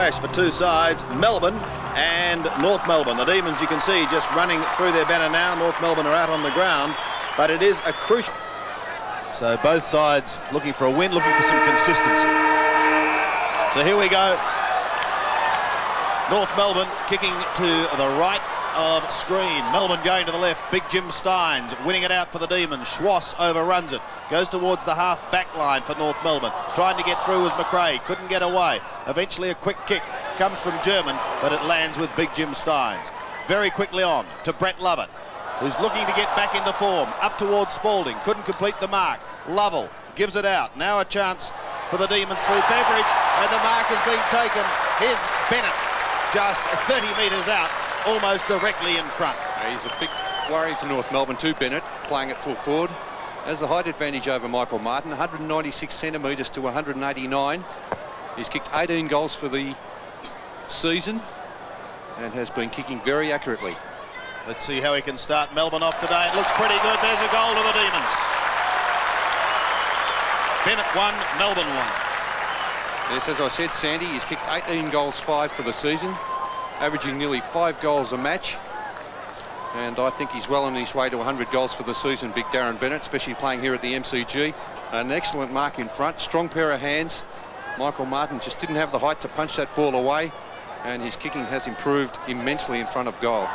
For two sides, Melbourne and North Melbourne. The Demons, you can see, just running through their banner now. North Melbourne are out on the ground, but it is a crucial. So both sides looking for a win, looking for some consistency. So here we go. North Melbourne kicking to the right of screen. Melbourne going to the left. Big Jim Steins winning it out for the Demons. Schwass overruns it. Goes towards the half back line for North Melbourne. Trying to get through was McRae. Couldn't get away. Eventually a quick kick comes from German, but it lands with Big Jim Steins. Very quickly on to Brett Lovett, who's looking to get back into form. Up towards Spalding. Couldn't complete the mark. Lovell gives it out. Now a chance for the Demons through Beveridge, and the mark has been taken. Here's Bennett, just 30 metres out, almost directly in front. He's a big worry to North Melbourne too, Bennett, playing at full forward. Has the height advantage over Michael Martin, 196 centimetres to 189. He's kicked 18 goals for the season and has been kicking very accurately. Let's see how he can start Melbourne off today. It looks pretty good. There's a goal to the Demons. Bennett 1, Melbourne 1. Yes, as I said, Sandy, he's kicked 18 goals, 5 for the season, averaging nearly 5 goals a match. And I think he's well on his way to 100 goals for the season, big Darren Bennett, especially playing here at the MCG. An excellent mark in front, strong pair of hands. Michael Martin just didn't have the height to punch that ball away, and his kicking has improved immensely in front of goal.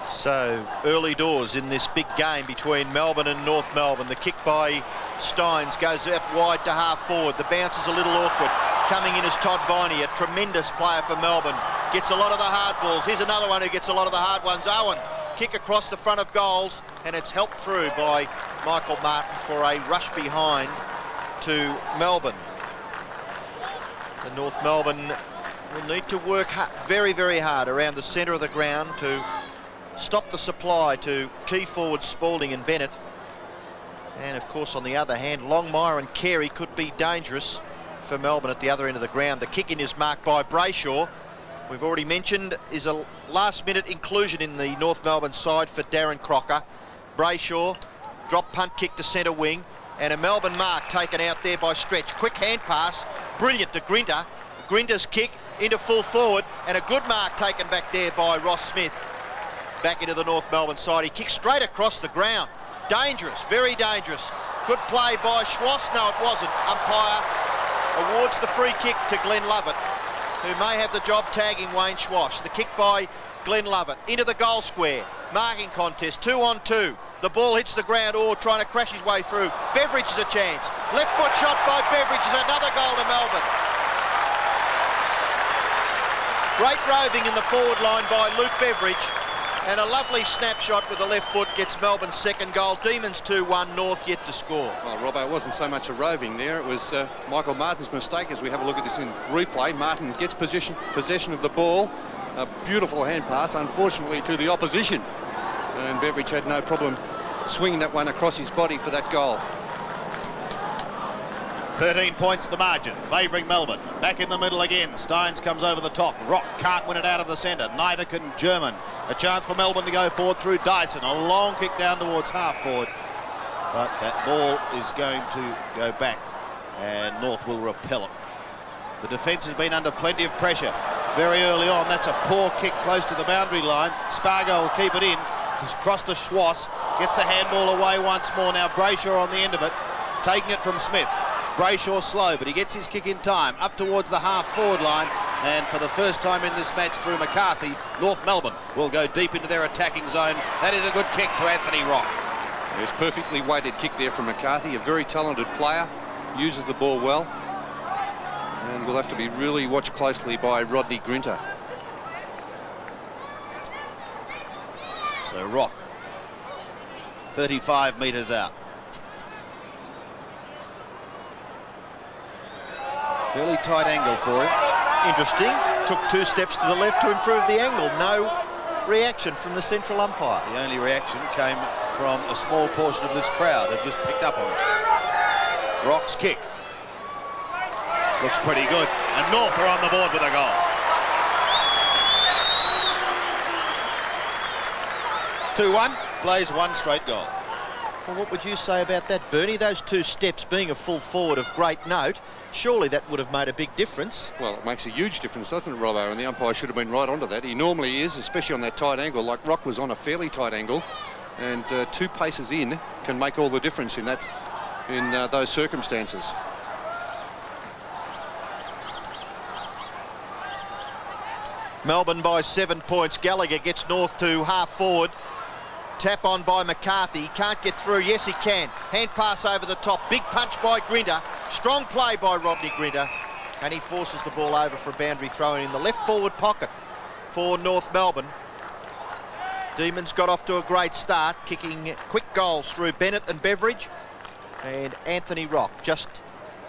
So early doors in this big game between Melbourne and North Melbourne. The kick by Steins goes out wide to half forward. The bounce is a little awkward. Coming in is Todd Viney, a tremendous player for Melbourne. Gets a lot of the hard balls. Here's another one who gets a lot of the hard ones. Owen, kick across the front of goals, and it's helped through by Michael Martin for a rush behind to Melbourne. The North Melbourne will need to work very, very hard around the centre of the ground to stop the supply to key forward Spalding and Bennett. And of course, on the other hand, Longmire and Carey could be dangerous for Melbourne at the other end of the ground. The kick in is marked by Brayshaw. We've already mentioned is a last-minute inclusion in the North Melbourne side for Darren Crocker. Brayshaw, drop punt kick to centre wing, and a Melbourne mark taken out there by Stretch. Quick hand pass, brilliant to Grinter. Grinter's kick into full forward, and a good mark taken back there by Ross Smith. Back into the North Melbourne side. He kicks straight across the ground. Dangerous, very dangerous. Good play by Schwass. No, it wasn't. Umpire awards the free kick to Glenn Lovett, who may have the job tagging Wayne Schwass. The kick by Glenn Lovett into the goal square. Marking contest, 2-on-2. The ball hits the ground, or trying to crash his way through. Beveridge is a chance. Left foot shot by Beveridge is another goal to Melbourne. Great roving in the forward line by Luke Beveridge. And a lovely snapshot with the left foot gets Melbourne's second goal. Demons 2-1, North yet to score. Well, Robbo, it wasn't so much a roving there. It was Michael Martin's mistake. As we have a look at this in replay, Martin gets possession of the ball. A beautiful hand pass, unfortunately, to the opposition. And Beveridge had no problem swinging that one across his body for that goal. 13 points the margin, favouring Melbourne. Back in the middle again. Steins comes over the top. Rock can't win it out of the centre. Neither can German. A chance for Melbourne to go forward through Dyson. A long kick down towards half forward. But that ball is going to go back, and North will repel it. The defence has been under plenty of pressure very early on. That's a poor kick close to the boundary line. Spargo will keep it in. Cross to Schwass. Gets the handball away once more. Now Brayshaw on the end of it. Taking it from Smith. Brayshaw slow, but he gets his kick in time up towards the half-forward line, and for the first time in this match through McCarthy, North Melbourne will go deep into their attacking zone. That is a good kick to Anthony Rock. There's perfectly weighted kick there from McCarthy, a very talented player, uses the ball well, and will have to be really watched closely by Rodney Grinter. So Rock, 35 metres out. Fairly tight angle for him. Interesting. Took 2 steps to the left to improve the angle. No reaction from the central umpire. The only reaction came from a small portion of this crowd who just picked up on it. Rock's kick. Looks pretty good. And North are on the board with a goal. 2-1. Blaze one straight goal. Well, what would you say about that, Bernie? Those 2 steps, being a full forward of great note, surely that would have made a big difference. Well, it makes a huge difference, doesn't it, Robbo? And the umpire should have been right onto that. He normally is, especially on that tight angle. Like Rock was on a fairly tight angle, and 2 paces in can make all the difference in those circumstances. Melbourne by 7 points. Gallagher gets North to half forward. Tap on by McCarthy. Can't get through. Yes, he can. Hand pass over the top. Big punch by Grinter. Strong play by Rodney Grinter. And he forces the ball over for a boundary throw in the left forward pocket for North Melbourne. Demons got off to a great start, kicking quick goals through Bennett and Beveridge. And Anthony Rock, just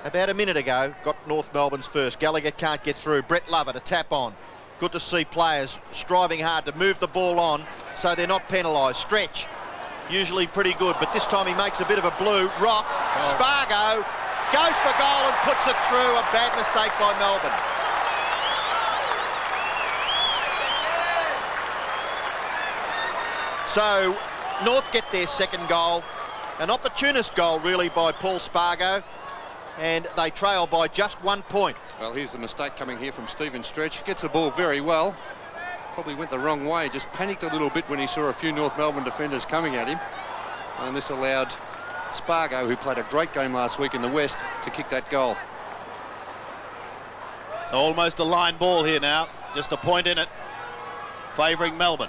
about a minute ago, got North Melbourne's first. Gallagher can't get through. Brett Lover to tap on. Good to see players striving hard to move the ball on so they're not penalised. Stretch, usually pretty good, but this time he makes a bit of a blue. Rock, Spargo, goes for goal and puts it through. A bad mistake by Melbourne. So North get their second goal. An opportunist goal really by Paul Spargo, and they trail by just 1 point. Well, here's the mistake coming here from Stephen Stretch. Gets the ball very well. Probably went the wrong way. Just panicked a little bit when he saw a few North Melbourne defenders coming at him. And this allowed Spargo, who played a great game last week in the West, to kick that goal. It's almost a line ball here now. Just a point in it, favouring Melbourne.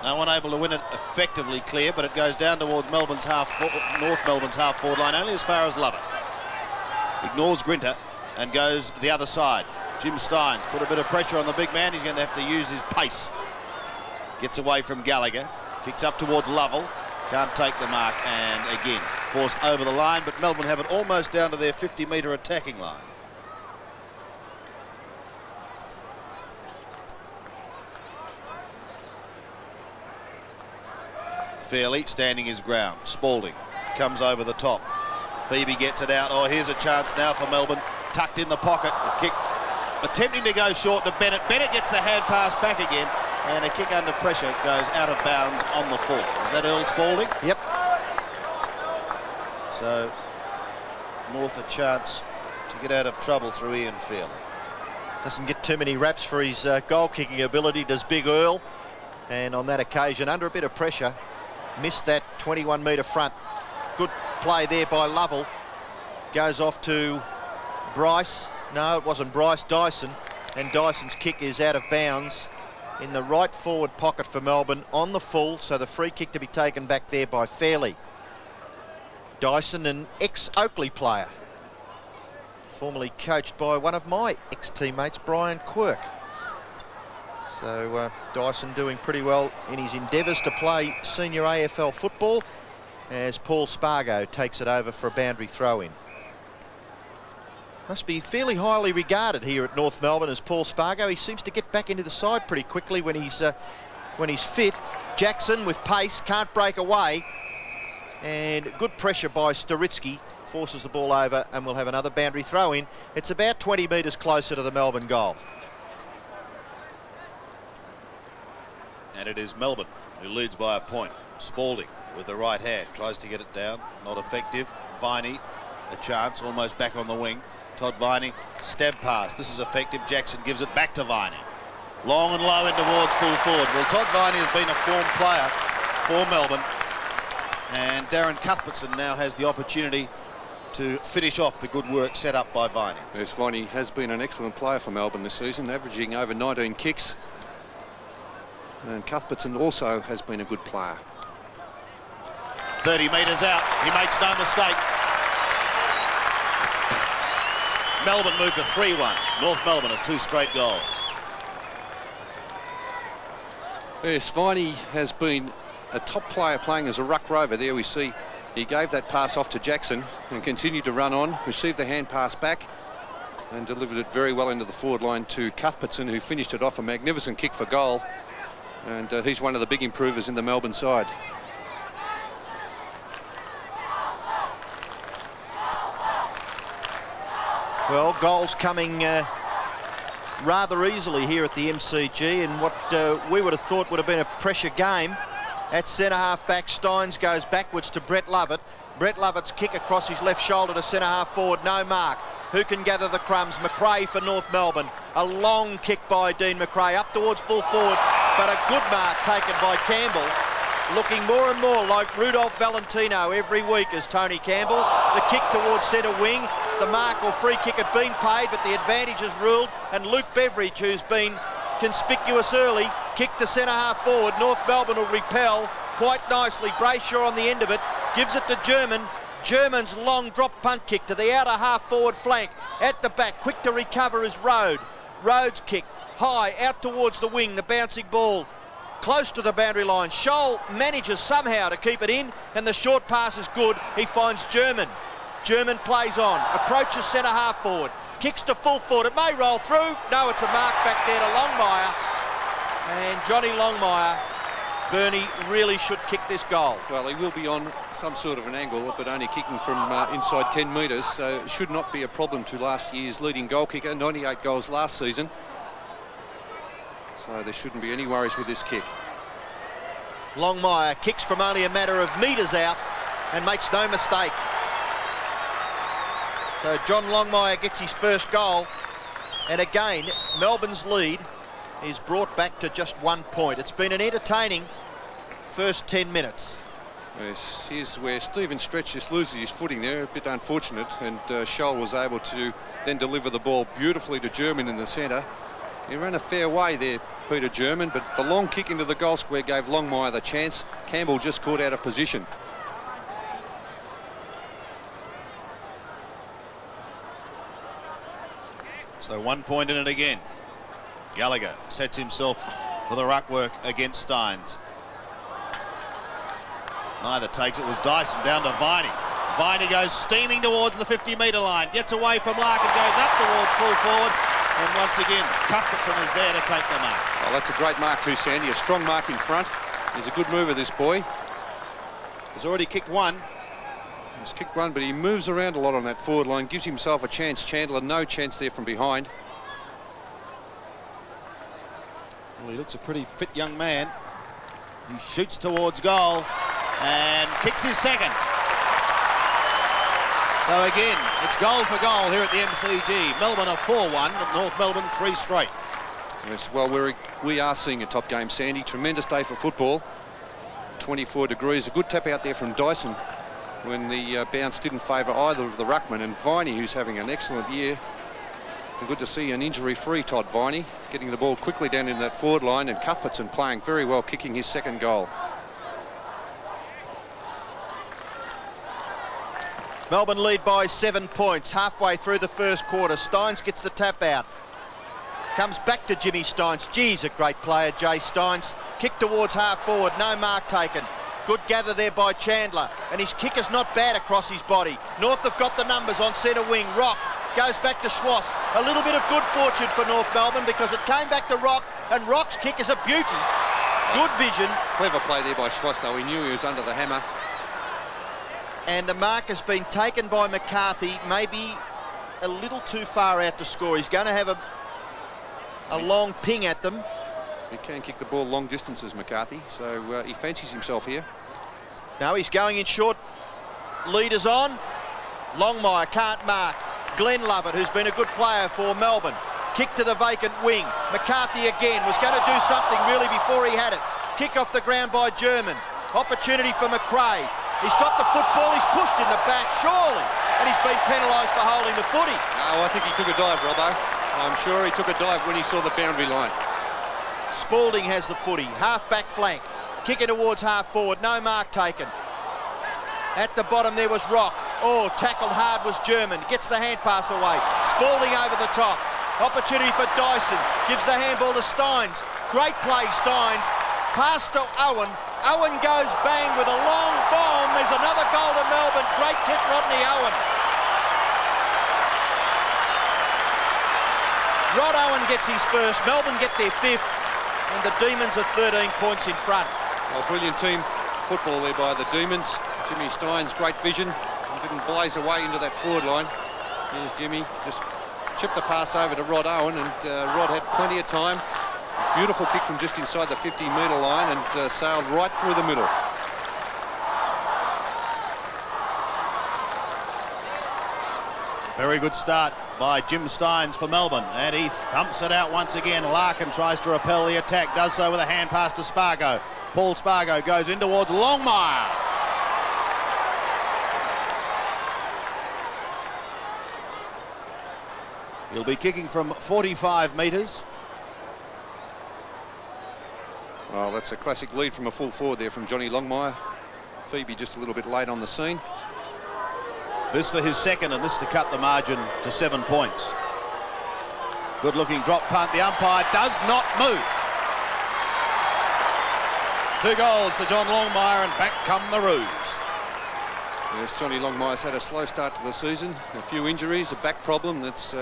No one able to win it effectively clear, but it goes down towards North Melbourne's half forward line, only as far as Lovett. Ignores Grinter and goes the other side. Jim Steins put a bit of pressure on the big man. He's going to have to use his pace. Gets away from Gallagher. Kicks up towards Lovell. Can't take the mark, and again forced over the line, but Melbourne have it almost down to their 50-metre attacking line. Fairley standing his ground. Spalding comes over the top. Phoebe gets it out. Oh, here's a chance now for Melbourne. Tucked in the pocket. A kick attempting to go short to Bennett. Bennett gets the hand pass back again, and a kick under pressure goes out of bounds on the full. Is that Earl Spalding? Yep. So North a chance to get out of trouble through Ian Fairley. Doesn't get too many raps for his goal-kicking ability, does Big Earl. And on that occasion, under a bit of pressure, missed that 21-metre front. Good play there by Lovell. Goes off to Bryce. No, it wasn't Bryce, Dyson. And Dyson's kick is out of bounds in the right forward pocket for Melbourne on the full. So the free kick to be taken back there by Fairley. Dyson, an ex-Oakley player, formerly coached by one of my ex-teammates, Brian Quirk. So Dyson doing pretty well in his endeavours to play senior AFL football, as Paul Spargo takes it over for a boundary throw-in. Must be fairly highly regarded here at North Melbourne as Paul Spargo. He seems to get back into the side pretty quickly when he's fit. Jackson with pace, can't break away, and good pressure by Storitsky forces the ball over, and we'll have another boundary throw-in. It's about 20 metres closer to the Melbourne goal. And it is Melbourne who leads by a point. Spalding with the right hand tries to get it down, not effective. Viney, a chance, almost back on the wing. Todd Viney, stab pass. This is effective. Jackson gives it back to Viney. Long and low in towards full forward. Well, Todd Viney has been a form player for Melbourne, and Darren Cuthbertson now has the opportunity to finish off the good work set up by Viney. Yes, Viney has been an excellent player for Melbourne this season, averaging over 19 kicks. And Cuthbertson also has been a good player. 30 metres out. He makes no mistake. Melbourne moved to 3-1. North Melbourne are 2 straight goals. Yes, Viney has been a top player playing as a ruck rover. There we see he gave that pass off to Jackson and continued to run on, received the hand pass back and delivered it very well into the forward line to Cuthbertson, who finished it off. A magnificent kick for goal. And he's one of the big improvers in the Melbourne side. Well, goals coming rather easily here at the MCG, and what we would have thought would have been a pressure game At centre-half back, Steins goes backwards to Brett Lovett. Brett Lovett's kick across his left shoulder to centre-half forward, no mark. Who can gather the crumbs? McRae for North Melbourne. A long kick by Dean McRae up towards full forward, but a good mark taken by Campbell. Looking more and more like Rudolph Valentino every week as Tony Campbell. The kick towards centre wing. The mark or free kick had been paid, but the advantage is ruled, and Luke Beveridge, who's been conspicuous early, kick to centre-half forward. North Melbourne will repel quite nicely. Brayshaw on the end of it, gives it to German. German's long drop punt kick to the outer half forward flank. At the back, quick to recover is Rode. Rhodes kick, high, out towards the wing, the bouncing ball. Close to the boundary line. Scholl manages somehow to keep it in, and the short pass is good. He finds German. German plays on, approaches centre-half forward, kicks to full forward. It may roll through. No, it's a mark back there to Longmire. And Johnny Longmire, Bernie really should kick this goal. Well, he will be on some sort of an angle, but only kicking from inside 10 metres, so it should not be a problem to last year's leading goal kicker, 98 goals last season. So there shouldn't be any worries with this kick. Longmire kicks from only a matter of metres out and makes no mistake. So John Longmire gets his first goal, and again Melbourne's lead is brought back to just 1 point. It's been an entertaining first 10 minutes. Yes, here's where Stephen Stretch just loses his footing there, a bit unfortunate, and Scholl was able to then deliver the ball beautifully to German in the centre. He ran a fair way there, Peter German, but the long kick into the goal square gave Longmire the chance. Campbell just caught out of position. So 1 point in it again. Gallagher sets himself for the ruck work against Steins. Neither takes it. Was Dyson down to Viney. Viney goes steaming towards the 50-metre line. Gets away from Larkin, goes up towards full forward. And once again, Cuthbertson is there to take the mark. Well, that's a great mark too, Sandy. A strong mark in front. He's a good mover, this boy. He's already kicked one. He's kicked one, but he moves around a lot on that forward line, gives himself a chance. Chandler, no chance there from behind. Well, he looks a pretty fit young man. He shoots towards goal and kicks his second. So again, it's goal for goal here at the MCG. Melbourne are 4-1, and North Melbourne 3 straight. Yes, well, we are seeing a top game, Sandy. Tremendous day for football. 24 degrees. A good tap out there from Dyson when the bounce didn't favour either of the ruckmen, and Viney, who's having an excellent year. And good to see an injury-free Todd Viney getting the ball quickly down in that forward line, and Cuthbertson playing very well, kicking his second goal. Melbourne lead by 7 points halfway through the first quarter. Steins gets the tap out. Comes back to Jimmy Steins. Geez, a great player, Jay Steins. Kick towards half forward, no mark taken. Good gather there by Chandler, and his kick is not bad across his body. North have got the numbers on centre wing. Rock goes back to Schwass. A little bit of good fortune for North Melbourne because it came back to Rock, and Rock's kick is a beauty. Good vision. Clever play there by Schwass, though. He knew he was under the hammer. And the mark has been taken by McCarthy, maybe a little too far out to score. He's going to have a long ping at them. He can kick the ball long distances, McCarthy, so he fancies himself here. Now he's going in short. Leaders on. Longmire can't mark. Glenn Lovett, who's been a good player for Melbourne. Kick to the vacant wing. McCarthy again was going to do something really before he had it. Kick off the ground by German. Opportunity for McRae. He's got the football. He's pushed in the back, surely. And he's been penalised for holding the footy. No, I think he took a dive, Robbo. I'm sure he took a dive when he saw the boundary line. Spalding has the footy. Half-back flank. Kicking towards half-forward. No mark taken. At the bottom there was Rock. Oh, tackled hard was German. Gets the hand pass away. Spalding over the top. Opportunity for Dyson. Gives the handball to Steins. Great play, Steins. Pass to Owen. Owen goes bang with a long bomb. There's another goal to Melbourne. Great kick, Rodney Owen. Rod Owen gets his first. Melbourne get their 5th. And the Demons are 13 points in front. Well, brilliant team football there by the Demons. Jimmy Steins, great vision. He didn't blaze away into that forward line. Here's Jimmy, just chipped the pass over to Rod Owen, and Rod had plenty of time Beautiful kick from just inside the 50-metre line and sailed right through the middle. Very good start by Jim Steins for Melbourne, and he thumps it out once again. Larkin tries to repel the attack, does so with a hand pass to Spargo. Paul Spargo goes in towards Longmire. He'll be kicking from 45 metres. Well, that's a classic lead from a full forward there from Johnny Longmire. Phoebe just a little bit late on the scene. This for his second, and this to cut the margin to 7 points. Good looking drop punt. The umpire does not move. 2 goals to John Longmire, and back come the Roos. Yes, Johnny Longmire's had a slow start to the season. A few injuries, a back problem that's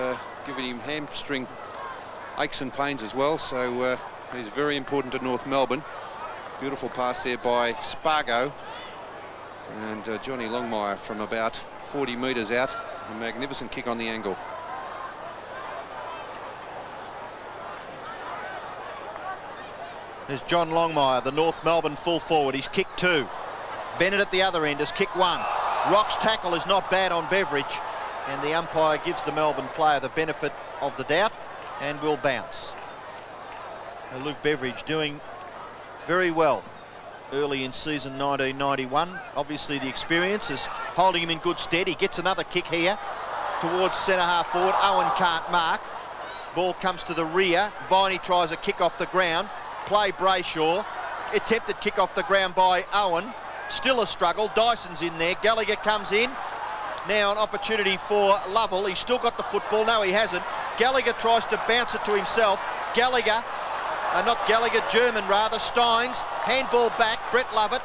given him hamstring aches and pains as well. So he's very important to North Melbourne. Beautiful pass there by Spargo. And Johnny Longmire from about 40 metres out. A magnificent kick on the angle. There's John Longmire, the North Melbourne full forward. He's kicked 2. Bennett at the other end has kicked 1. Rock's tackle is not bad on Beveridge, and the umpire gives the Melbourne player the benefit of the doubt and will bounce. Now Luke Beveridge doing very well early in season 1991. Obviously the experience is holding him in good stead. He gets another kick here towards centre half forward. Owen can't mark. Ball comes to the rear. Viney tries a kick off the ground. Play Brayshaw. Attempted kick off the ground by Owen. Still a struggle. Dyson's in there. Gallagher comes in. Now an opportunity for Lovell. He's still got the football. No, he hasn't. Gallagher tries to bounce it to himself. Gallagher, not Gallagher, German rather. Steins, handball back. Brett Lovett,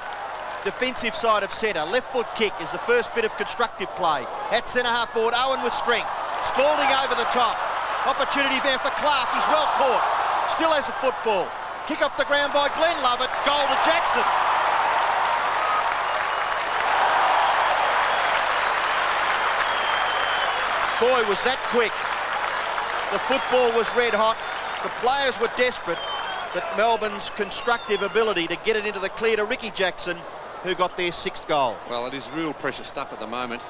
defensive side of centre. Left foot kick is the first bit of constructive play. At centre half forward, Owen with strength. Spalding over the top. Opportunity there for Clark. He's well caught. Still has the football. Kick off the ground by Glenn Lovett. Goal to Jackson. Boy, was that quick. The football was red hot. The players were desperate, but Melbourne's constructive ability to get it into the clear to Ricky Jackson, who got their 6th goal. Well, it is real pressure stuff at the moment.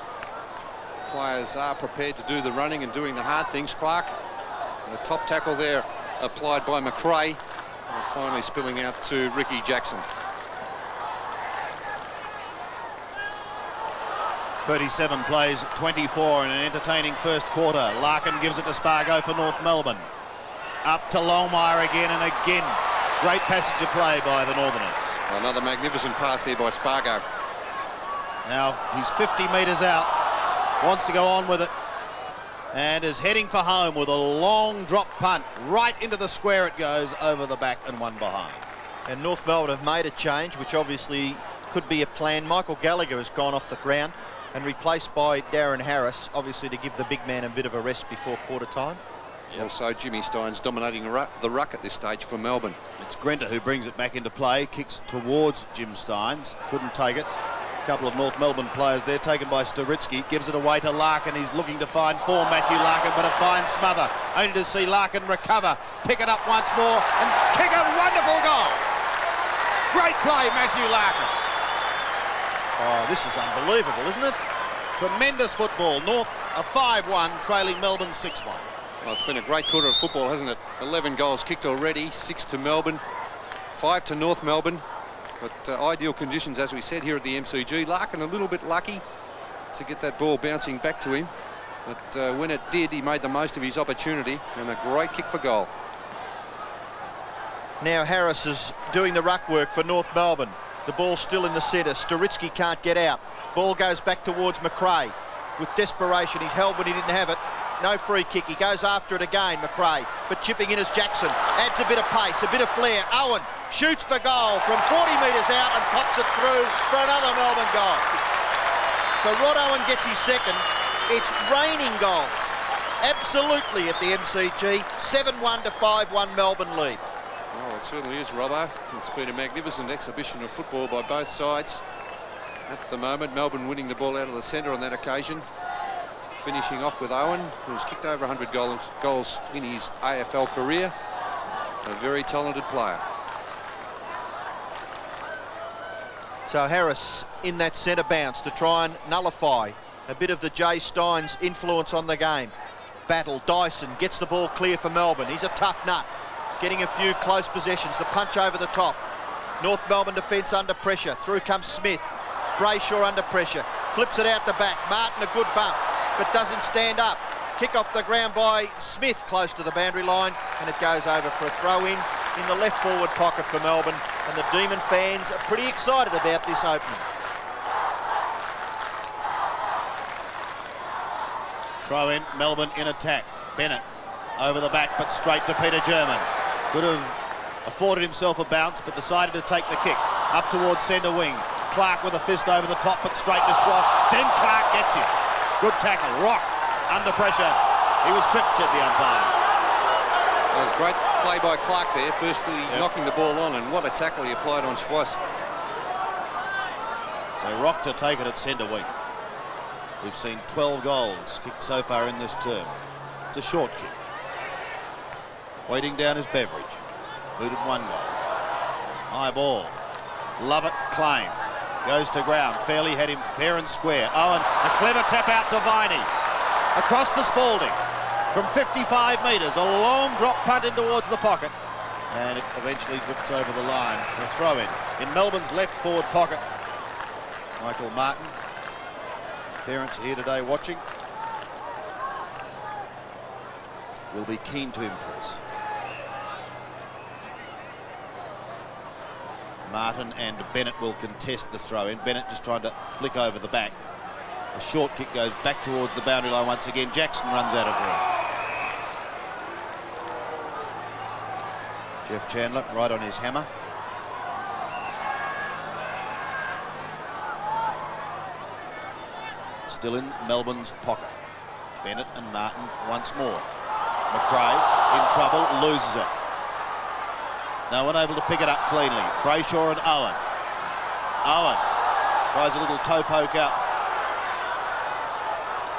Players are prepared to do the running and doing the hard things. Clark, the top tackle there applied by McRae, and finally spilling out to Ricky Jackson. 37 plays, 24 in an entertaining first quarter. Larkin gives it to Spargo for North Melbourne. Up to Longmire again and again. Great passage of play by the Northerners. Another magnificent pass there by Spargo. Now he's 50 metres out, wants to go on with it, and is heading for home with a long drop punt. Right into the square it goes, over the back and one behind. And North Melbourne have made a change, which obviously could be a plan. Michael Gallagher has gone off the ground and replaced by Darren Harris, obviously to give the big man a bit of a rest before quarter time. Yep. Also Jimmy Steins dominating the ruck at this stage for Melbourne. It's Grenter who brings it back into play, kicks towards Jim Steins, couldn't take it. A couple of North Melbourne players there, taken by Storitsky, gives it away to Larkin. He's looking to find form, Matthew Larkin, but a fine smother, only to see Larkin recover, pick it up once more and kick a wonderful goal. Great play, Matthew Larkin. Oh, this is unbelievable, isn't it? Tremendous football. North a 5-1, trailing Melbourne 6-1. Well, it's been a great quarter of football, hasn't it? 11 goals kicked already, 6 to Melbourne, 5 to North Melbourne. But ideal conditions, as we said, here at the MCG. Larkin a little bit lucky to get that ball bouncing back to him. But when it did, he made the most of his opportunity, and a great kick for goal. Now Harris is doing the ruck work for North Melbourne. The ball's still in the centre. Storitsky can't get out. Ball goes back towards McRae. With desperation, he's held when he didn't have it. No free kick. He goes after it again, McRae. But chipping in is Jackson. Adds a bit of pace, a bit of flair. Owen shoots for goal from 40 metres out and pops it through for another Melbourne goal. So Rod Owen gets his second. It's raining goals. Absolutely at the MCG. 7-1 to 5-1 Melbourne lead. Oh, it certainly is, Robbo. It's been a magnificent exhibition of football by both sides. At the moment, Melbourne winning the ball out of the centre on that occasion. Finishing off with Owen, who's kicked over 100 goals in his AFL career. a very talented player. So Harris in that centre bounce to try and nullify a bit of the Jay Steins influence on the game. Battle, Dyson gets the ball clear for Melbourne. He's a tough nut, getting a few close possessions. The punch over the top. North Melbourne defence under pressure. Through comes Smith. Brayshaw under pressure. Flips it out the back. Martin a good bump, but doesn't stand up. Kick off the ground by Smith close to the boundary line, and it goes over for a throw-in the left forward pocket for Melbourne, and the Demon fans are pretty excited about this opening. Throw in, Melbourne in attack. Bennett over the back, but straight to Peter German. Could have afforded himself a bounce, but decided to take the kick. Up towards centre wing. Clark with a fist over the top, but straight to Schwass. Then Clark gets him. Good tackle. Rock under pressure. He was tripped, said the umpire. That was great play by Clark there. Firstly, knocking the ball on, and what a tackle he applied on Schwass. So Rock to take it at centre wing. We've seen 12 goals kicked so far in this term. It's a short kick. Waiting down is Beveridge. Booted 1 goal. High ball. Lovett claim. Goes to ground. Fairley had him fair and square. Owen, a clever tap out to Viney. Across to Spalding. From 55 metres, a long drop punt in towards the pocket. And it eventually drifts over the line for a throw-in. In Melbourne's left forward pocket, Michael Martin. His parents are here today watching. Will be keen to impress. Martin and Bennett will contest the throw-in. Bennett just trying to flick over the back. A short kick goes back towards the boundary line once again. Jackson runs out of room. Jeff Chandler right on his hammer. Still in Melbourne's pocket. Bennett and Martin once more. McRae in trouble, loses it. No one able to pick it up cleanly. Brayshaw and Owen. Owen tries a little toe poke out.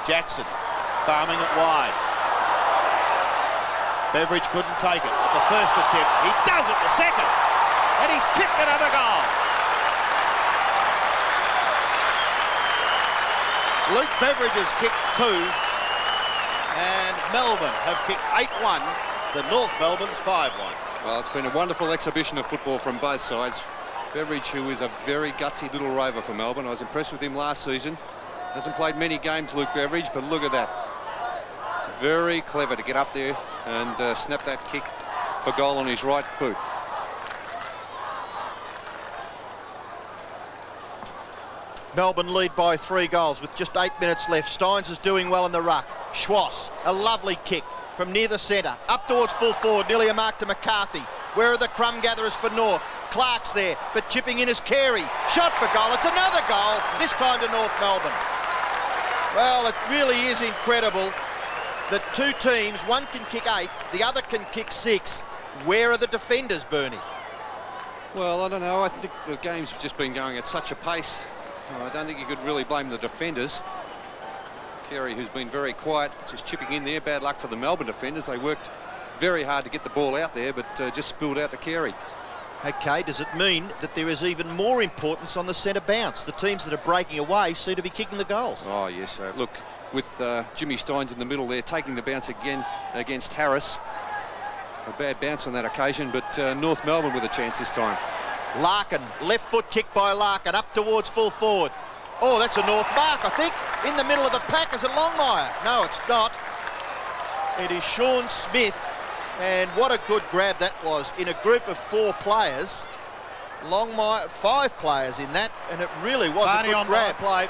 Jackson farming it wide. Beveridge couldn't take it at the first attempt. He does it the second, and he's kicked another goal. Luke Beveridge has kicked 2, and Melbourne have kicked 8-1 to North Melbourne's 5-1. Well, it's been a wonderful exhibition of football from both sides. Beveridge, who is a very gutsy little rover for Melbourne. I was impressed with him last season. Hasn't played many games, Luke Beveridge, but look at that. Very clever to get up there and snap that kick for goal on his right boot. Melbourne lead by 3 goals with just 8 minutes left. Steins is doing well in the ruck. Schwass, a lovely kick from near the centre, up towards full forward, nearly a mark to McCarthy. Where are the crumb gatherers for North? Clark's there, but chipping in is Carey. Shot for goal, it's another goal, this time to North Melbourne. Well, it really is incredible that 2 teams, one can kick 8, the other can kick 6. Where are the defenders, Bernie? Well, I don't know. I think the game's just been going at such a pace. I don't think you could really blame the defenders. Carey, who's been very quiet, just chipping in there. Bad luck for the Melbourne defenders. They worked very hard to get the ball out there, but just spilled out to Carey. Okay, does it mean that there is even more importance on the centre bounce? The teams that are breaking away seem to be kicking the goals. Oh, yes. Look, with Jimmy Steins in the middle there, taking the bounce again against Harris. A bad bounce on that occasion, but North Melbourne with a chance this time. Larkin, left foot kick by Larkin, up towards full forward. Oh, that's a North mark, I think. In the middle of the pack, is it Longmire? No, it's not. It is Sean Smith. And what a good grab that was in a group of 4 players. Longmire, 5 players in that, and it really was Barney a good on grab. play.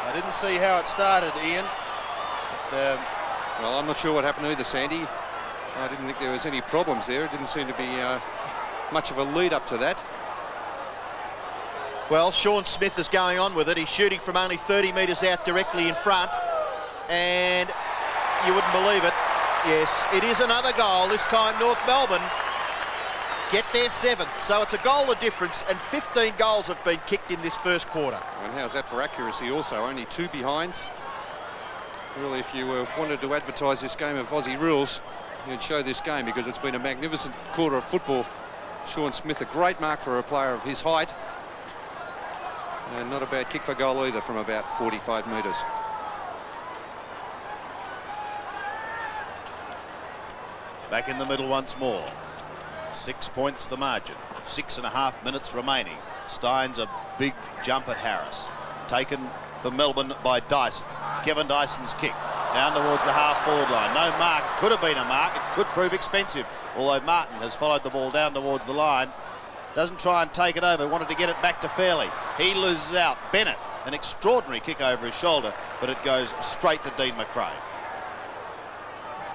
I didn't see how it started, Ian. But, well, I'm not sure what happened either, Sandy. I didn't think there was any problems there. It didn't seem to be much of a lead up to that. Well, Sean Smith is going on with it. He's shooting from only 30 metres out directly in front. And you wouldn't believe it. Yes, it is another goal. This time North Melbourne get their 7th. So it's a goal of difference, and 15 goals have been kicked in this first quarter. And how's that for accuracy also? Only 2 behinds. Really, if you wanted to advertise this game of Aussie rules, he'd show this game, because it's been a magnificent quarter of football. Sean Smith, a great mark for a player of his height. And not a bad kick for goal either from about 45 metres. Back in the middle once more. 6 points the margin. 6.5 minutes remaining. Steins a big jump at Harris. Taken for Melbourne by Dyson. Kevin Dyson's kick down towards the half-forward line. No mark. It could have been a mark. It could prove expensive. Although Martin has followed the ball down towards the line. Doesn't try and take it over. Wanted to get it back to Fairley. He loses out. Bennett, an extraordinary kick over his shoulder, but it goes straight to Dean McRae.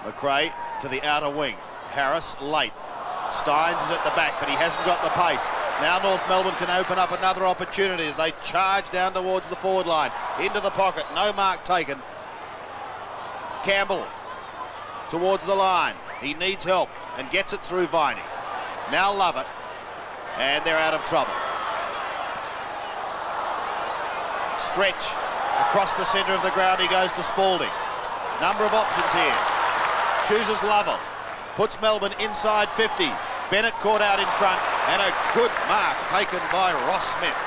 McRae to the outer wing. Harris late. Steins is at the back, but he hasn't got the pace. Now North Melbourne can open up another opportunity as they charge down towards the forward line. Into the pocket. No mark taken. Campbell towards the line. He needs help and gets it through Viney. Now Lovett. And they're out of trouble. Stretch across the centre of the ground. He goes to Spalding. Number of options here. Chooses Lovell. Puts Melbourne inside 50. Bennett caught out in front. And a good mark taken by Ross Smith.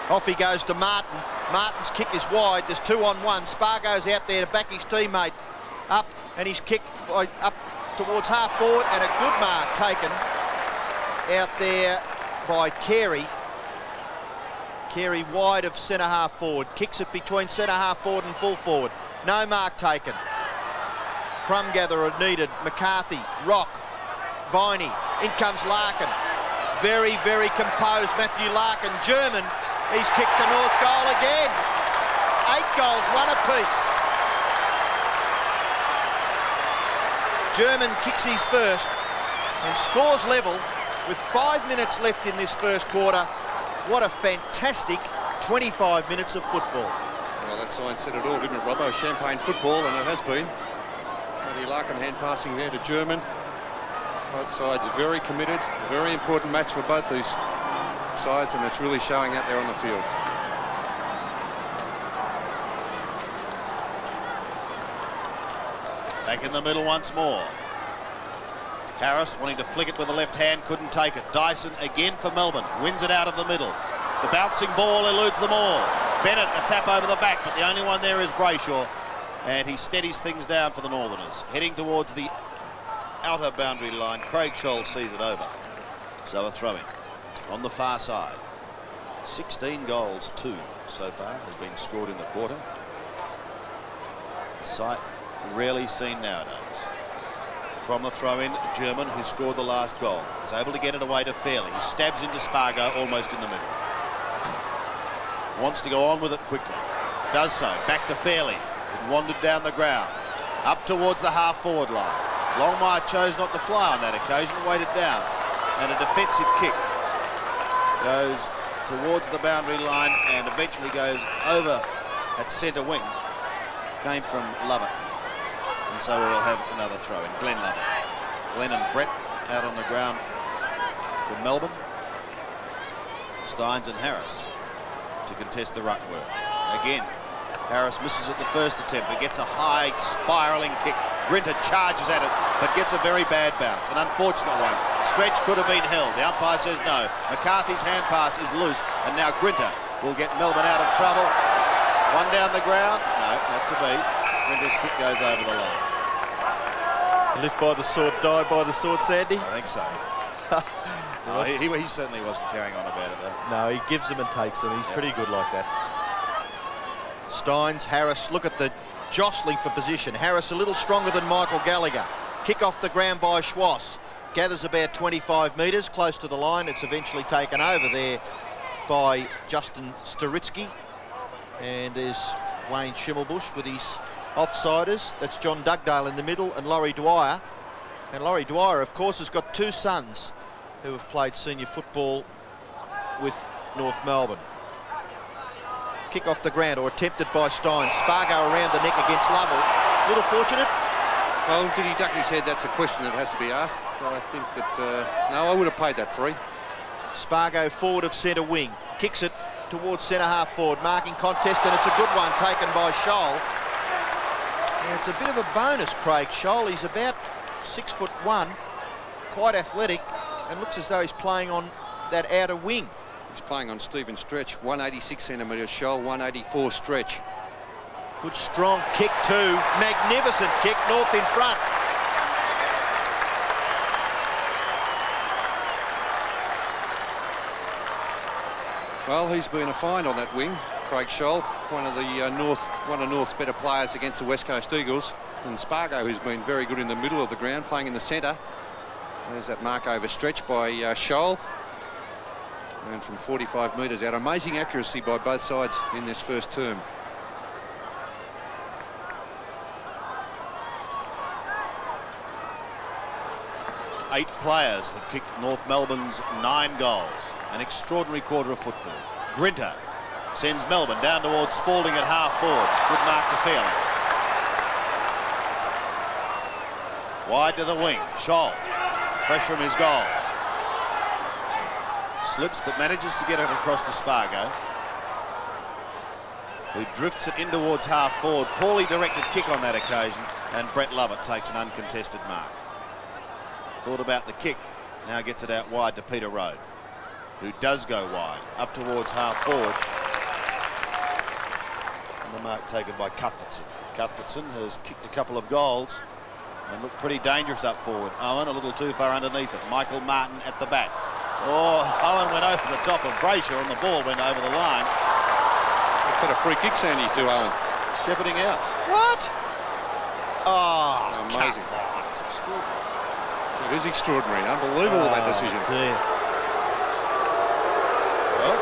Off he goes to Martin. Martin's kick is wide. There's 2-on-1. Spargo's out there to back his teammate up. And his kick up towards half forward. And a good mark taken out there by Carey. Carey wide of centre half forward. Kicks it between centre half forward and full forward. No mark taken. Crumb gatherer needed. McCarthy, Rock, Viney. In comes Larkin. Very, very composed Matthew Larkin. German. He's kicked the north goal again. 8 goals, 1 apiece. German kicks his first and scores level with 5 minutes left in this first quarter. What a fantastic 25 minutes of football. Well, that sign said it all, didn't it, Robbo? Champagne football, and it has been. Matty Larkin hand passing there to German. Both sides very committed. Very important match for both these sides, and it's really showing out there on the field. Back in the middle once more. Harris wanting to flick it with the left hand, couldn't take it. Dyson again for Melbourne, wins it out of the middle. The bouncing ball eludes them all. Bennett a tap over the back, but the only one there is Brayshaw, and he steadies things down for the Northerners. Heading towards the outer boundary line, Craig Scholl sees it over. So a throw-in on the far side. 16 goals, 2 so far has been scored in the quarter. A sight rarely seen nowadays. From the throw-in, German, who scored the last goal, is able to get it away to Fairley. He stabs into Spargo almost in the middle. Wants to go on with it quickly. Does so. Back to Fairley. It wandered down the ground. Up towards the half-forward line. Longmire chose not to fly on that occasion, waited down. And a defensive kick goes towards the boundary line and eventually goes over at centre wing. Came from Lovett. And so we'll have another throw in. Glenn Lovett. Glenn and Brett out on the ground for Melbourne. Steins and Harris to contest the ruck work. Again, Harris misses at the first attempt, but gets a high spiralling kick. Grinter charges at it, but gets a very bad bounce. An unfortunate one. Stretch could have been held. The umpire says no. McCarthy's hand pass is loose, and now Grinter will get Melbourne out of trouble. One down the ground. No, not to be. Grinter's kick goes over the line. Live by the sword, die by the sword, Sandy. I think so. No, he certainly wasn't carrying on about it, though. No, he gives them and takes them. He's pretty good like that. Steins, Harris, look at the jostling for position. Harris a little stronger than Michael Gallagher. Kick off the ground by Schwass. Gathers about 25 metres close to the line. It's eventually taken over there by Justin Staritsky. And there's Wayne Schimmelbusch with his offsiders. That's John Dugdale in the middle and Laurie Dwyer. And Laurie Dwyer, of course, has got 2 sons who have played senior football with North Melbourne. Kick off the ground, or attempted by Stein. Spargo around the neck against Lovell. Little fortunate. Well, did he duck his head? That's a question that has to be asked. I think that, no, I would have paid that free. Spargo forward of centre wing. Kicks it towards centre half forward. Marking contest, and it's a good one taken by Scholl. Now, it's a bit of a bonus, Craig Scholl. He's about 6'1", quite athletic, and looks as though he's playing on that outer wing. He's playing on Stephen Stretch, 186 centimetres, Scholl 184 Stretch. Good strong kick too. Magnificent kick, North in front. Well, he's been a find on that wing, Craig Scholl, one of North's better players against the West Coast Eagles. And Spargo, who's been very good in the middle of the ground, playing in the centre. There's that mark over stretch by Scholl. And from 45 metres out, amazing accuracy by both sides in this first term. Eight players have kicked North Melbourne's 9 goals. An extraordinary quarter of football. Grinter sends Melbourne down towards Spalding at half forward. Good mark to Fairley. Wide to the wing. Scholl, fresh from his goal. Slips but manages to get it across to Spargo, who drifts it in towards half forward. Poorly directed kick on that occasion, and Brett Lovett takes an uncontested mark. Thought about the kick, now gets it out wide to Peter Rowe, who does go wide, up towards half forward. And the mark taken by Cuthbertson. Cuthbertson has kicked a couple of goals and looked pretty dangerous up forward. Owen a little too far underneath it. Michael Martin at the back. Oh, Owen went over the top of Brayshaw and the ball went over the line. It's had a free kick, Sandy, to Owen. Shepherding out. What? Oh, amazing. Come on, it's extraordinary. It is extraordinary, unbelievable that decision. Dear. Well,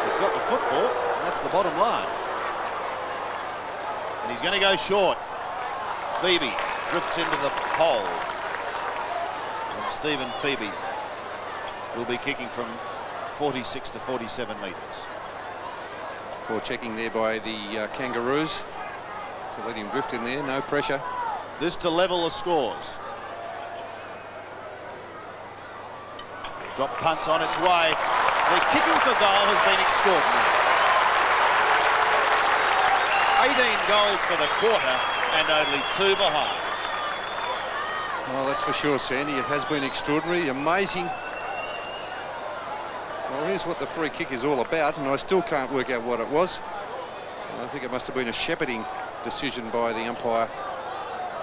he's got the football, and that's the bottom line. And he's going to go short. Phoebe drifts into the hole. And Stephen Phoebe will be kicking from 46 to 47 metres. Poor checking there by the Kangaroos to let him drift in there, no pressure. This to level the scores. Drop punts on its way. The kicking for goal has been extraordinary. 18 goals for the quarter and only 2 behind. Well, that's for sure, Sandy. It has been extraordinary, amazing. Well, here's what the free kick is all about, and I still can't work out what it was. I think it must have been a shepherding decision by the umpire.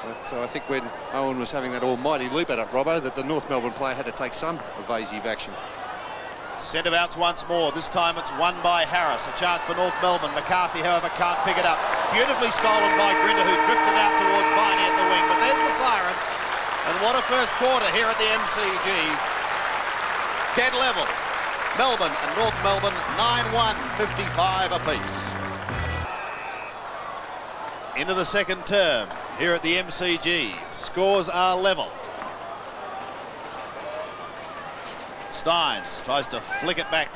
But I think when Owen was having that almighty leap at it, Robbo, that the North Melbourne player had to take some evasive action. Centre-bouts once more. This time it's won by Harris. A chance for North Melbourne. McCarthy, however, can't pick it up. Beautifully stolen by Grinter, who drifts it out towards Viney at the wing. But there's the siren. And what a first quarter here at the MCG. Dead level. Melbourne and North Melbourne 9-1, 55 apiece. Into the second term here at the MCG. Scores are level. Steins tries to flick it back.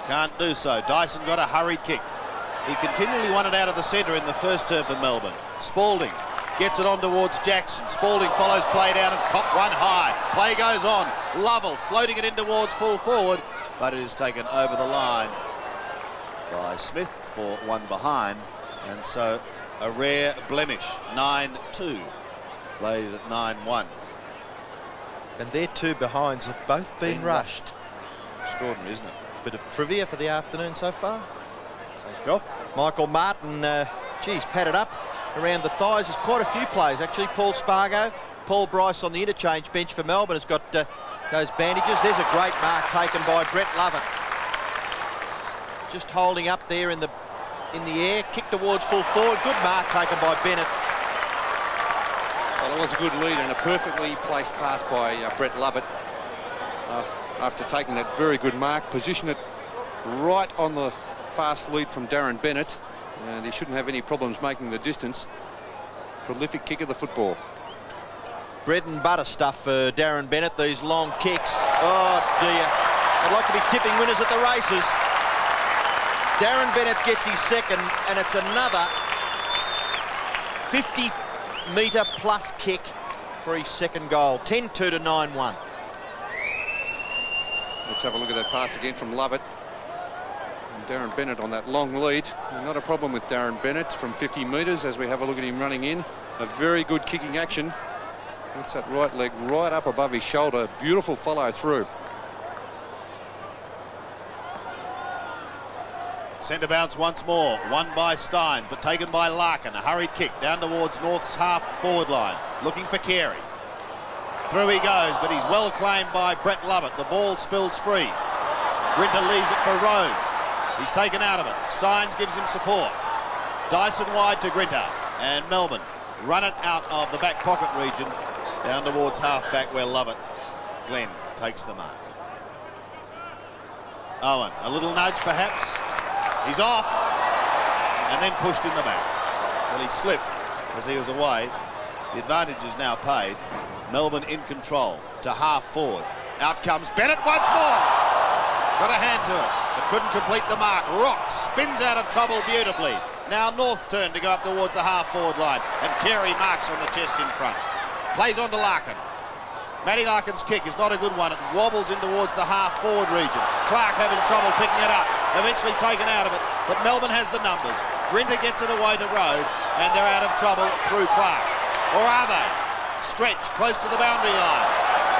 Can't do so. Dyson got a hurried kick. He continually won it out of the centre in the first term for Melbourne. Spalding gets it on towards Jackson. Spalding follows play down and cop one high. Play goes on. Lovell floating it in towards full forward, but it is taken over the line by Smith for one behind. And so a rare blemish. 9-2. Plays at 9-1. And their 2 behinds have both been rushed. Extraordinary, isn't it? Bit of trivia for the afternoon so far. Thank you. Michael Martin, geez, padded up around the thighs. There's quite a few players, actually. Paul Spargo, Paul Bryce on the interchange bench for Melbourne has got those bandages. There's a great mark taken by Brett Lovett. Just holding up there in the air, kick towards full forward. Good mark taken by Bennett. Well, it was a good lead and a perfectly placed pass by Brett Lovett. After taking that very good mark, position it right on the fast lead from Darren Bennett, and he shouldn't have any problems making the distance. Prolific kick of the football. Bread and butter stuff for Darren Bennett, these long kicks. Oh dear. I'd like to be tipping winners at the races. Darren Bennett gets his second, and it's another 50-metre plus kick for his second goal. 10-2 to 9-1. Let's have a look at that pass again from Lovett. And Darren Bennett on that long lead. Not a problem with Darren Bennett from 50 metres as we have a look at him running in. A very good kicking action. That's that right leg right up above his shoulder. Beautiful follow through. Centre bounce once more, won by Steins, but taken by Larkin. A hurried kick down towards North's half-forward line, looking for Carey. Through he goes, but he's well claimed by Brett Lovett. The ball spills free. Grinter leaves it for Rowe. He's taken out of it. Steins gives him support. Dyson wide to Grinter, and Melbourne run it out of the back pocket region down towards half-back where Lovett, Glenn, takes the mark. Owen, a little nudge perhaps. He's off, and then pushed in the back. Well, he slipped as he was away. The advantage is now paid. Melbourne in control to half forward. Out comes Bennett once more. Got a hand to it, but couldn't complete the mark. Rock spins out of trouble beautifully. Now North's turn to go up towards the half forward line, and Carey marks on the chest in front. Plays on to Larkin. Matty Larkin's kick is not a good one. It wobbles in towards the half-forward region. Clark having trouble picking it up. Eventually taken out of it, but Melbourne has the numbers. Grinter gets it away to Rowe, and they're out of trouble through Clark. Or are they? Stretch close to the boundary line.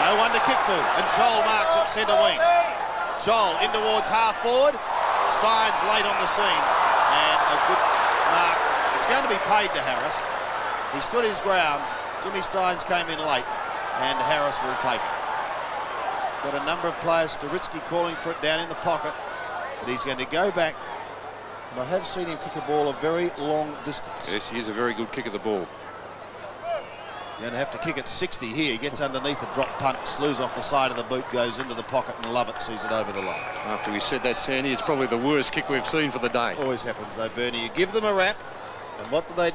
No one to kick to, and Scholl marks at centre wing. Scholl in towards half-forward. Steins late on the scene, and a good mark. It's going to be paid to Harris. He stood his ground. Jimmy Steins came in late, and Harris will take it. He's got a number of players. Staritsky calling for it down in the pocket, but he's going to go back. And I have seen him kick a ball a very long distance. Yes, he is a very good kick of the ball. He's going to have to kick it 60 here. He gets underneath a drop punt, slews off the side of the boot, goes into the pocket, and Lovett sees it over the line. After we said that, Sandy, it's probably the worst kick we've seen for the day. Always happens though, Bernie. You give them a rap, and what do? They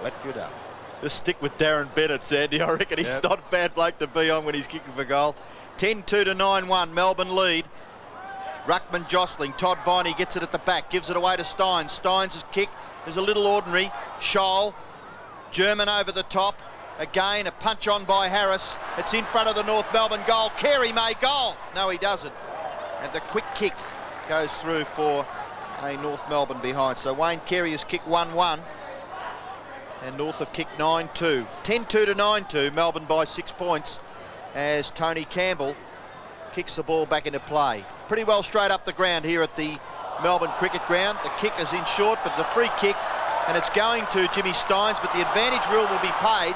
let you down. Just stick with Darren Bennett, Sandy. I reckon he's not a bad bloke to be on when he's kicking for goal. 10-2 to 9-1, Melbourne lead. Ruckman jostling. Todd Viney gets it at the back, gives it away to Steins. Steins' kick is a little ordinary. Scholl, German over the top. Again, a punch on by Harris. It's in front of the North Melbourne goal. Carey may goal. No, he doesn't. And the quick kick goes through for a North Melbourne behind. So Wayne Carey has kicked 1-1. And North have kicked 9-2. 10-2 to 9-2, Melbourne by 6 points as Tony Campbell kicks the ball back into play. Pretty well straight up the ground here at the Melbourne Cricket Ground. The kick is in short, but it's a free kick, and it's going to Jimmy Steins, but the advantage rule will be paid.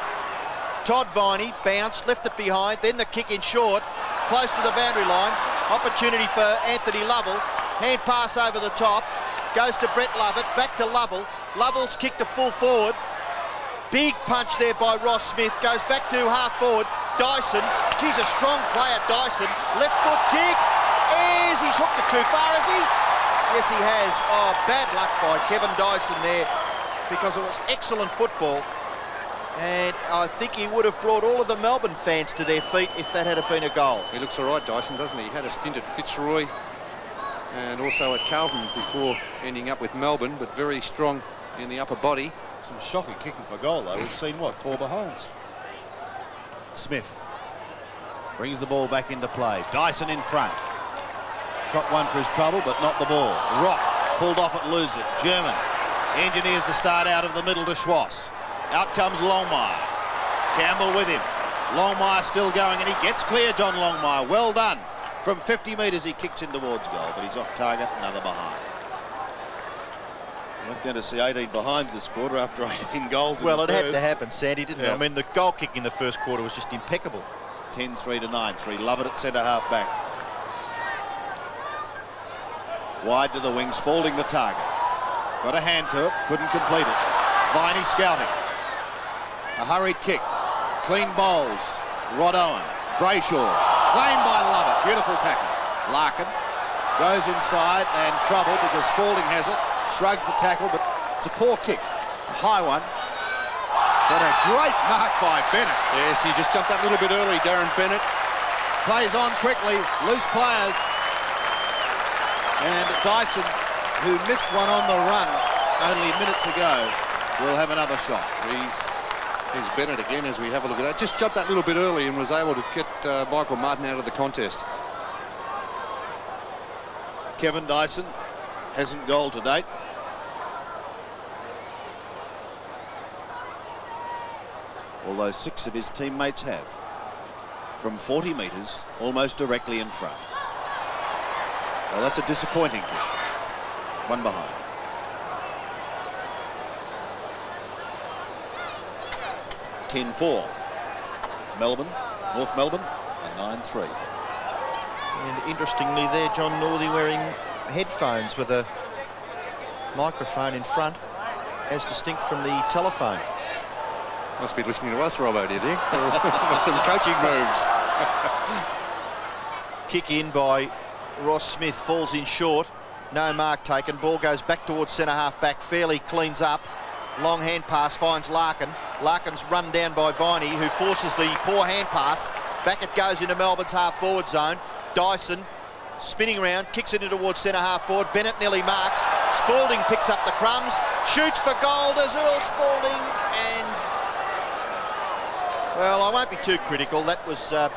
Todd Viney bounced, left it behind, then the kick in short, close to the boundary line. Opportunity for Anthony Lovell. Hand pass over the top, goes to Brett Lovett, back to Lovell. Lovell's kicked to full forward. Big punch there by Ross Smith. Goes back to half forward. Dyson. He's a strong player, Dyson. Left foot kick. He's hooked it too far, has he? Yes, he has. Oh, bad luck by Kevin Dyson there, because it was excellent football. And I think he would have brought all of the Melbourne fans to their feet if that had been a goal. He looks all right, Dyson, doesn't he? He had a stint at Fitzroy and also at Carlton before ending up with Melbourne, but very strong in the upper body. Some shocking kicking for goal, though. We've seen, what, 4 behinds. Smith brings the ball back into play. Dyson in front. Got one for his trouble, but not the ball. Rock pulled off it, loses it. German engineers the start out of the middle to Schwass. Out comes Longmire. Campbell with him. Longmire still going, and he gets clear, John Longmire. Well done. From 50 metres, he kicks in towards goal, but he's off target, another behind. You're not going to see 18 behinds this quarter after 18 goals. Well, it had to happen, Sandy, didn't it? I mean, the goal kick in the first quarter was just impeccable. 10-3 to 9-3. Lovett at centre half back. Wide to the wing, Spalding the target. Got a hand to it, couldn't complete it. Viney scouting. A hurried kick. Clean bowls. Rod Owen. Brayshaw. Claimed by Lovett. Beautiful tackle. Larkin goes inside and trouble because Spalding has it. Shrugs the tackle, but it's a poor kick. A high one. But a great mark by Bennett. Yes, he just jumped up a little bit early, Darren Bennett. Plays on quickly. Loose players. And Dyson, who missed one on the run only minutes ago, will have another shot. Here's Bennett again as we have a look at that. Just jumped that little bit early and was able to get Michael Martin out of the contest. Kevin Dyson hasn't goaled to date. Although 6 of his teammates have. From 40 metres, almost directly in front. Well, that's a disappointing kick. One behind. (10-4). Melbourne, North Melbourne, and 9-3. And interestingly there, John Northey wearing headphones with a microphone in front, as distinct from the telephone. Must be listening to us, Robbo, do you think? For some coaching moves. Kick in by Ross Smith, falls in short. No mark taken. Ball goes back towards centre-half back. Fairley cleans up. Long hand pass finds Larkin. Larkin's run down by Viney, who forces the poor hand pass. Back it goes into Melbourne's half-forward zone. Dyson spinning around, kicks it in towards centre-half forward. Bennett nearly marks. Spalding picks up the crumbs. Shoots for goal. Does Earl Spalding, and well, I won't be too critical. That was a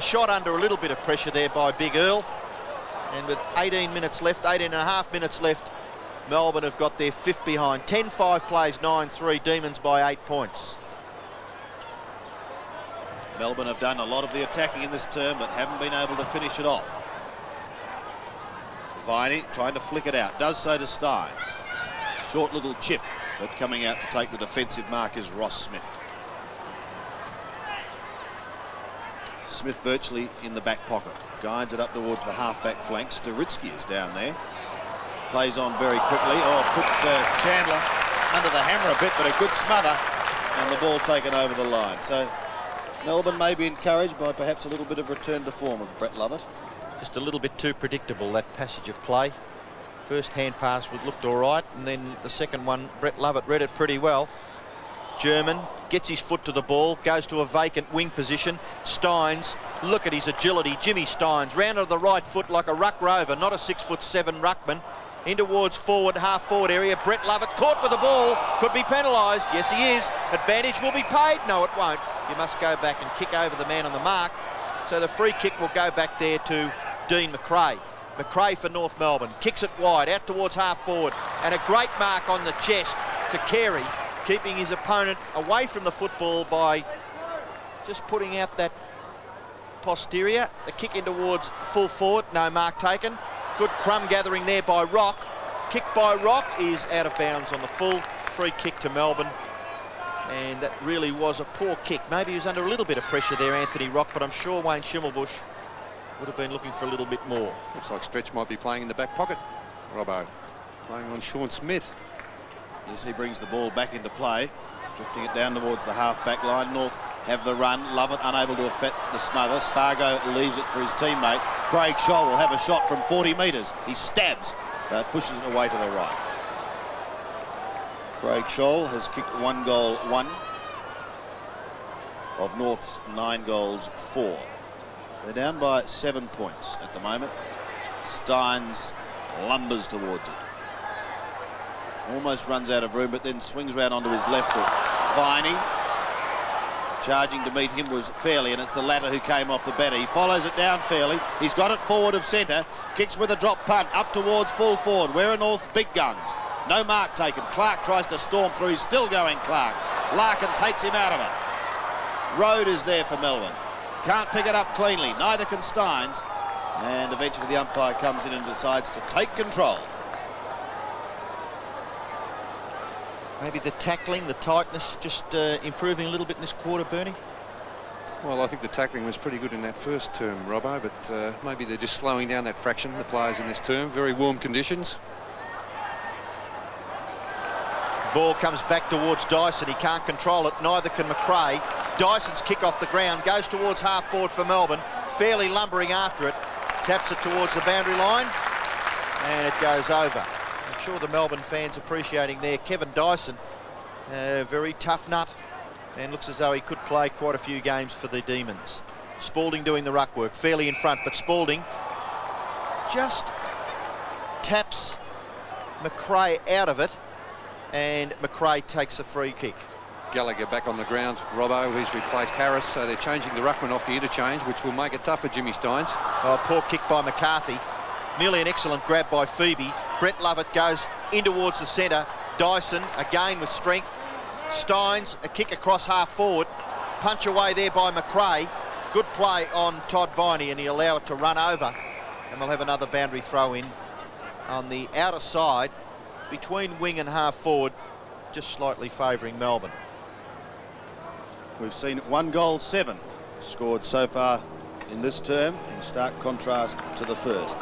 shot under a little bit of pressure there by Big Earl. And with 18 minutes left, 18 and a half minutes left, Melbourne have got their 5th behind. 10-5 plays 9-3, Demons by 8 points. Melbourne have done a lot of the attacking in this term, but haven't been able to finish it off. Viney trying to flick it out, does so to Steins. Short little chip, but coming out to take the defensive mark is Ross Smith. Smith virtually in the back pocket. Guides it up towards the half-back flank. Staritsky is down there. Plays on very quickly. Oh, puts Chandler under the hammer a bit, but a good smother. And the ball taken over the line. So Melbourne may be encouraged by perhaps a little bit of return to form of Brett Lovett. Just a little bit too predictable, that passage of play. First hand pass looked all right, and then the second one, Brett Lovett read it pretty well. German gets his foot to the ball, goes to a vacant wing position. Steins, look at his agility. Jimmy Steins, round to the right foot like a ruck rover, not a 6'7" ruckman. In towards forward, half-forward area. Brett Lovett caught with the ball, could be penalised. Yes, he is. Advantage will be paid. No, it won't. You must go back and kick over the man on the mark. So the free kick will go back there to Dean McRae. McRae for North Melbourne. Kicks it wide, out towards half-forward. And a great mark on the chest to Carey, keeping his opponent away from the football by just putting out that posterior. The kick in towards full forward, no mark taken. Good crumb gathering there by Rock. Kick by Rock is out of bounds on the full. Free kick to Melbourne. And that really was a poor kick. Maybe he was under a little bit of pressure there, Anthony Rock, but I'm sure Wayne Schimmelbusch would have been looking for a little bit more. Looks like Stretch might be playing in the back pocket. Robbo playing on Sean Smith. Yes, he brings the ball back into play, drifting it down towards the half-back line. North have the run. Lovett unable to affect the smother. Spargo leaves it for his teammate. Craig Scholl will have a shot from 40 metres. He stabs, but pushes it away to the right. Craig Scholl has kicked 1 goal, 1 of North's 9 goals, 4. They're down by 7 points at the moment. Steins lumbers towards it. Almost runs out of room, but then swings round onto his left foot. Viney, charging to meet him, was Fairley, and it's the latter who came off the better. He follows it down Fairley. He's got it forward of centre. Kicks with a drop punt up towards full forward. Where are North's big guns? No mark taken. Clark tries to storm through. He's still going, Clark. Larkin takes him out of it. Road is there for Melbourne. Can't pick it up cleanly. Neither can Steins. And eventually the umpire comes in and decides to take control. Maybe the tackling, the tightness, just improving a little bit in this quarter, Bernie? Well, I think the tackling was pretty good in that first term, Robbo, but maybe they're just slowing down that fraction, the players in this term. Very warm conditions. Ball comes back towards Dyson. He can't control it. Neither can McRae. Dyson's kick off the ground. Goes towards half forward for Melbourne. Fairly lumbering after it. Taps it towards the boundary line. And it goes over. I'm sure the Melbourne fans appreciating there. Kevin Dyson, very tough nut. And looks as though he could play quite a few games for the Demons. Spalding doing the ruck work. Fairly in front, but Spalding just taps McRae out of it. And McRae takes a free kick. Gallagher back on the ground. Robbo, he's replaced Harris, so they're changing the ruckman off the interchange, which will make it tough for Jimmy Steins. Oh, poor kick by McCarthy. Nearly an excellent grab by Phoebe. Brett Lovett goes in towards the centre. Dyson, again with strength. Steins, a kick across half forward. Punch away there by McRae. Good play on Todd Viney, and he'll allow it to run over. And we'll have another boundary throw in on the outer side between wing and half forward, just slightly favouring Melbourne. We've seen 1 goal 7 scored so far in this term, in stark contrast to the first.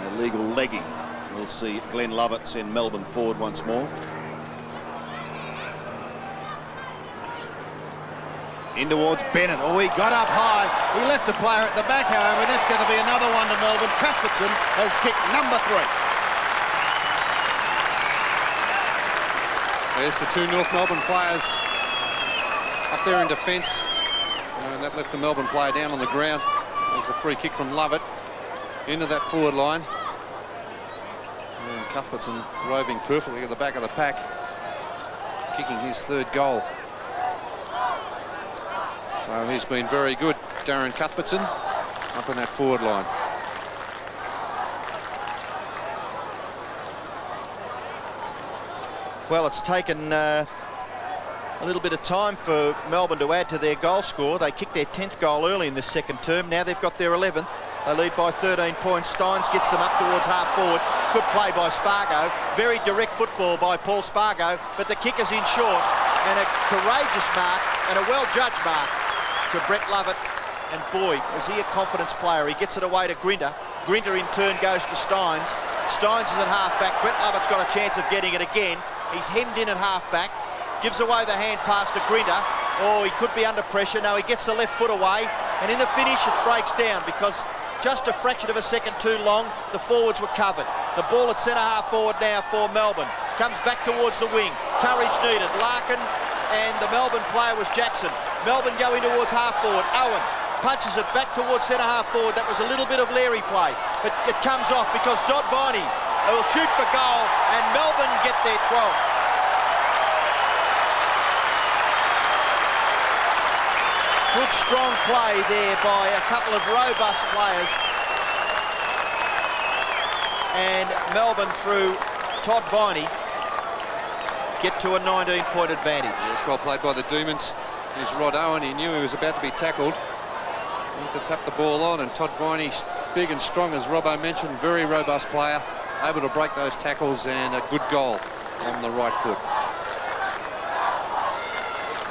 An illegal legging. We'll see Glenn Lovett send Melbourne forward once more. In towards Bennett. Oh, he got up high. He left a player at the back, however, and that's going to be another one to Melbourne. Cuthbertson has kicked number 3. There's the 2 North Melbourne players up there in defence. And that left the Melbourne player down on the ground. There's a free kick from Lovett into that forward line. And Cuthbertson roving perfectly at the back of the pack, kicking his 3rd goal. So he's been very good, Darren Cuthbertson, up in that forward line. Well, it's taken a little bit of time for Melbourne to add to their goal score. They kicked their 10th goal early in this second term. Now they've got their 11th. They lead by 13 points. Steins gets them up towards half forward. Good play by Spargo. Very direct football by Paul Spargo, but the kick is in short. And a courageous mark and a well-judged mark to Brett Lovett. And boy, is he a confidence player. He gets it away to Grinter. Grinter in turn goes to Steins. Steins is at half-back. Brett Lovett's got a chance of getting it again. He's hemmed in at half-back. Gives away the hand pass to Grinter. Oh, he could be under pressure. No, he gets the left foot away. And in the finish, it breaks down because just a fraction of a second too long, the forwards were covered. The ball at centre-half forward now for Melbourne. Comes back towards the wing. Courage needed. Larkin and the Melbourne player was Jackson. Melbourne going towards half-forward. Owen punches it back towards centre-half forward. That was a little bit of Leary play, but it comes off because Todd Viney will shoot for goal and Melbourne get their 12th. Good strong play there by a couple of robust players. And Melbourne, through Todd Viney, get to a 19-point advantage. Yes, well played by the Demons. Here's Rod Owen. He knew he was about to be tackled. Went to tap the ball on, and Todd Viney, big and strong, as Robbo mentioned, very robust player, able to break those tackles, and a good goal on the right foot.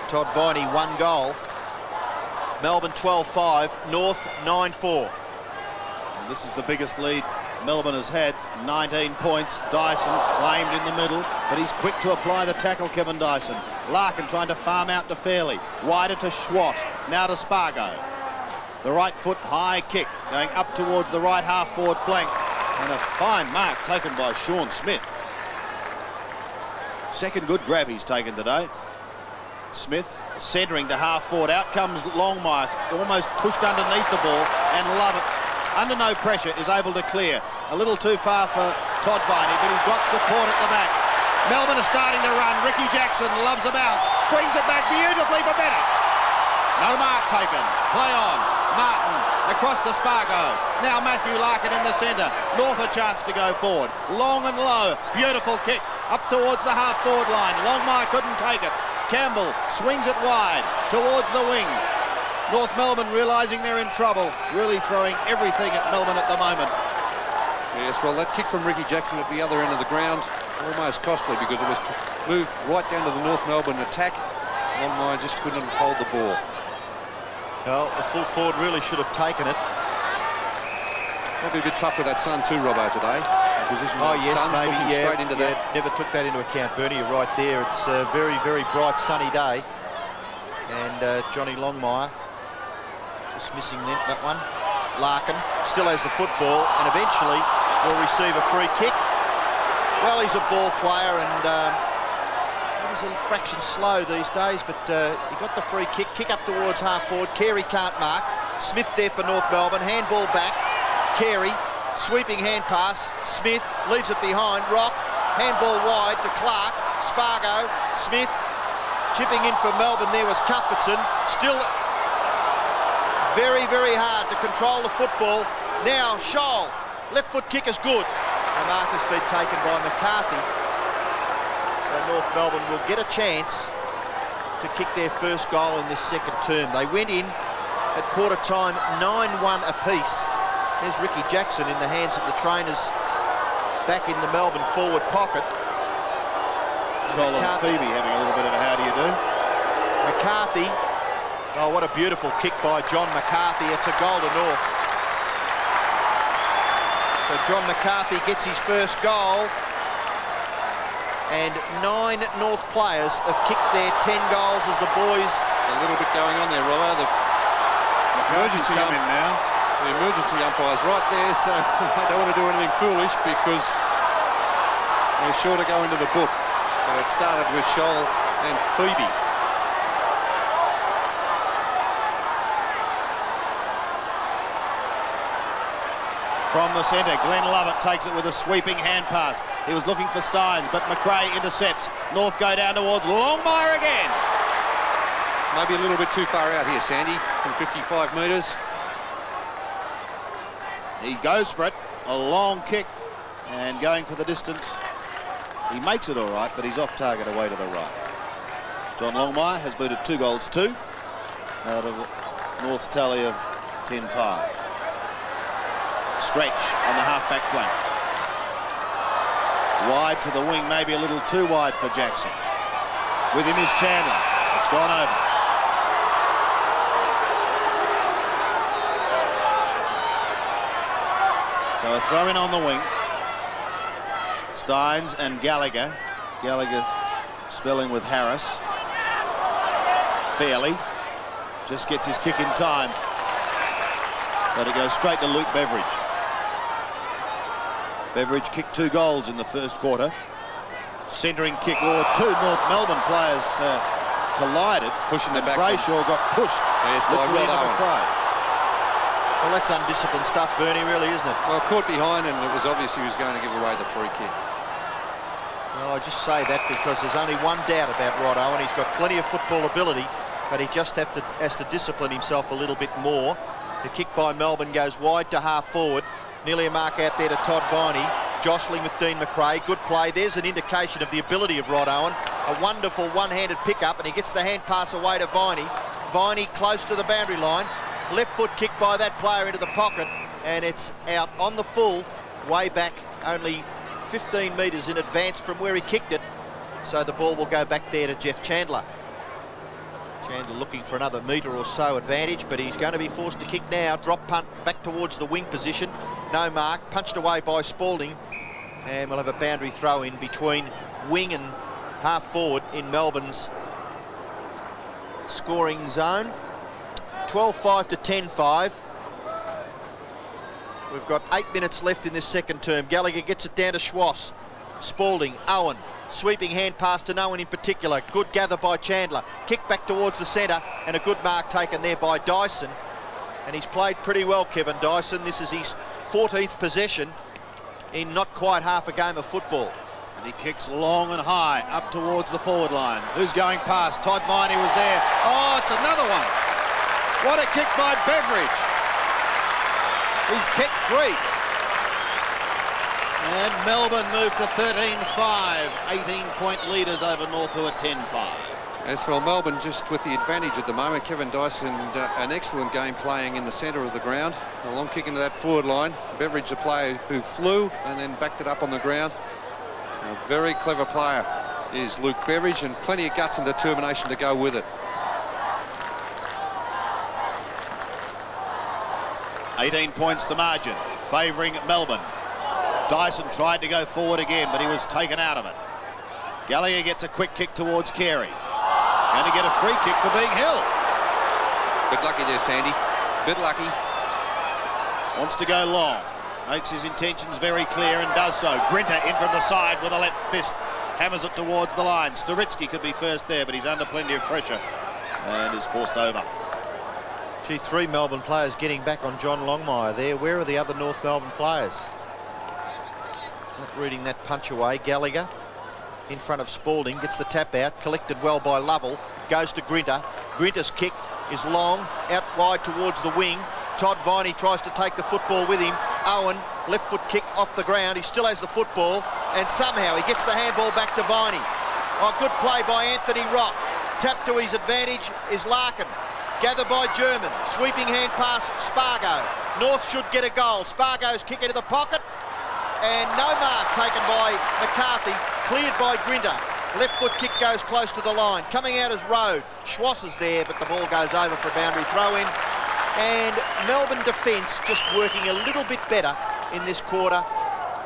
Todd Viney, 1 goal. Melbourne 12-5, North 9-4. And this is the biggest lead Melbourne has had, 19 points. Dyson claimed in the middle, but he's quick to apply the tackle, Kevin Dyson. Larkin trying to farm out to Fairley. Wider to Schwatt, now to Spargo. The right foot high kick going up towards the right half forward flank. And a fine mark taken by Sean Smith. Second good grab he's taken today. Smith centering to half forward. Out comes Longmire, almost pushed underneath the ball, and Lovett, under no pressure, is able to clear. A little too far for Todd Viney, but he's got support at the back. Melbourne are starting to run. Ricky Jackson loves a bounce, brings it back beautifully for Bennett. No mark taken. Play on. Martin across to Spargo. Now Matthew Larkin in the centre. North a chance to go forward. Long and low. Beautiful kick up towards the half forward line. Longmire couldn't take it. Campbell swings it wide towards the wing. North Melbourne realising they're in trouble, really throwing everything at Melbourne at the moment. Yes, well, that kick from Ricky Jackson at the other end of the ground, almost costly because it was moved right down to the North Melbourne attack. Longmire just couldn't hold the ball. Well, the full forward really should have taken it. Probably a bit tough with that sun too, Robbo, today. Position Oh yes, sun, maybe, looking yeah, straight into yeah, that. never took that into account, Bernie. You're right there. It's a very, very bright, sunny day. And Johnny Longmire just missing that one. Larkin still has the football and eventually will receive a free kick. Well, he's a ball player and he's a fraction slow these days, but he got the free kick up towards half forward. Carey can't mark. Smith there for North Melbourne. Handball back. Carey. Sweeping hand pass. Smith leaves it behind. Rock. Handball wide to Clark. Spargo. Smith. Chipping in for Melbourne there was Cuthbertson. Still very, very hard to control the football. Now Scholl, left foot kick is good. The mark has been taken by McCarthy. So North Melbourne will get a chance to kick their first goal in this second term. They went in at quarter time 9-1 apiece. There's Ricky Jackson in the hands of the trainers back in the Melbourne forward pocket. Scholl and Phoebe having a little bit of a how do you do. McCarthy, oh, what a beautiful kick by John McCarthy. It's a goal to North. So John McCarthy gets his first goal, and 9 North players have kicked their 10 goals as the boys... A little bit going on there, Robbo. The emergency come in now. The emergency umpire's right there, so they don't want to do anything foolish because they're sure to go into the book. But it started with Scholl and Phoebe. From the centre, Glenn Lovett takes it with a sweeping hand pass. He was looking for Steins, but McRae intercepts. North go down towards Longmire again. Maybe a little bit too far out here, Sandy, from 55 metres. He goes for it, a long kick, and going for the distance. He makes it all right, but he's off target away to the right. John Longmire has booted 2 goals, 2 out of North's tally of 10-5. Stretch on the half-back flank. Wide to the wing, maybe a little too wide for Jackson. With him is Chandler. It's gone over. So a throw in on the wing. Steins and Gallagher. Gallagher spelling with Harris. Fairly. Just gets his kick in time. But it goes straight to Luke Beveridge. Beveridge kicked 2 goals in the first quarter. Centering kick, or 2 North Melbourne players collided. Pushing the back. Brayshaw got pushed. Yes, by literally into McRae. Well, that's undisciplined stuff, Bernie, really, isn't it? Well, caught behind, and it was obvious he was going to give away the free kick. Well, I just say that because there's only one doubt about Rod Owen. He's got plenty of football ability, but he just has to discipline himself a little bit more. The kick by Melbourne goes wide to half forward. Nearly a mark out there to Todd Viney. Jostling with Dean McRae. Good play. There's an indication of the ability of Rod Owen. A wonderful one-handed pickup, and he gets the hand pass away to Viney. Viney close to the boundary line. Left foot kick by that player into the pocket, and it's out on the full, way back only 15 metres in advance from where he kicked it. So the ball will go back there to Jeff Chandler. Chandler looking for another metre or so advantage, but he's going to be forced to kick now. Drop punt back towards the wing position. No mark, punched away by Spalding, and we'll have a boundary throw in between wing and half forward in Melbourne's scoring zone. 12-5 to 10-5. We've got 8 minutes left in this second term. Gallagher gets it down to Schwass. Spalding, Owen. Sweeping hand pass to no one in particular. Good gather by Chandler. Kick back towards the centre, and a good mark taken there by Dyson. And he's played pretty well, Kevin Dyson. This is his 14th possession in not quite half a game of football. And he kicks long and high up towards the forward line. Who's going past? Todd Viney was there. Oh, it's another one. What a kick by Beveridge. He's kicked 3. And Melbourne moved to 13-5. 18-point leaders over North, who are 10-5. As for Melbourne, just with the advantage at the moment, Kevin Dyson, an excellent game playing in the centre of the ground. A long kick into that forward line. Beveridge, the player who flew and then backed it up on the ground. A very clever player is Luke Beveridge, and plenty of guts and determination to go with it. 18 points the margin, favouring Melbourne. Dyson tried to go forward again, but he was taken out of it. Gallagher gets a quick kick towards Carey. Going to get a free kick for being held. Bit lucky there, Sandy. Bit lucky. Wants to go long. Makes his intentions very clear and does so. Grinter in from the side with a left fist. Hammers it towards the line. Storitsky could be first there, but he's under plenty of pressure and is forced over. Gee, 3 Melbourne players getting back on John Longmire there. Where are the other North Melbourne players? Not reading that punch away. Gallagher in front of Spalding, gets the tap out, collected well by Lovell, goes to Grinter. Grinter's kick is long, out wide towards the wing. Todd Viney tries to take the football with him. Owen, left foot kick off the ground. He still has the football, and somehow he gets the handball back to Viney. Oh, good play by Anthony Rock. Tap to his advantage is Larkin. Gathered by German. Sweeping hand pass, Spargo. North should get a goal. Spargo's kick into the pocket. And no mark taken by McCarthy. Cleared by Grinter. Left foot kick goes close to the line. Coming out is Road. Schwass is there, but the ball goes over for a boundary throw-in. And Melbourne defence just working a little bit better in this quarter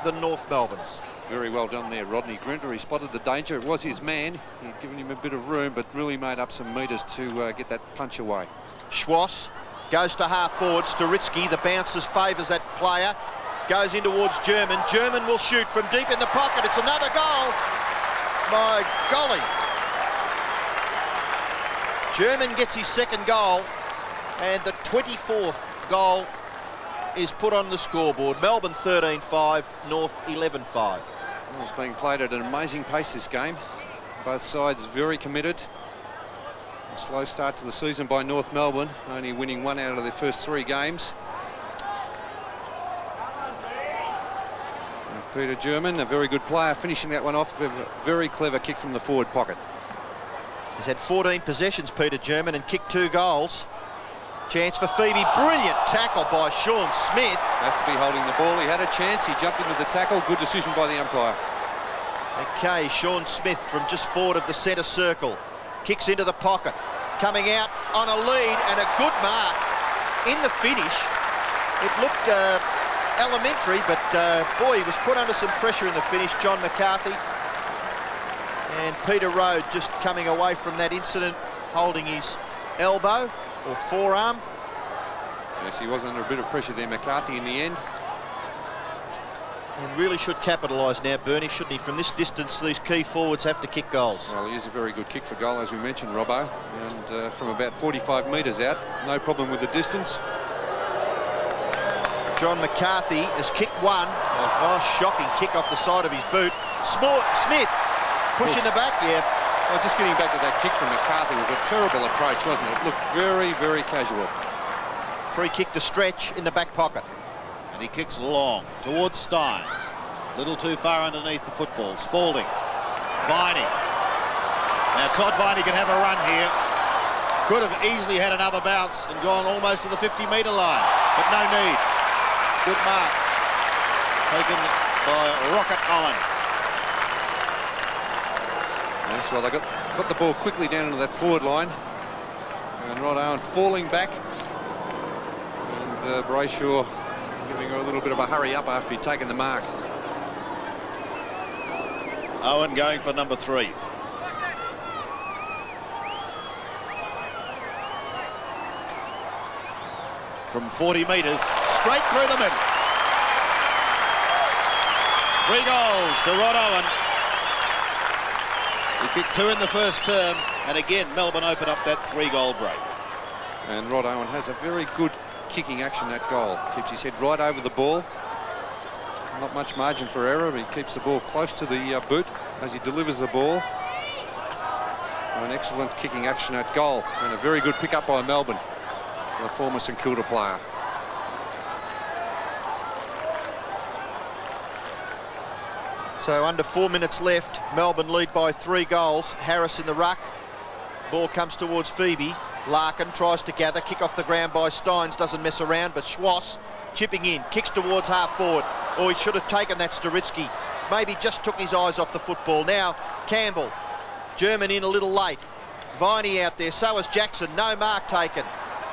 than North Melbourne's. Very well done there, Rodney Grinter. He spotted the danger. It was his man. He'd given him a bit of room, but really made up some metres to get that punch away. Schwass goes to half forward. Staritsky, the bounces favours that player. Goes in towards German. German will shoot from deep in the pocket. It's another goal. My golly. German gets his second goal, and the 24th goal is put on the scoreboard. Melbourne 13-5, North 11-5. Well, it's being played at an amazing pace, this game. Both sides very committed. A slow start to the season by North Melbourne, only winning 1 out of their first 3 games. And Peter German, a very good player, finishing that one off with a very clever kick from the forward pocket. He's had 14 possessions, Peter German, and kicked 2 goals. Chance for Phoebe. Brilliant tackle by Sean Smith. Has to be holding the ball. He had a chance. He jumped into the tackle. Good decision by the umpire. Okay, Sean Smith from just forward of the centre circle. Kicks into the pocket. Coming out on a lead and a good mark in the finish. It looked elementary, but boy, he was put under some pressure in the finish, John McCarthy. And Peter Road just coming away from that incident, holding his elbow or forearm. Yes, he was under a bit of pressure there, McCarthy, in the end. And really should capitalise now, Bernie, shouldn't he? From this distance, these key forwards have to kick goals. Well, he is a very good kick for goal, as we mentioned, Robbo. And from about 45 metres out, no problem with the distance. John McCarthy has kicked one. Oh, shocking kick off the side of his boot. Smith pushing the back, yeah. Well, just getting back to that kick from McCarthy was a terrible approach, wasn't it? It looked very, very casual. Free kick to Stretch in the back pocket. And he kicks long towards Steins. Little too far underneath the football. Spalding. Viney. Now Todd Viney can have a run here. Could have easily had another bounce and gone almost to the 50-metre line. But no need. Good mark. Taken by Rocket Owen. Yes, well, they got the ball quickly down into that forward line. And Rod Owen falling back. And Brayshaw giving her a little bit of a hurry up after he'd taken the mark. Owen going for number 3. From 40 metres, straight through the middle. 3 goals to Rod Owen. He kicked 2 in the first term, and again Melbourne open up that 3-goal break. And Rod Owen has a very good kicking action, that goal. Keeps his head right over the ball. Not much margin for error, but he keeps the ball close to the boot as he delivers the ball. An excellent kicking action at goal, and a very good pick-up by Melbourne, the former St Kilda player. So under 4 minutes left, Melbourne lead by 3 goals. Harris in the ruck. Ball comes towards Phoebe. Larkin tries to gather. Kick off the ground by Steins. Doesn't mess around, but Schwass chipping in. Kicks towards half forward. Oh, he should have taken that, Staritsky. Maybe just took his eyes off the football. Now Campbell. German in a little late. Viney out there. So is Jackson. No mark taken.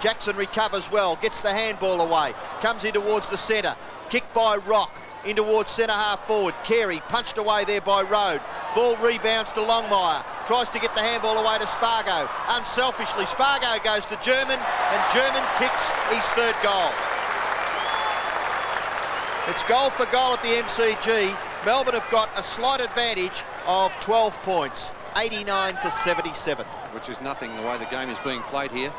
Jackson recovers well. Gets the handball away. Comes in towards the centre. Kicked by Rock. In towards centre half forward. Carey punched away there by Road. Ball rebounds to Longmire. Tries to get the handball away to Spargo. Unselfishly, Spargo goes to German, and German kicks his 3rd goal. It's goal for goal at the MCG. Melbourne have got a slight advantage of 12 points, 89-77. Which is nothing the way the game is being played here.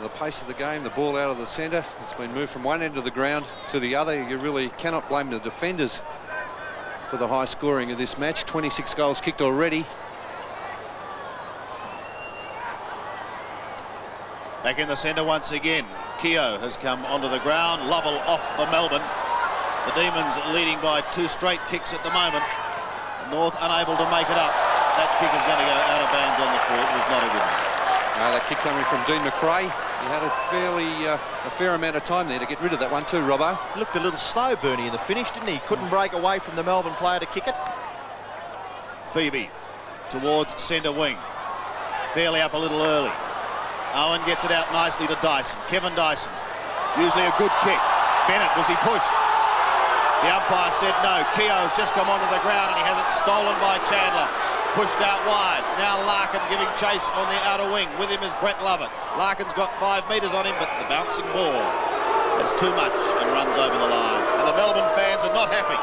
The pace of the game, the ball out of the centre, it's been moved from one end of the ground to the other. You really cannot blame the defenders for the high scoring of this match. 26 goals kicked already. Back in the centre once again. Keogh has come onto the ground. Lovell off for Melbourne. The Demons leading by 2 straight kicks at the moment. North unable to make it up. That kick is going to go out of bounds on the floor. It was not a good one. That kick coming from Dean McRae. He had a fair amount of time there to get rid of that one too, Robbo. He looked a little slow, Bernie, in the finish, didn't he? Couldn't break away from the Melbourne player to kick it. Phoebe towards centre wing. Fairly up a little early. Owen gets it out nicely to Dyson. Kevin Dyson. Usually a good kick. Bennett, was he pushed? The umpire said no. Keogh has just come onto the ground and he has it stolen by Chandler. Pushed out wide. Now Larkin giving chase on the outer wing. With him is Brett Lovett. Larkin's got 5 metres on him, but the bouncing ball has too much and runs over the line. And the Melbourne fans are not happy.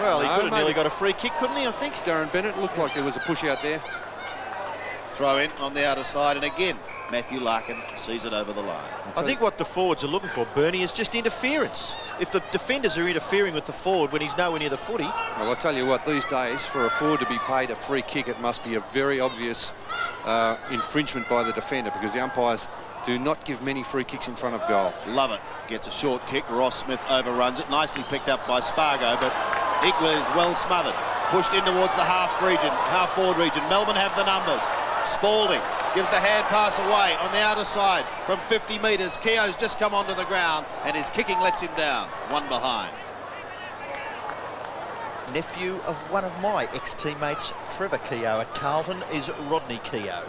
Well, he could have nearly got a free kick, couldn't he, I think? Darren Bennett looked like there was a push out there. Throw in on the outer side, and again, Matthew Larkin sees it over the line. I think what the forwards are looking for, Bernie, is just interference. If the defenders are interfering with the forward when he's nowhere near the footy... Well, I'll tell you what, these days, for a forward to be paid a free kick, it must be a very obvious infringement by the defender, because the umpires do not give many free kicks in front of goal. Lovett gets a short kick. Ross Smith overruns it. Nicely picked up by Spargo, but equally is well smothered. Pushed in towards the half-forward region. Melbourne have the numbers. Spalding gives the hand pass away on the outer side from 50 metres. Keogh's just come onto the ground and his kicking lets him down. 1 behind. Nephew of one of my ex-teammates, Trevor Keogh at Carlton, is Rodney Keogh.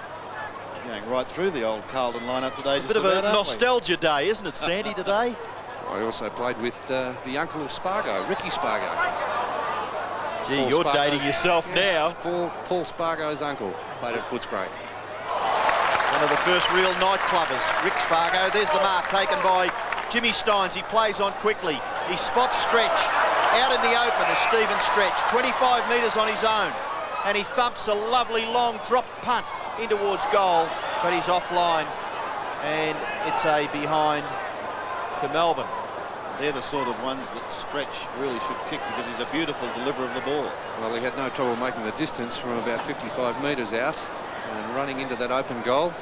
Going right through the old Carlton lineup today. A bit of a nostalgia day, isn't it, Sandy, today? I also played with the uncle of Spargo, Ricky Spargo. Gee, you're dating yourself now. Paul Spargo's uncle played at Footscray. One of the first real nightclubbers, Rick Spargo. There's the mark taken by Jimmy Steins. He plays on quickly. He spots Stretch out in the open as Stephen Stretch, 25 metres on his own. And he thumps a lovely long drop punt in towards goal, but he's offline. And it's a behind to Melbourne. They're the sort of ones that Stretch really should kick because he's a beautiful deliverer of the ball. Well, he had no trouble making the distance from about 55 metres out and running into that open goal.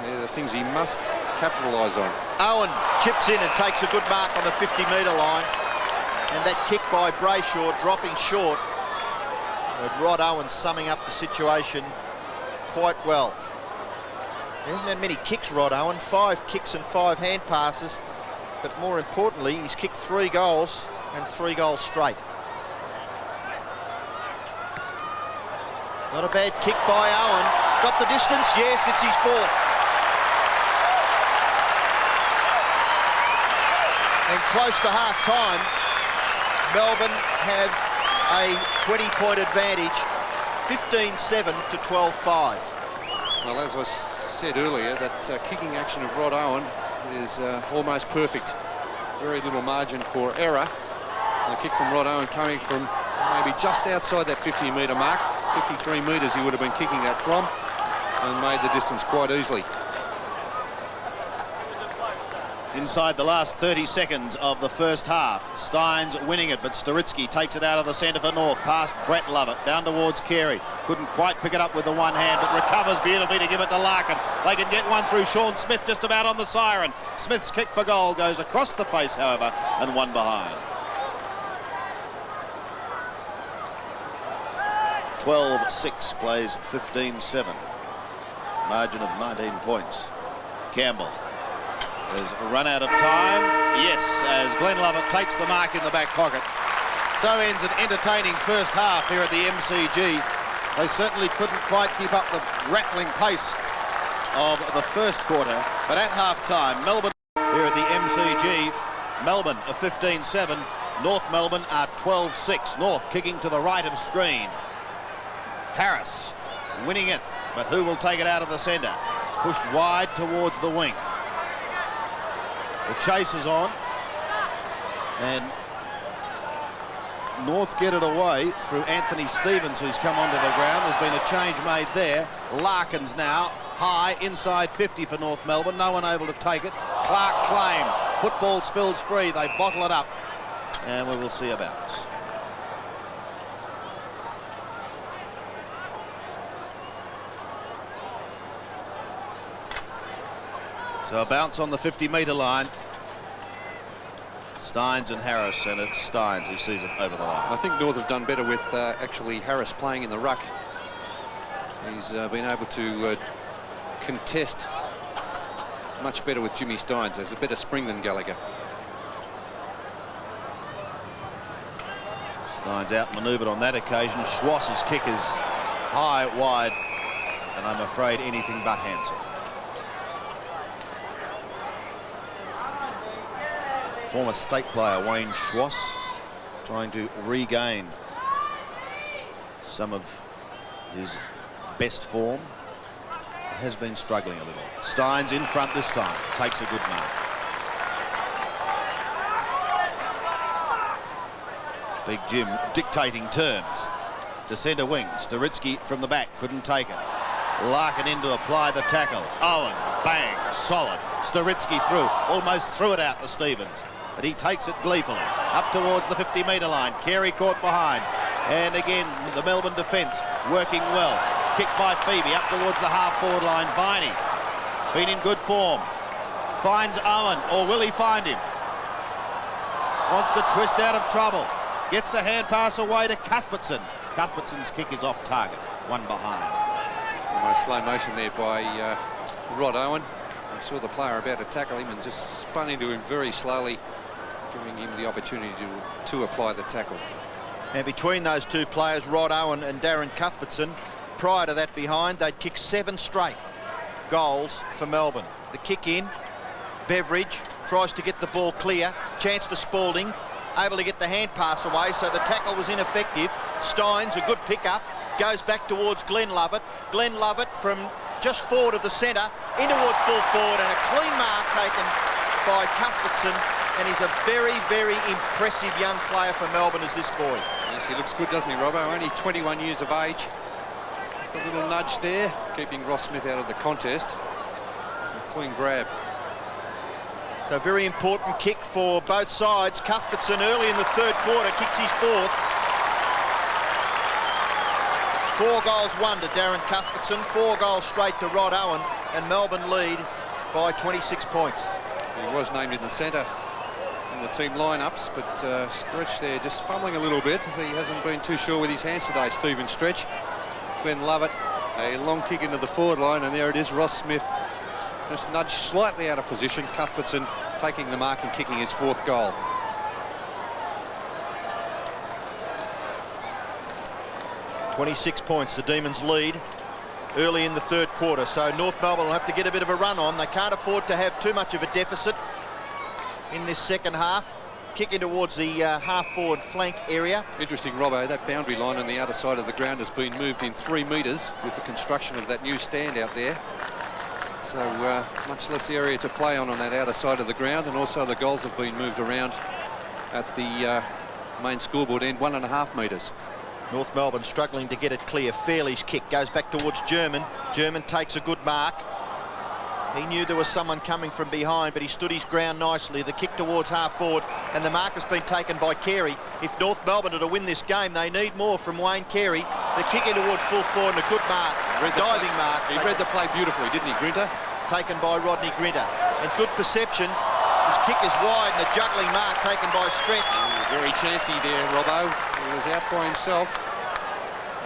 They're the things he must capitalise on. Owen chips in and takes a good mark on the 50-metre line. And that kick by Brayshaw dropping short. But Rod Owen summing up the situation quite well. He hasn't had many kicks, Rod Owen. 5 kicks and 5 hand passes. But more importantly, he's kicked 3 goals and 3 goals straight. Not a bad kick by Owen. Got the distance? Yes, it's his 4th. And close to half-time, Melbourne have a 20-point advantage, 15-7 to 12-5. Well, as I said earlier, that kicking action of Rod Owen is almost perfect. Very little margin for error. The kick from Rod Owen coming from maybe just outside that 50-metre mark. 53 metres he would have been kicking that from and made the distance quite easily. Inside the last 30 seconds of the first half, Steins winning it, but Storitsky takes it out of the centre for North, past Brett Lovett, down towards Carey. Couldn't quite pick it up with the one hand, but recovers beautifully to give it to Larkin. They can get one through Sean Smith just about on the siren. Smith's kick for goal goes across the face, however, and 1 behind. 12-6 plays 15-7. Margin of 19 points. Campbell has run out of time. Yes, as Glenn Lovett takes the mark in the back pocket. So ends an entertaining first half here at the MCG. They certainly couldn't quite keep up the rattling pace of the first quarter, but at half-time, Melbourne here at the MCG, Melbourne are 15-7, North Melbourne are 12-6. North kicking to the right of screen. Harris winning it, but who will take it out of the centre? It's pushed wide towards the wing. The chase is on, and North get it away through Anthony Stevens, who's come onto the ground. There's been a change made there. Larkins now high inside 50 for North Melbourne. No one able to take it. Clark claim. Football spills free. They bottle it up, and we will see a bounce. So a bounce on the 50-metre line. Steins and Harris, and it's Steins who sees it over the line. I think North have done better with actually Harris playing in the ruck. He's been able to contest much better with Jimmy Steins. There's a better spring than Gallagher. Steins outmanoeuvred on that occasion. Schwass's kick is high, wide, and I'm afraid anything but handsome. Former state player Wayne Schwass trying to regain some of his best form. Has been struggling a little. Steins in front this time, takes a good mark. Big Jim dictating terms to centre wing. Staritsky from the back, couldn't take it. Larkin in to apply the tackle. Owen, bang, solid. Staritsky through, almost threw it out to Stevens, but he takes it gleefully up towards the 50-metre line. Carey caught behind, and again the Melbourne defence working well. Kick by Phoebe up towards the half-forward line. Viney, been in good form, finds Owen, or will he find him? Wants to twist out of trouble. Gets the hand pass away to Cuthbertson. Cuthbertson's kick is off target, one behind. Almost slow motion there by Rod Owen. I saw the player about to tackle him and just spun into him very slowly, giving him the opportunity to apply the tackle. And between those two players, Rod Owen and Darren Cuthbertson, prior to that behind, they'd kicked 7 straight goals for Melbourne. The kick in, Beveridge tries to get the ball clear, chance for Spalding, able to get the hand pass away, so the tackle was ineffective. Steins, a good pickup, goes back towards Glenn Lovett. Glenn Lovett from just forward of the centre, in towards full forward, and a clean mark taken by Cuthbertson. And he's a very, very impressive young player for Melbourne, is this boy. Yes, he looks good, doesn't he, Robbo? Only 21 years of age. Just a little nudge there, keeping Ross Smith out of the contest. A clean grab. So a very important kick for both sides. Cuthbertson early in the third quarter kicks his 4th. 4 goals won to Darren Cuthbertson, 4 goals straight to Rod Owen, and Melbourne lead by 26 points. He was named in the centre in the team lineups, but Stretch there just fumbling a little bit. He hasn't been too sure with his hands today, Stephen Stretch. Glenn Lovett, a long kick into the forward line, and there it is, Ross Smith just nudged slightly out of position. Cuthbertson taking the mark and kicking his 4th goal. .26 points, the Demons lead early in the third quarter, so North Melbourne will have to get a bit of a run on. They can't afford to have too much of a deficit in this second half. Kicking towards the half-forward flank area. Interesting, Robbo, that boundary line on the outer side of the ground has been moved in 3 metres with the construction of that new stand out there. So much less area to play on that outer side of the ground, and also the goals have been moved around at the main scoreboard end, 1.5 metres. North Melbourne struggling to get it clear. Fairley's kick goes back towards German. German takes a good mark. He knew there was someone coming from behind, but he stood his ground nicely. The kick towards half forward, and the mark has been taken by Carey. If North Melbourne are to win this game, they need more from Wayne Carey. The kick in towards full forward, and a good mark, diving mark. He read the play beautifully, didn't he, Grinter? Taken by Rodney Grinter. And good perception. His kick is wide, and a juggling mark taken by Stretch. Very chancy there, Robbo. He was out by himself.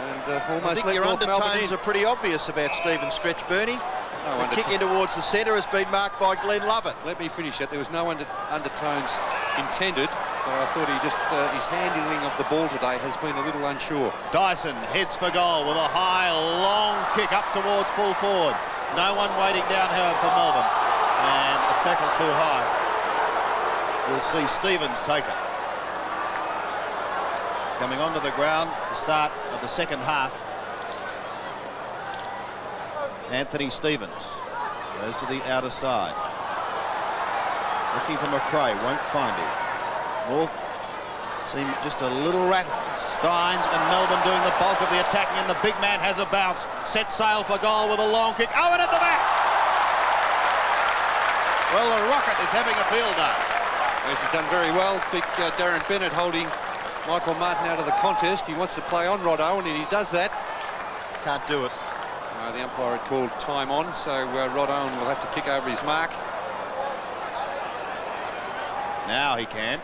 And almost let North Melbourne in. Your undertones are pretty obvious about Stephen Stretch, Bernie. No, the kick in towards the centre has been marked by Glenn Lovett. Let me finish that. There was no undertones intended, but I thought he just his handling of the ball today has been a little unsure. Dyson heads for goal with a high, long kick up towards full forward. No one waiting down, however, for Melbourne. And a tackle too high. We'll see Stevens take it. Coming onto the ground at the start of the second half, Anthony Stevens goes to the outer side. Looking for McRae, won't find him. North seem just a little rattled. Steins and Melbourne doing the bulk of the attacking, and the big man has a bounce. Set sail for goal with a long kick. Owen at the back! Well, the Rocket is having a field day. Yes, he's done very well. Big Darren Bennett holding Michael Martin out of the contest. He wants to play on Rod Owen, and he does that. Can't do it. The umpire had called time on, so Rod Owen will have to kick over his mark. Now he can.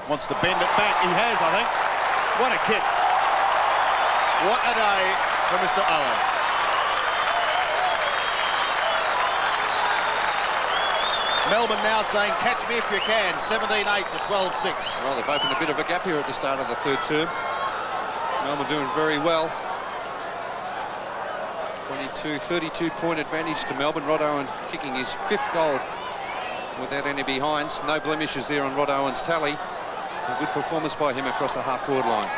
Wants to bend it back. He has, I think. What a kick. What a day for Mr. Owen. Melbourne now saying, catch me if you can. 17-8 to 12-6. Well, they've opened a bit of a gap here at the start of the third term. Melbourne doing very well. 32 point advantage to Melbourne. Rod Owen kicking his 5th goal without any behinds. No blemishes there on Rod Owen's tally. A good performance by him across the half-forward line.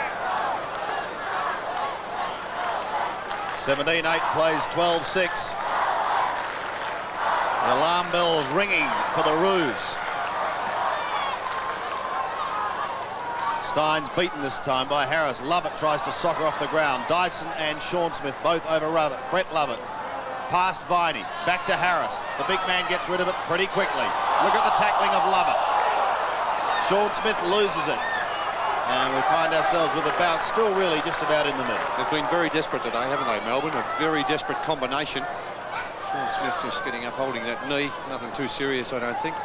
17-8 plays 12-6. The alarm bell's ringing for the Roos. Stein's beaten this time by Harris. Lovett tries to soccer off the ground. Dyson and Sean Smith both over Brett Lovett. Past Viney. Back to Harris. The big man gets rid of it pretty quickly. Look at the tackling of Lovett. Sean Smith loses it. And we find ourselves with a bounce still really just about in the middle. They've been very desperate today, haven't they, Melbourne? A very desperate combination. Sean Smith just getting up, holding that knee. Nothing too serious, I don't think.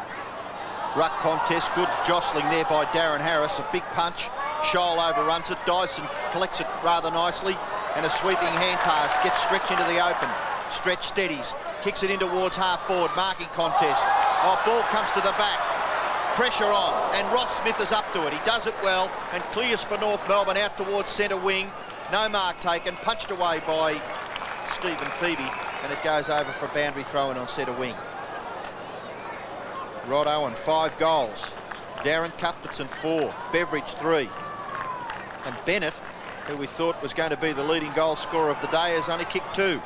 Ruck contest, good jostling there by Darren Harris. A big punch. Scholl overruns it. Dyson collects it rather nicely. And a sweeping hand pass. Gets stretched into the open. Stretch steadies. Kicks it in towards half forward. Marking contest. Oh, ball comes to the back. Pressure on, and Ross Smith is up to it. He does it well and clears for North Melbourne out towards centre wing. No mark taken, punched away by Stephen Phoebe, and it goes over for a boundary throw-in on centre wing. Rod Owen, 5 goals. Darren Cuthbertson, 4. Beveridge, 3. And Bennett, who we thought was going to be the leading goal scorer of the day, has only kicked 2.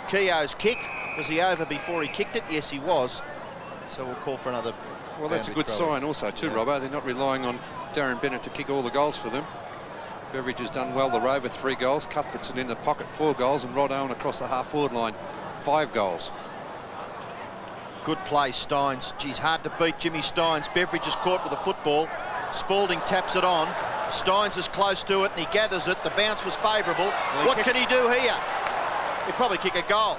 Keogh's kick, was he over before he kicked it? Yes, he was. So we'll call for another. Well, that's a good sign also too, Robbo. They're not relying on Darren Bennett to kick all the goals for them. Beveridge has done well. The Rover, 3 goals. Cuthbertson in the pocket, 4 goals. And Rod Owen across the half-forward line, 5 goals. Good play, Steins. Geez, hard to beat Jimmy Steins. Beveridge is caught with the football. Spalding taps it on. Steins is close to it and he gathers it. The bounce was favourable. What can he do here? He'll probably kick a goal.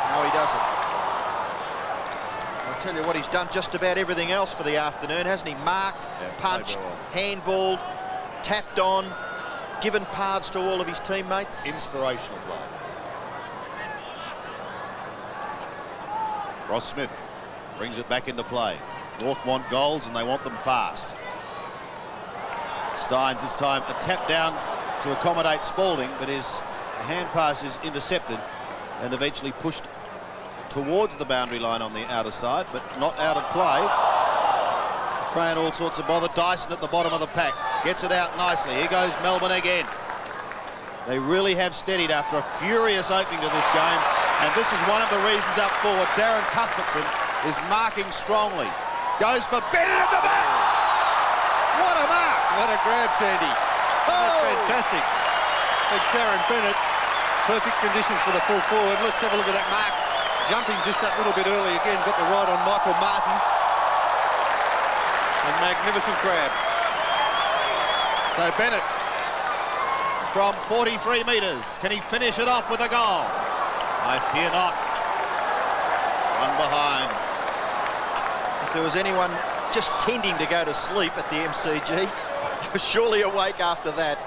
No, he doesn't. I'll tell you what, he's done just about everything else for the afternoon, hasn't he? Marked, punched, handballed, tapped on, given paths to all of his teammates. Inspirational play. Ross Smith brings it back into play. North want goals and they want them fast. Steins this time a tap down to accommodate Spalding, but his hand pass is intercepted and eventually pushed towards the boundary line on the outer side, but not out of play. Crane all sorts of bother. Dyson at the bottom of the pack gets it out nicely. Here goes Melbourne again. They really have steadied after a furious opening to this game, and this is one of the reasons up forward. Darren Cuthbertson is marking strongly. Goes for Bennett at the back. What a mark! What a grab, Sandy. Oh! Fantastic. But Darren Bennett, perfect conditions for the full forward. Let's have a look at that mark. Jumping just that little bit early again. Got the right on Michael Martin. A magnificent grab. So Bennett from 43 metres. Can he finish it off with a goal? I fear not. One behind. If there was anyone just tending to go to sleep at the MCG, he was surely awake after that.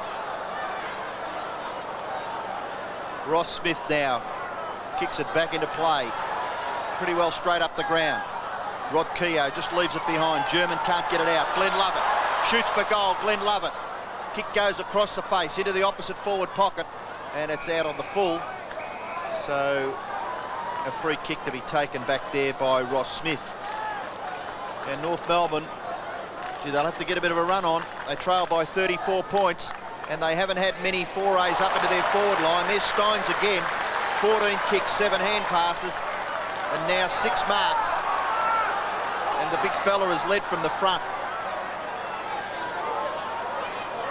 Ross Smith now kicks it back into play. Pretty well straight up the ground. Rod Keogh just leaves it behind. German can't get it out. Glenn Lovett shoots for goal. Glenn Lovett. Kick goes across the face into the opposite forward pocket, and it's out on the full. So a free kick to be taken back there by Ross Smith. And North Melbourne, gee, they'll have to get a bit of a run on. They trail by 34 points, and they haven't had many forays up into their forward line. There's Steins again. 14 kicks, 7 hand passes, and now 6 marks. And the big fella is led from the front.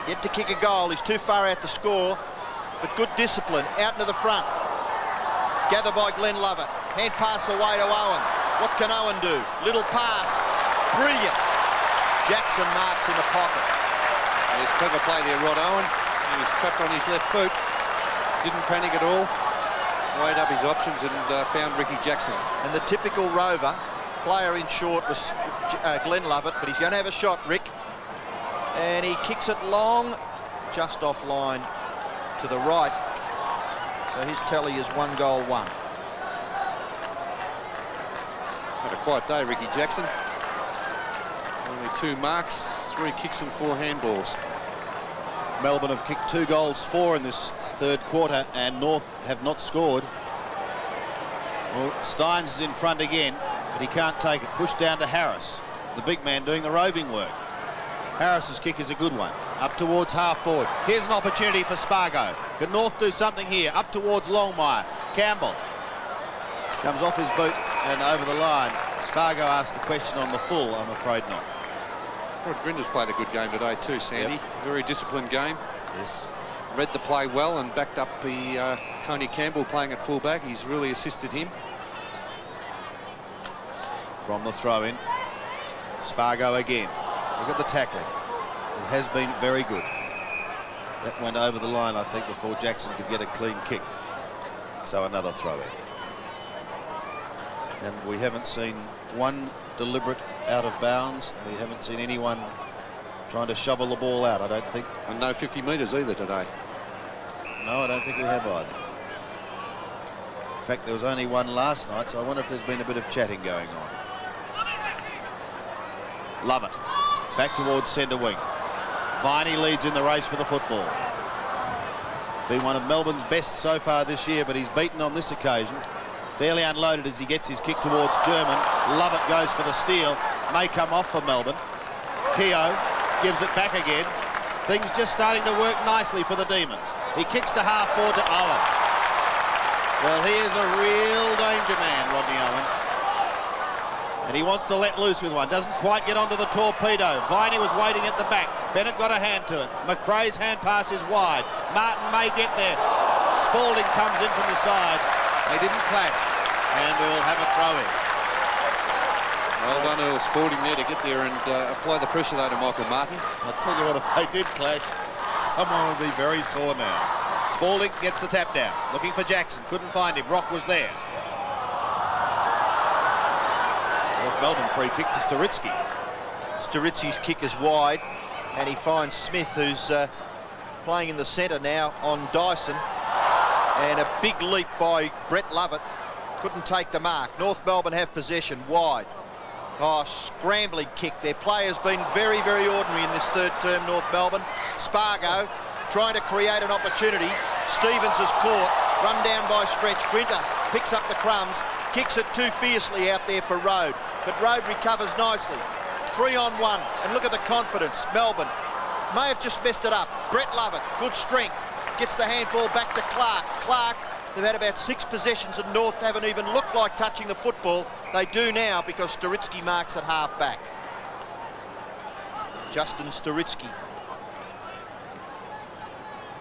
Yet to kick a goal. He's too far out to score, but good discipline. Out into the front. Gathered by Glenn Lovett. Hand pass away to Owen. What can Owen do? Little pass. Brilliant. Jackson marks in the pocket. There's clever play there, Rod Owen. He was trapped on his left boot. Didn't panic at all. Weighed up his options and found Ricky Jackson. And the typical Rover, player in short, was Glenn Lovett, but he's going to have a shot, Rick. And he kicks it long, just offline to the right. So his tally is 1 goal, 1. Had a quiet day, Ricky Jackson. Only 2 marks, 3 kicks and 4 handballs. Melbourne have kicked 2 goals, 4 in this third quarter, and North have not scored. Well, Steins is in front again, but he can't take it. Pushed down to Harris, the big man doing the roving work. Harris's kick is a good one. Up towards half forward. Here's an opportunity for Spargo. Can North do something here? Up towards Longmire. Campbell comes off his boot and over the line. Spargo asked the question on the full. I'm afraid not. Rod Grinder's played a good game today too, Sandy. Yep. Very disciplined game. Yes. Read the play well and backed up the Tony Campbell playing at fullback. He's really assisted him. From the throw-in. Spargo again. Look at the tackling. It has been very good. That went over the line, I think, before Jackson could get a clean kick. So another throw-in. And we haven't seen one deliberate out of bounds. We haven't seen anyone trying to shovel the ball out, I don't think. And no 50 metres either today. No, I don't think we have either. In fact, there was only one last night, so I wonder if there's been a bit of chatting going on. Lovett. Back towards centre wing. Viney leads in the race for the football. Been one of Melbourne's best so far this year, but he's beaten on this occasion. Fairly unloaded as he gets his kick towards German. Lovett goes for the steal. May come off for Melbourne. Keogh gives it back again. Things just starting to work nicely for the Demons. He kicks to half forward to Owen. Well, he is a real danger man, Rodney Owen. And he wants to let loose with one. Doesn't quite get onto the torpedo. Viney was waiting at the back. Bennett got a hand to it. McRae's hand pass is wide. Martin may get there. Spalding comes in from the side. They didn't clash. And we'll have a throw-in. Well done, Earl Spalding there to get there and apply the pressure though to Michael Martin. I'll tell you what, if they did clash, someone would be very sore now. Spalding gets the tap down. Looking for Jackson. Couldn't find him. Rock was there. North Melbourne free kick to Sturitsky. Sturitsky's kick is wide, and he finds Smith, who's playing in the centre now on Dyson. And a big leap by Brett Lovett. Couldn't take the mark. North Melbourne have possession wide. Oh, scrambling kick. Their play has been very, very ordinary in this third term, North Melbourne. Spargo trying to create an opportunity. Stevens is caught. Run down by Stretch. Grinter picks up the crumbs. Kicks it too fiercely out there for Rode. But Rode recovers nicely. 3-on-1. And look at the confidence. Melbourne may have just messed it up. Brett Lovett, good strength. Gets the handball back to Clark. Clark, they've had about 6 possessions and North haven't even looked like touching the football. They do now because Sturitsky marks at half back. Justin Sturitsky.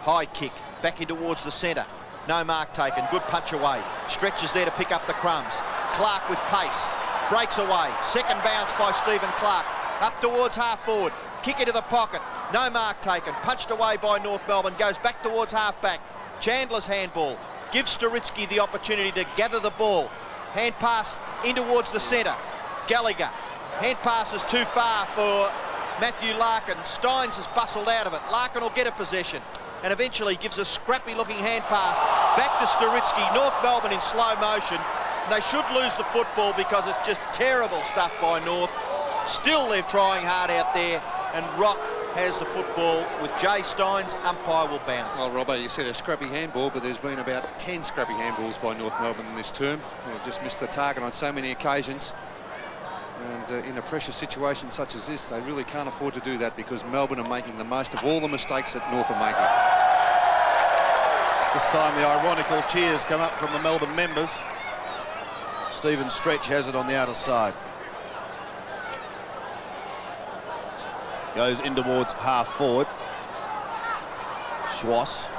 High kick, back in towards the centre. No mark taken, good punch away. Stretch is there to pick up the crumbs. Clark with pace, breaks away. Second bounce by Stephen Clark. Up towards half forward, kick into the pocket. No mark taken, punched away by North Melbourne. Goes back towards half back. Chandler's handball. Gives Sturitsky the opportunity to gather the ball. Hand pass in towards the centre. Gallagher. Hand pass is too far for Matthew Larkin. Steins has bustled out of it. Larkin will get a possession and eventually gives a scrappy looking hand pass back to Sturitsky. North Melbourne in slow motion. They should lose the football because it's just terrible stuff by North. Still they're trying hard out there, and Rock has the football with Jay Steins. Umpire will bounce. Well, Robbo, you said a scrappy handball, but there's been about 10 scrappy handballs by North Melbourne in this term. They've just missed the target on so many occasions. And in a pressure situation such as this, they really can't afford to do that because Melbourne are making the most of all the mistakes that North are making. This time the ironical cheers come up from the Melbourne members. Stephen Stretch has it on the outer side. Goes in towards half forward. Schwass.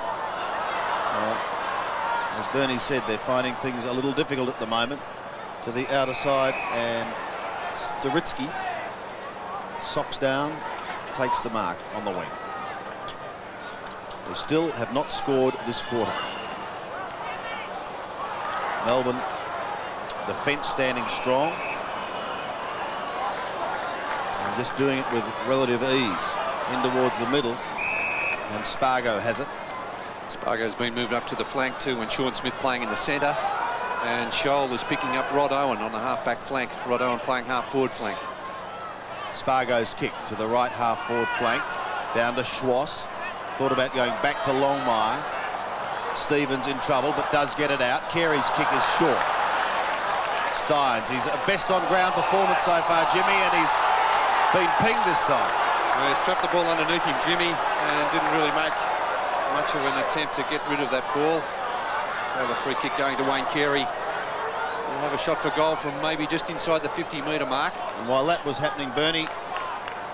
As Bernie said, they're finding things a little difficult at the moment. To the outer side, and Sturitsky socks down, takes the mark on the wing. They still have not scored this quarter. Melbourne, the fence standing strong. just doing it with relative ease. In towards the middle, and Spargo has it. Spargo's been moved up to the flank too, and Sean Smith playing in the centre. And Scholl is picking up Rod Owen on the half-back flank. Rod Owen playing half-forward flank. Spargo's kick to the right half-forward flank, down to Schwass. Thought about going back to Longmire. Stevens in trouble, but does get it out. Carey's kick is short. Steins, he's a best on-ground performance so far, Jimmy, and he's been pinged this time. Well, he's trapped the ball underneath him, Jimmy, and didn't really make much of an attempt to get rid of that ball. So the free kick going to Wayne Carey. He'll have a shot for goal from maybe just inside the 50-metre mark. And while that was happening, Bernie,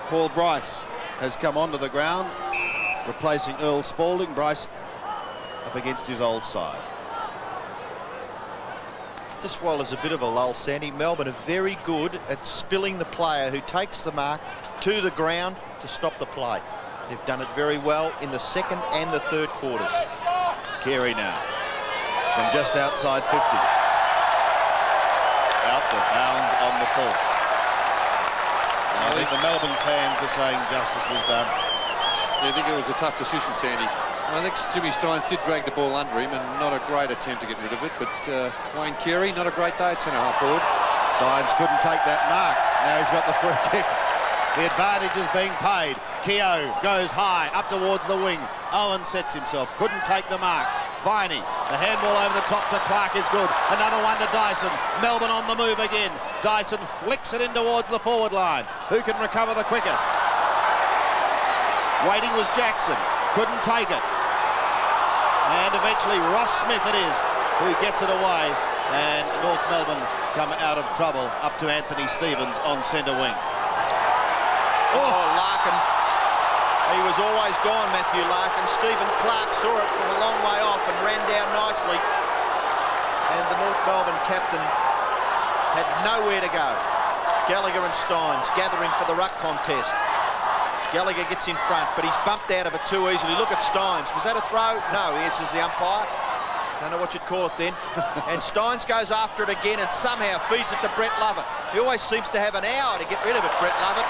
Paul Bryce has come onto the ground, replacing Earl Spalding. Bryce up against his old side. Just while there's a bit of a lull, Sandy, Melbourne are very good at spilling the player who takes the mark to the ground to stop the play. They've done it very well in the second and the third quarters. Carey now from just outside 50. Out the bounds on the full. I think the Melbourne fans are saying justice was done. Yeah, I think it was a tough decision, Sandy. I think Jimmy Steins did drag the ball under him, and not a great attempt to get rid of it, but Wayne Carey, not a great day at centre-half forward. Steins couldn't take that mark. Now he's got the free kick. The advantage is being paid. Keogh goes high, up towards the wing. Owen sets himself, couldn't take the mark. Viney, the handball over the top to Clark is good. Another one to Dyson. Melbourne on the move again. Dyson flicks it in towards the forward line. Who can recover the quickest? Waiting was Jackson, couldn't take it. And eventually Ross Smith it is who gets it away. And North Melbourne come out of trouble up to Anthony Stevens on centre wing. Oh, Larkin. He was always gone, Matthew Larkin. Stephen Clark saw it from a long way off and ran down nicely. And the North Melbourne captain had nowhere to go. Gallagher and Steins gathering for the ruck contest. Gallagher gets in front, but he's bumped out of it too easily. Look at Steins. Was that a throw? No, he answers the umpire. Don't know what you'd call it then. And Steins goes after it again and somehow feeds it to Brett Lovett. He always seems to have an hour to get rid of it, Brett Lovett.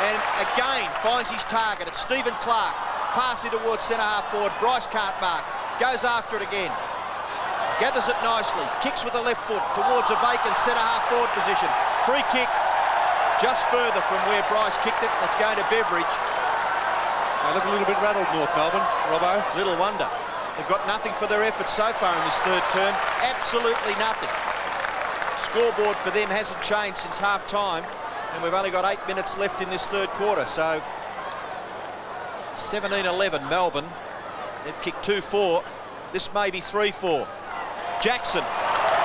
And again finds his target. It's Stephen Clark. Passing towards centre-half forward. Bryce can't mark. Goes after it again. Gathers it nicely. Kicks with the left foot towards a vacant centre-half forward position. Free kick just further from where Bryce kicked it. It's going to Beveridge. They look a little bit rattled, North Melbourne, Robbo. Little wonder. They've got nothing for their efforts so far in this third term. Absolutely nothing. Scoreboard for them hasn't changed since half-time. And we've only got 8 minutes left in this third quarter. So 17-11 Melbourne. They've kicked 2-4. This may be 3-4. Jackson.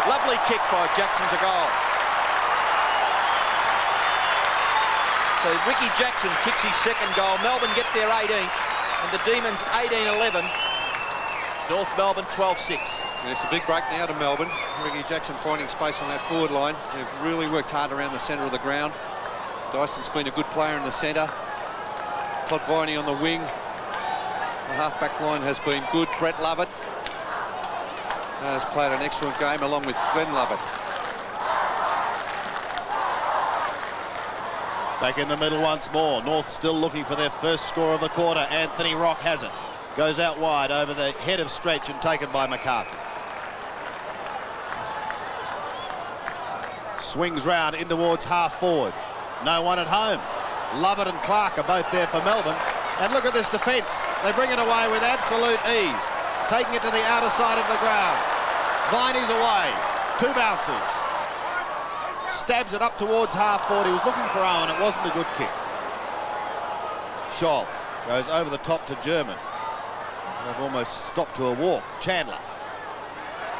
Lovely kick by Jackson's a goal. So Ricky Jackson kicks his second goal. Melbourne get their 18th. And the Demons 18-11. North Melbourne 12-6. And it's a big break now to Melbourne. Ricky Jackson finding space on that forward line. They've really worked hard around the centre of the ground. Dyson's been a good player in the centre. Todd Viney on the wing. The half-back line has been good. Brett Lovett has played an excellent game along with Glenn Lovett. Back in the middle once more. North still looking for their first score of the quarter. Anthony Rock has it. Goes out wide over the head of Stretch and taken by McCarthy. Swings round in towards half forward. No one at home. Lovett and Clark are both there for Melbourne. And look at this defence. They bring it away with absolute ease. Taking it to the outer side of the ground. Viney's away. 2 bounces. Stabs it up towards half forward. He was looking for Owen. It wasn't a good kick. Scholl goes over the top to German. They've almost stopped to a walk. Chandler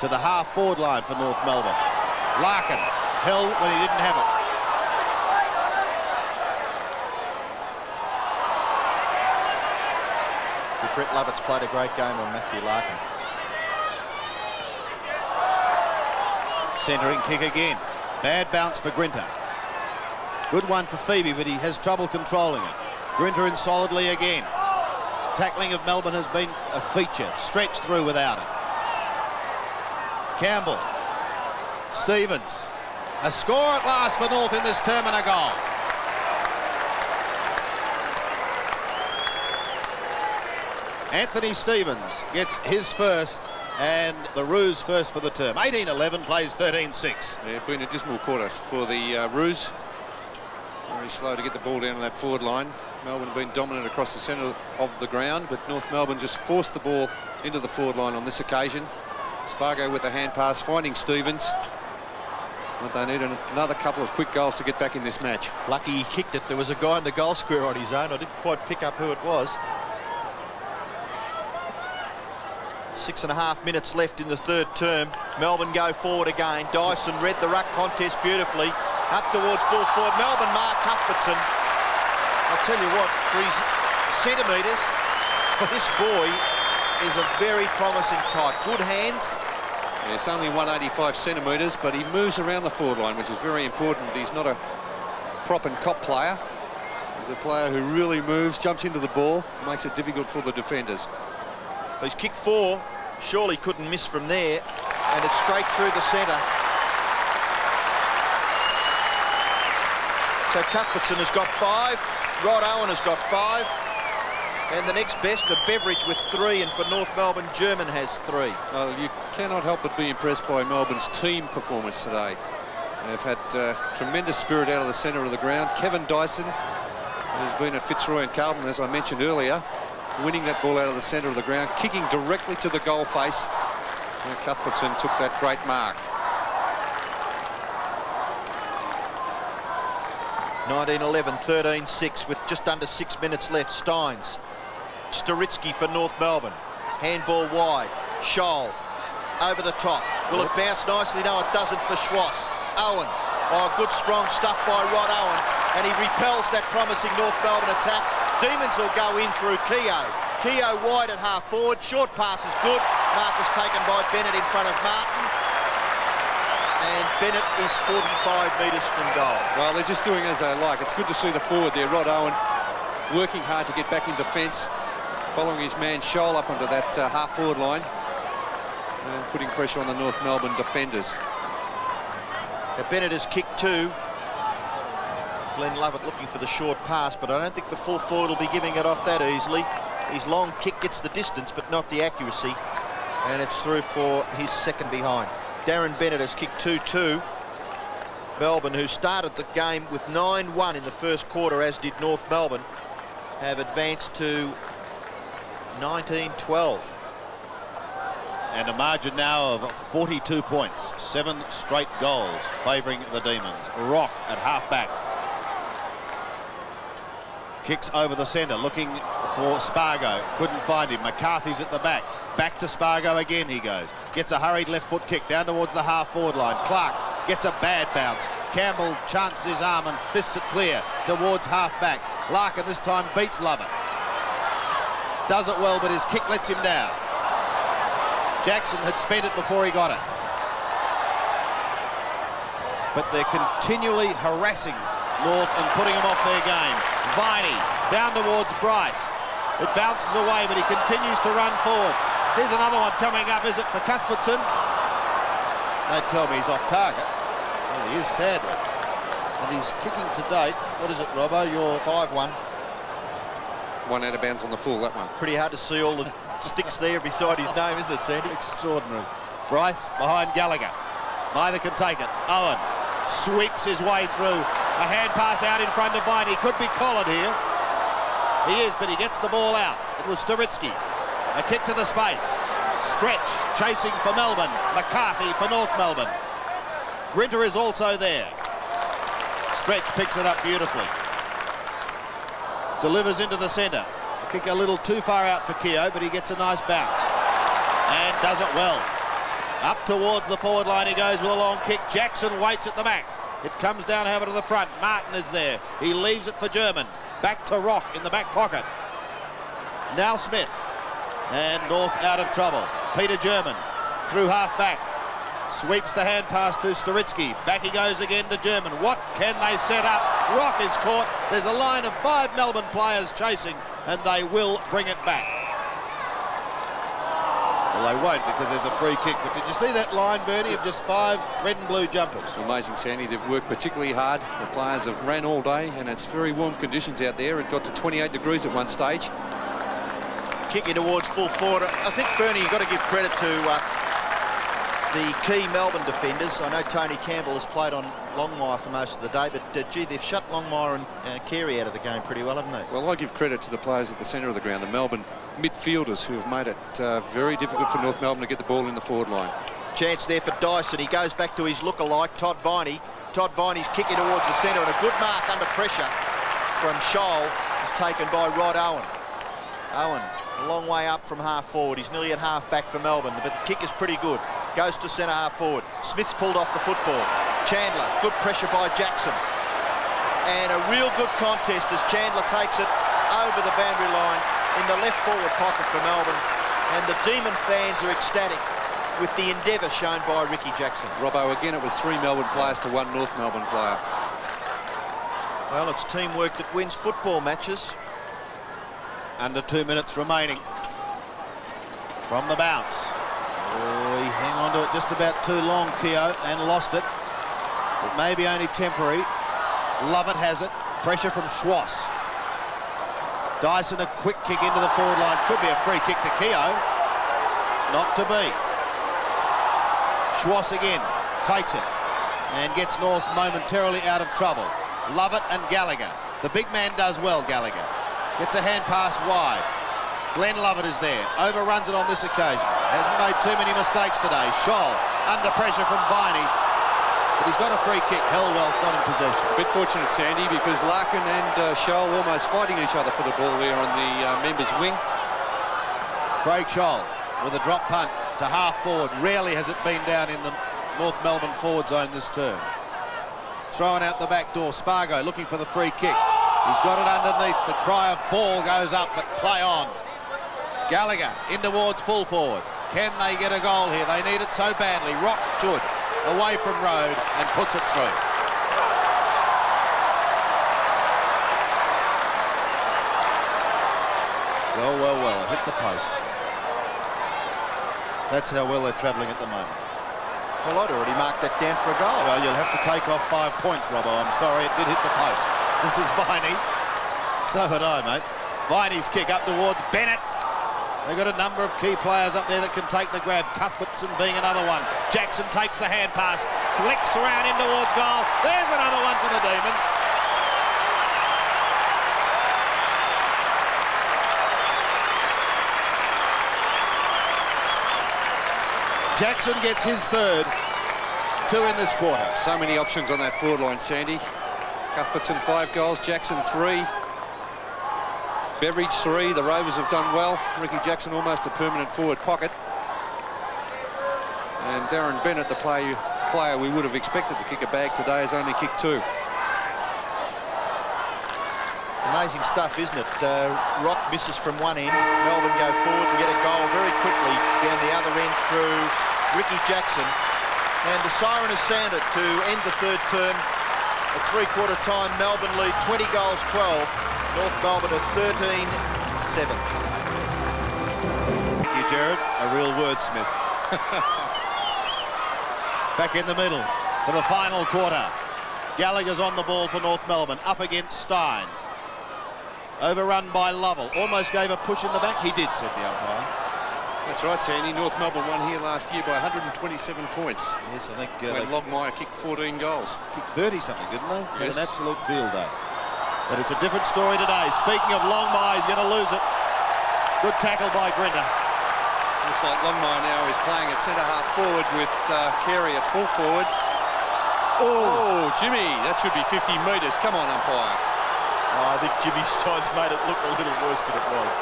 to the half forward line for North Melbourne. Larkin held when he didn't have it. So Brett Lovett's played a great game on Matthew Larkin. Centering kick again. Bad bounce for Grinter. Good one for Phoebe, but he has trouble controlling it. Grinter in solidly again. Tackling of Melbourne has been a feature. Stretched through without it. Campbell. Stevens. A score at last for North in this term and a goal. Anthony Stevens gets his first and the Roos first for the term. 18-11, plays 13-6. Yeah, been a dismal quarter for the Roos. Very slow to get the ball down to that forward line. Melbourne have been dominant across the centre of the ground, but North Melbourne just forced the ball into the forward line on this occasion. Spargo with the hand pass, finding Stevens. But they need another couple of quick goals to get back in this match. Lucky he kicked it. There was a guy in the goal square on his own. I didn't quite pick up who it was. 6.5 minutes left in the third term. Melbourne go forward again. Dyson read the ruck contest beautifully. Up towards full forward. Melbourne mark Cuthbertson. I'll tell you what, for his centimetres, this boy is a very promising type. Good hands. Yeah, it's only 185 centimetres, but he moves around the forward line, which is very important. He's not a prop and cop player. He's a player who really moves, jumps into the ball, makes it difficult for the defenders. He's kicked 4. Surely couldn't miss from there. And it's straight through the centre. So Cuthbertson has got 5. Rod Owen has got 5. And the next best, a Beveridge with 3. And for North Melbourne, German has 3. Well, you cannot help but be impressed by Melbourne's team performance today. They've had tremendous spirit out of the centre of the ground. Kevin Dyson, who's been at Fitzroy and Carlton, as I mentioned earlier, winning that ball out of the centre of the ground, kicking directly to the goal face. And Cuthbertson took that great mark. 19-11, 13-6 with just under 6 minutes left. Steins. Storitsky for North Melbourne. Handball wide. Scholl over the top. Will it bounce nicely? No, it doesn't for Schwass. Owen. Oh, good strong stuff by Rod Owen. And he repels that promising North Melbourne attack. Demons will go in through Keogh. Keogh wide at half forward. Short pass is good. Mark was taken by Bennett in front of Martin. And Bennett is 45 metres from goal. Well, they're just doing as they like. It's good to see the forward there, Rod Owen, working hard to get back in defence, following his man Scholl up onto that half-forward line and putting pressure on the North Melbourne defenders. Now Bennett has kicked 2. Glenn Lovett looking for the short pass, but I don't think the full forward will be giving it off that easily. His long kick gets the distance, but not the accuracy. And it's through for his second behind. Darren Bennett has kicked 2-2. Melbourne, who started the game with 9-1 in the first quarter, as did North Melbourne, have advanced to 19-12. And a margin now of 42 points. 7 straight goals favouring the Demons. Rock at half-back. Kicks over the centre, looking for Spargo. Couldn't find him. McCarthy's at the back. Back to Spargo again he goes. Gets a hurried left foot kick down towards the half-forward line. Clark gets a bad bounce. Campbell chances his arm and fists it clear towards half-back. Larkin this time beats Lovett. Does it well, but his kick lets him down. Jackson had spent it before he got it. But they're continually harassing North and putting them off their game. Viney down towards Bryce. It bounces away, but he continues to run forward. Here's another one coming up. Is it for Cuthbertson? They tell me he's off target. Well, he is, sadly. And he's kicking to date. What is it, Robbo? You're 5-1. One out of bounds on the full, that one. Pretty hard to see all the sticks there beside his name, isn't it, Sandy? Extraordinary. Bryce behind Gallagher. Neither can take it. Owen sweeps his way through. A hand pass out in front of Viney. He could be collared here. He is, but he gets the ball out. It was Storitsky. A kick to the space. Stretch chasing for Melbourne. McCarthy for North Melbourne. Grinter is also there. Stretch picks it up beautifully. Delivers into the centre. A kick a little too far out for Keogh, but he gets a nice bounce. And does it well. Up towards the forward line he goes with a long kick. Jackson waits at the back. It comes down over to the front. Martin is there. He leaves it for German. Back to Rock in the back pocket. Now Smith. And North out of trouble. Peter German through half back. Sweeps the hand pass to Storitsky. Back he goes again to German. What can they set up? Rock is caught. There's a line of 5 Melbourne players chasing, and they will bring it back. Well, they won't because there's a free kick. But did you see that line, Bernie, of just 5 red and blue jumpers? Amazing, Sandy. They've worked particularly hard. The players have ran all day, and it's very warm conditions out there. It got to 28 degrees at one stage. Kicking towards full forward. I think, Bernie, you've got to give credit to the key Melbourne defenders. I know Tony Campbell has played on Longmire for most of the day, but gee, they've shut Longmire and Carey out of the game pretty well, haven't they? Well, I give credit to the players at the centre of the ground, the Melbourne midfielders, who have made it very difficult for North Melbourne to get the ball in the forward line. Chance there for Dyson. He goes back to his lookalike, Todd Viney. Todd Viney's kicking towards the centre, and a good mark under pressure from Scholl is taken by Rod Owen. Owen, a long way up from half forward. He's nearly at half back for Melbourne, but the kick is pretty good. Goes to centre half forward. Smith's pulled off the football. Chandler, good pressure by Jackson. And a real good contest as Chandler takes it over the boundary line in the left forward pocket for Melbourne. And the Demon fans are ecstatic with the endeavour shown by Ricky Jackson. Robbo, again, it was 3 Melbourne players to 1 North Melbourne player. Well, it's teamwork that wins football matches. Under 2 minutes remaining from the bounce. Oh, he hung on to it just about too long, Keogh, and lost it. It may be only temporary. Lovett has it. Pressure from Schwass. Dyson, a quick kick into the forward line. Could be a free kick to Keogh. Not to be. Schwass again takes it and gets North momentarily out of trouble. Lovett and Gallagher. The big man does well, Gallagher. Gets a hand pass wide. Glenn Lovett is there. Overruns it on this occasion. Hasn't made too many mistakes today. Scholl under pressure from Viney. But he's got a free kick. Hellwell's not in possession. A bit fortunate, Sandy, because Larkin and Scholl almost fighting each other for the ball there on the members' wing. Craig Scholl with a drop punt to half forward. Rarely has it been down in the North Melbourne forward zone this term. Throwing out the back door. Spargo looking for the free kick. He's got it underneath. The cry of ball goes up, but play on. Gallagher in towards full forward. Can they get a goal here? They need it so badly. Rock should. Away from Road and puts it through. Well, well, well. Hit the post. That's how well they're travelling at the moment. Well, I'd already marked that down for a goal. Well, you'll have to take off 5 points, Robbo. I'm sorry, it did hit the post. This is Viney. So had I, mate. Viney's kick up towards Bennett. They've got a number of key players up there that can take the grab. Cuthbertson being another one. Jackson takes the hand pass, flicks around in towards goal. There's another one for the Demons. Jackson gets his third. 2 in this quarter. So many options on that forward line, Sandy. Cuthbertson 5 goals, Jackson 3. Beveridge 3. The Rovers have done well. Ricky Jackson almost a permanent forward pocket. And Darren Bennett, the player we would have expected to kick a bag today, has only kicked 2. Amazing stuff, isn't it? Rock misses from one end. Melbourne go forward and get a goal very quickly down the other end through Ricky Jackson. And the siren has sounded to end the third term. At 3/4 time, Melbourne lead 20 goals 12. North Melbourne are 13-7. Thank you, Jared. A real wordsmith. Back in the middle for the final quarter. Gallagher's on the ball for North Melbourne. Up against Steins. Overrun by Lovell. Almost gave a push in the back. He did, said the umpire. That's right, Sandy. North Melbourne won here last year by 127 points. Yes, I think when Longmire kicked 14 goals. Kicked 30-something, didn't they? Yes. Had an absolute field day. But it's a different story today. Speaking of Longmire, he's going to lose it. Good tackle by Grinter. Looks like Longmire now is playing at centre half forward with Carey at full forward. Oh, Jimmy, that should be 50 metres. Come on, umpire. I think Jimmy Steins made it look a little worse than it was.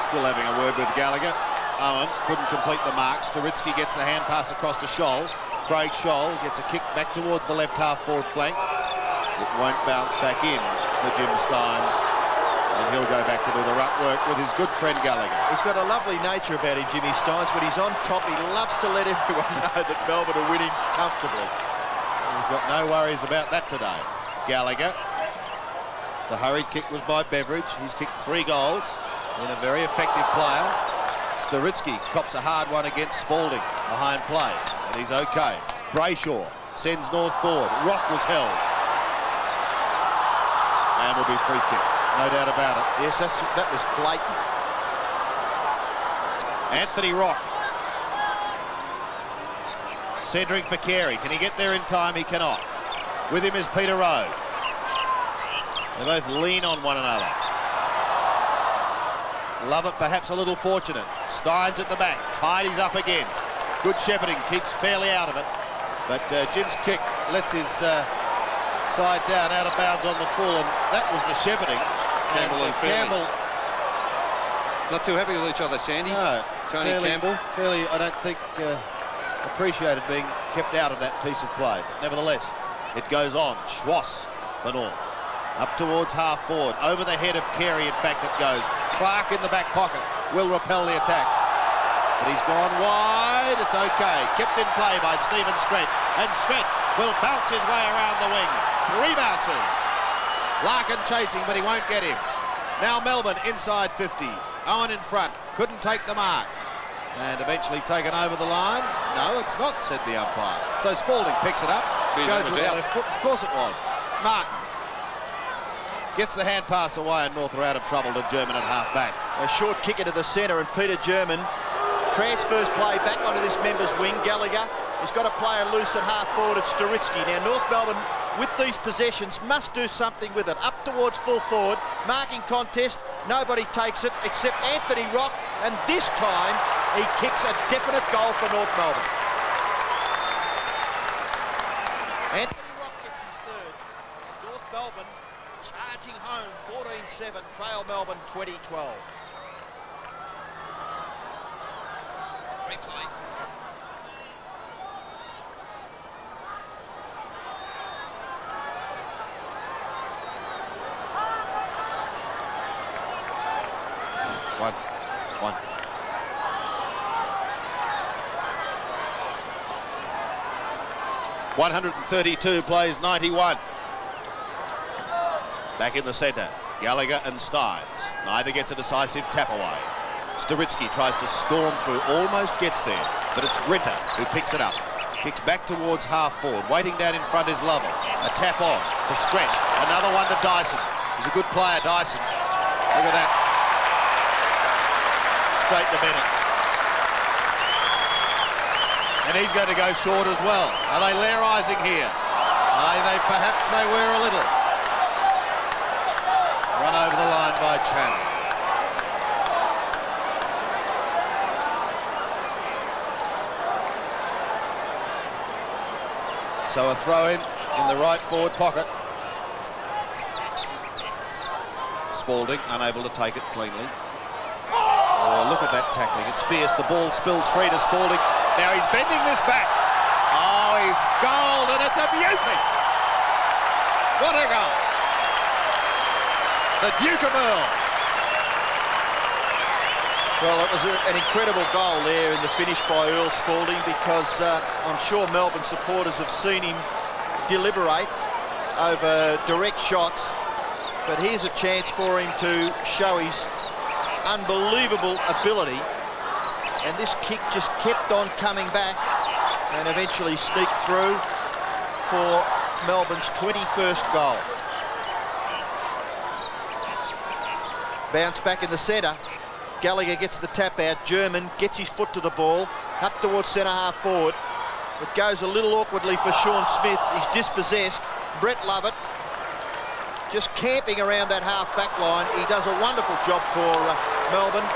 Still having a word with Gallagher. Owen couldn't complete the mark. Staritsky gets the hand pass across to Scholl. Craig Scholl gets a kick back towards the left half forward flank. It won't bounce back in for Jim Steins. And he'll go back to do the ruck work with his good friend Gallagher. He's got a lovely nature about him, Jimmy Steins. When he's on top, he loves to let everyone know that Melbourne are winning comfortably. He's got no worries about that today. Gallagher. The hurried kick was by Beveridge. He's kicked 3 goals. Been a very effective player. Staritsky cops a hard one against Spalding behind play, and he's okay. Brayshaw sends North forward. Rock was held. And will be free kick, no doubt about it. Yes, that was blatant. Anthony Rock. Centering for Carey. Can he get there in time? He cannot. With him is Peter Rowe. They both lean on one another. Lovett perhaps a little fortunate. Steins at the back. Tidies up again. Good shepherding. Keeps fairly out of it. But Jim's kick lets his side down out of bounds on the full, and that was the shepherding. Campbell and Campbell. Not too happy with each other, Sandy. No. Tony Campbell. Fairly, I don't think, appreciated being kept out of that piece of play. But nevertheless, it goes on. Schwass for North. Up towards half forward. Over the head of Carey, in fact, it goes. Clark in the back pocket will repel the attack. But he's gone wide. It's okay. Kept in play by Stephen Stretch. And Stretch will bounce his way around the wing. 3 bounces. Larkin chasing, but he won't get him. Now Melbourne inside 50. Owen in front. Couldn't take the mark. And eventually taken over the line. No, it's not, said the umpire. So Spalding picks it up. Goes with the left foot. Of course it was. Martin gets the hand pass away, and North are out of trouble to German at half-back. A short kick into the centre, and Peter German transfers play back onto this member's wing. Gallagher has got a player loose at half-forward. It's Sturitsky. Now, North Melbourne, with these possessions, must do something with it. Up towards full forward, marking contest. Nobody takes it except Anthony Rock, and this time he kicks a definite goal for North Melbourne. Anthony Rock gets his third. North Melbourne charging home 14-7, trail Melbourne 2012. Replay. One. 132 plays 91. Back in the centre, Gallagher and Steins. Neither gets a decisive tap away. Sturitsky tries to storm through, almost gets there, but it's Grinter who picks it up. Kicks back towards half forward. Waiting down in front is Lovell. A tap on to Stretch. Another one to Dyson. He's a good player, Dyson. Look at that. Straight to Bennett. And he's going to go short as well. Are they Lairising here? Perhaps they were a little. Run over the line by Chan. So a throw in the right forward pocket. Spalding unable to take it cleanly. Oh, look at that tackling. It's fierce. The ball spills free to Spalding. Now he's bending this back. Oh, he's goaled, and it's a beauty. What a goal. The Duke of Earl. Well, it was an incredible goal there in the finish by Earl Spalding, because I'm sure Melbourne supporters have seen him deliberate over direct shots. But here's a chance for him to show his unbelievable ability. And this kick just kept on coming back and eventually sneaked through for Melbourne's 21st goal. Bounce back in the centre. Gallagher gets the tap out. German gets his foot to the ball. Up towards centre half forward. It goes a little awkwardly for Sean Smith. He's dispossessed. Brett Lovett just camping around that half back line. He does a wonderful job for Melbourne.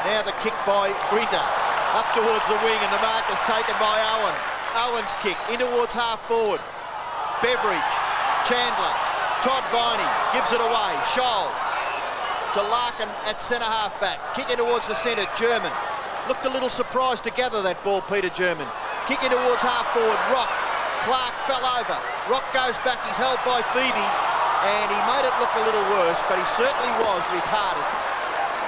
Now the kick by Grinter. Up towards the wing, and the mark is taken by Owen. Owen's kick in towards half forward. Beveridge, Chandler, Todd Viney gives it away. Scholl to Larkin at centre half back. Kicking towards the centre, German. Looked a little surprised to gather that ball, Peter German. Kicking towards half forward, Rock. Clark fell over. Rock goes back, he's held by Phoebe, and he made it look a little worse, but he certainly was retarded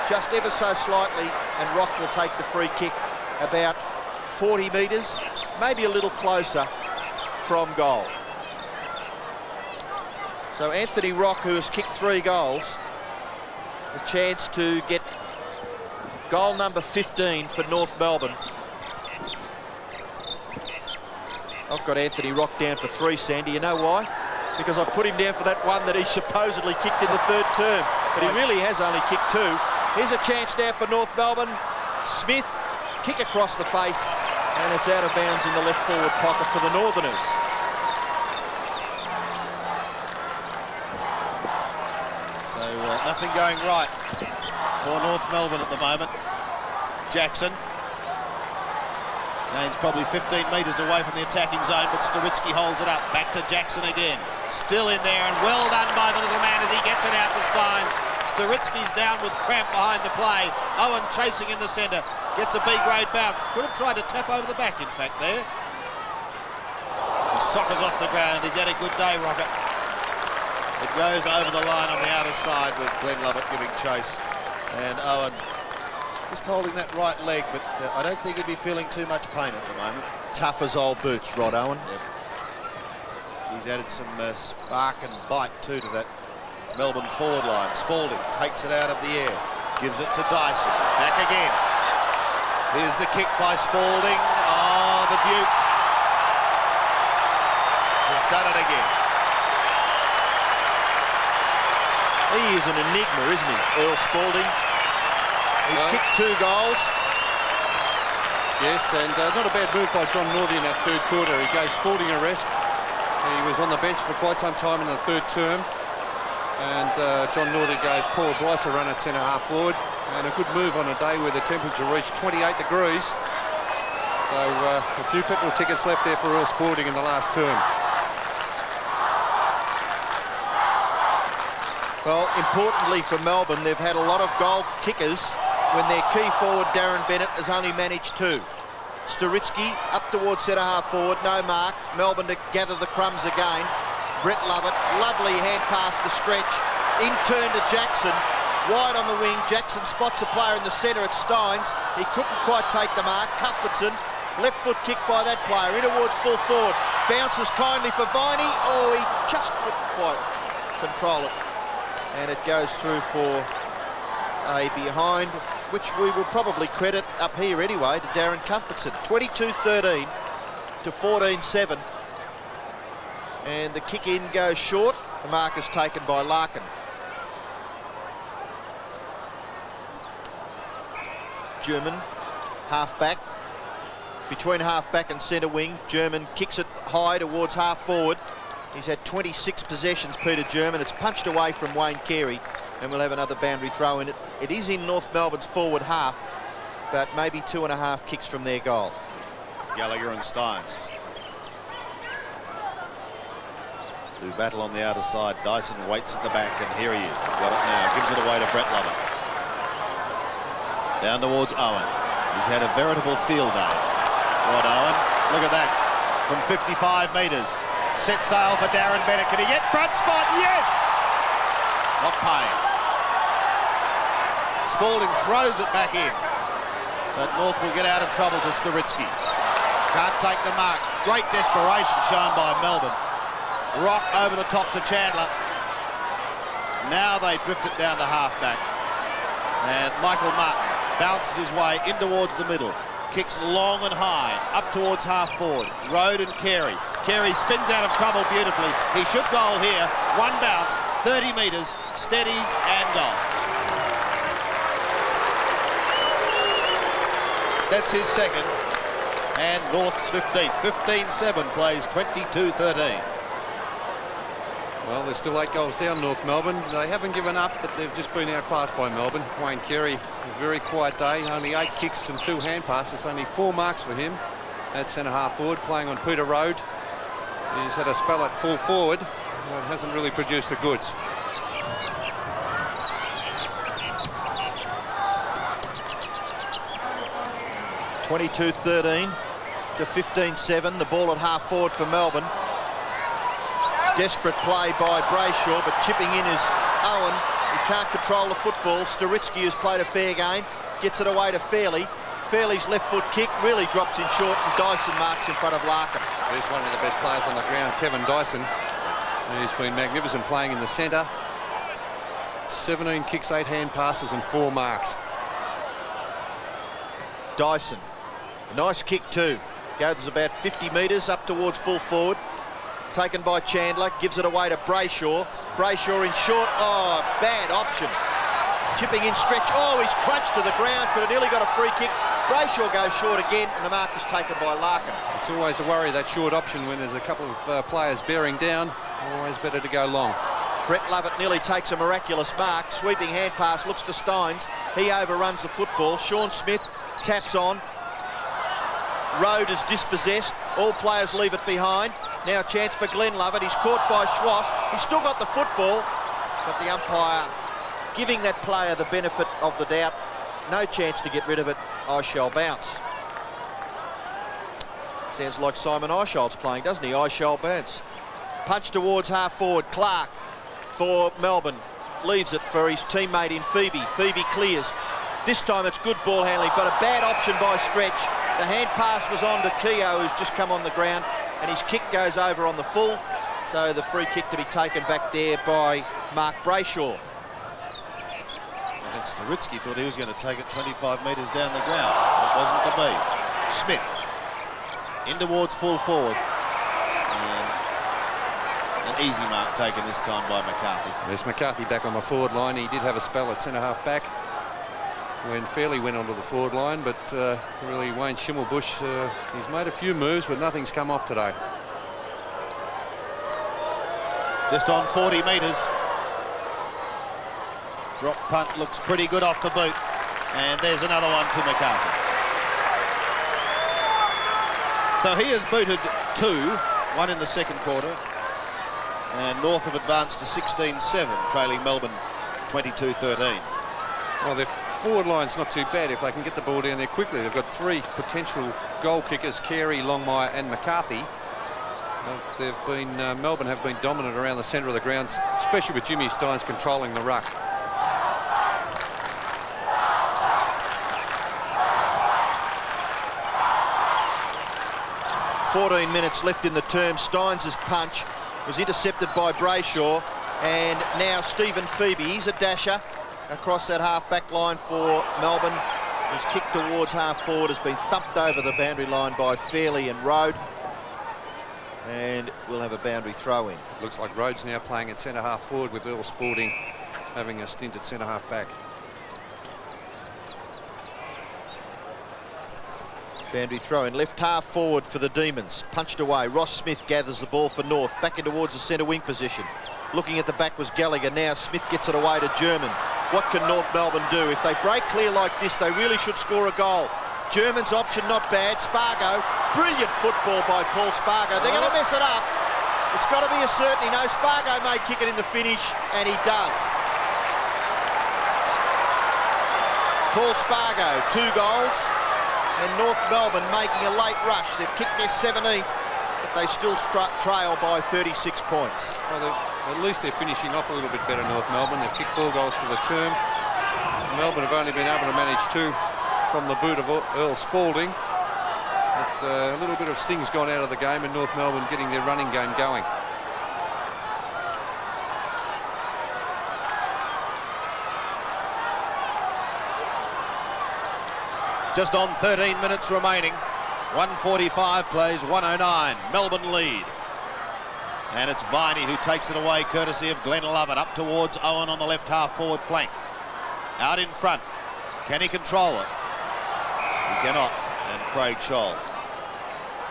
just ever so slightly, and Rock will take the free kick about 40 metres, maybe a little closer from goal. So Anthony Rock, who has kicked 3 goals, a chance to get goal number 15 for North Melbourne. I've got Anthony Rock down for 3, Sandy. You know why? Because I've put him down for that one that he supposedly kicked in the 3rd term. But he really has only kicked 2. Here's a chance now for North Melbourne. Smith kick across the face, and it's out of bounds in the left forward pocket for the Northerners. So nothing going right for North Melbourne at the moment. Jackson gains probably 15 metres away from the attacking zone, but Staritsky holds it up. Back to Jackson again. Still in there, and well done by the little man as he gets it out to Steins. Staritsky's down with cramp behind the play. Owen chasing in the centre. Gets a B-grade bounce. Could have tried to tap over the back, in fact, there. His soccer's off the ground. He's had a good day, Rocket. It goes over the line on the outer side with Glenn Lovett giving chase. And Owen just holding that right leg, but I don't think he'd be feeling too much pain at the moment. Tough as old boots, Rod Owen. Yep. He's added some spark and bite too to that Melbourne forward line. Spalding takes it out of the air, gives it to Dyson. Back again. Here's the kick by Spalding. Oh, the Duke has done it again. He is an enigma, isn't he, Earl Spalding? He's kicked 2 goals. Yes, and not a bad move by John Northey in that third quarter. He gave Spalding a rest. He was on the bench for quite some time in the third term. And John Northey gave Paul Bryce a run at centre-half forward. And a good move on a day where the temperature reached 28 degrees. So a few petrol tickets left there for Earl Spalding in the last term. Well, importantly for Melbourne, they've had a lot of goal kickers when their key forward, Darren Bennett, has only managed 2. Staritsky up towards centre-half forward, no mark. Melbourne to gather the crumbs again. Brett Lovett, lovely hand pass to Stretch. In turn to Jackson, wide on the wing. Jackson spots a player in the centre at Steins. He couldn't quite take the mark. Cuthbertson, left foot kick by that player, in towards full forward. Bounces kindly for Viney. Oh, he just couldn't quite control it. And it goes through for a behind, which we will probably credit up here anyway to Darren Cuthbertson. 22-13 to 14-7. And the kick in goes short. The mark is taken by Larkin. German, half-back. Between half-back and centre wing, German kicks it high towards half-forward. He's had 26 possessions, Peter German. It's punched away from Wayne Carey, and we'll have another boundary throw in it. It is in North Melbourne's forward half, but maybe 2.5 kicks from their goal. Gallagher and Steins do battle on the outer side. Dyson waits at the back, and here he is. He's got it now. Gives it away to Brett Lovett. Down towards Owen. He's had a veritable field day. Rod Owen. Look at that. From 55 metres. Set sail for Darren Bennett. Can he get front spot? Yes! Not paying. Spalding throws it back in. But North will get out of trouble to Staritsky. Can't take the mark. Great desperation shown by Melbourne. Rock over the top to Chandler. Now they drift it down to half-back. And Michael Martin bounces his way in towards the middle. Kicks long and high, up towards half-forward. Rode and Carey. Carey spins out of trouble beautifully. He should goal here. One bounce, 30 metres, steadies and goals. That's his second. And North's 15th. 15-7 plays 22-13. Well, there's still 8 goals down, North Melbourne. They haven't given up, but they've just been outclassed by Melbourne. Wayne Carey, a very quiet day. Only 8 kicks and 2 hand passes. Only 4 marks for him at centre-half forward, playing on Peter Road. He's had a spell at full forward, but hasn't really produced the goods. (22-13 to 15-7). The ball at half forward for Melbourne. Desperate play by Brayshaw, but chipping in is Owen. He can't control the football. Staritsky has played a fair game, gets it away to Fairley. Fairley's left foot kick really drops in short, and Dyson marks in front of Larkin. There's one of the best players on the ground, Kevin Dyson. He's been magnificent playing in the centre. 17 kicks, 8 hand passes and 4 marks. Dyson, a nice kick too. Goes about 50 metres up towards full forward. Taken by Chandler, gives it away to Brayshaw. Brayshaw in short, oh, bad option. Chipping in stretch, oh, he's crunched to the ground, could have nearly got a free kick, Brayshaw goes short again, and the mark is taken by Larkin. It's always a worry, that short option, when there's a couple of players bearing down. Always better to go long. Brett Lovett nearly takes a miraculous mark. Sweeping hand pass, looks for Steins. He overruns the football. Sean Smith taps on. Road is dispossessed. All players leave it behind. Now a chance for Glenn Lovett. He's caught by Schwass. He's still got the football, but the umpire giving that player the benefit of the doubt. No chance to get rid of it. I shall bounce. Sounds like Simon Eichelt's playing, doesn't he? I shall bounce. Punch towards half forward. Clark for Melbourne. Leaves it for his teammate in Phoebe. Phoebe clears. This time it's good ball handling, but a bad option by Stretch. The hand pass was on to Keogh, who's just come on the ground, and his kick goes over on the full. So the free kick to be taken back there by Mark Brayshaw. I think Staritsky thought he was going to take it 25 metres down the ground, but it wasn't to be. Smith in towards full forward. An easy mark taken this time by McCarthy. There's McCarthy back on the forward line. He did have a spell at centre-half back when Fairley went onto the forward line, but really Wayne Schimmelbusch, he's made a few moves, but nothing's come off today. Just on 40 metres. Drop punt looks pretty good off the boot. And there's another one to McCarthy. So he has booted 2, 1 in the second quarter. And North have advanced to 16-7, trailing Melbourne 22-13. Well, their forward line's not too bad if they can get the ball down there quickly. They've got 3 potential goal kickers, Carey, Longmire and McCarthy. They've been, Melbourne have been dominant around the centre of the ground, especially with Jimmy Steins controlling the ruck. "14 minutes left in the term. Steins' punch was intercepted by Brayshaw, and now Stephen Phoebe, he's a dasher across that half-back line for Melbourne. His kick towards half-forward has been thumped over the boundary line by Fairley and Road, and we'll have a boundary throw-in. Looks like Rhodes now playing at centre-half forward, with Earl Spalding having a stint at centre-half back. Boundary throw-in, left half forward for the Demons. Punched away. Ross Smith gathers the ball for North. Back in towards the centre wing position. Looking at the back was Gallagher. Now Smith gets it away to German. What can North Melbourne do? If they break clear like this, they really should score a goal. German's option not bad. Spargo. Brilliant football by Paul Spargo. They're going to mess it up. It's got to be a certainty. No, Spargo may kick it in the finish, and he does. Paul Spargo, 2 goals. And North Melbourne making a late rush. They've kicked their 17th, but they still trail by 36 points. Well, at least they're finishing off a little bit better, North Melbourne. They've kicked 4 goals for the term. Melbourne have only been able to manage 2 from the boot of Earl Spalding. But a little bit of sting's gone out of the game, and North Melbourne getting their running game going. Just on 13 minutes remaining. 1:45 plays 1:09. Melbourne lead. And it's Viney who takes it away, courtesy of Glenn Lovett, up towards Owen on the left half forward flank. Out in front. Can he control it? He cannot. And Craig Scholl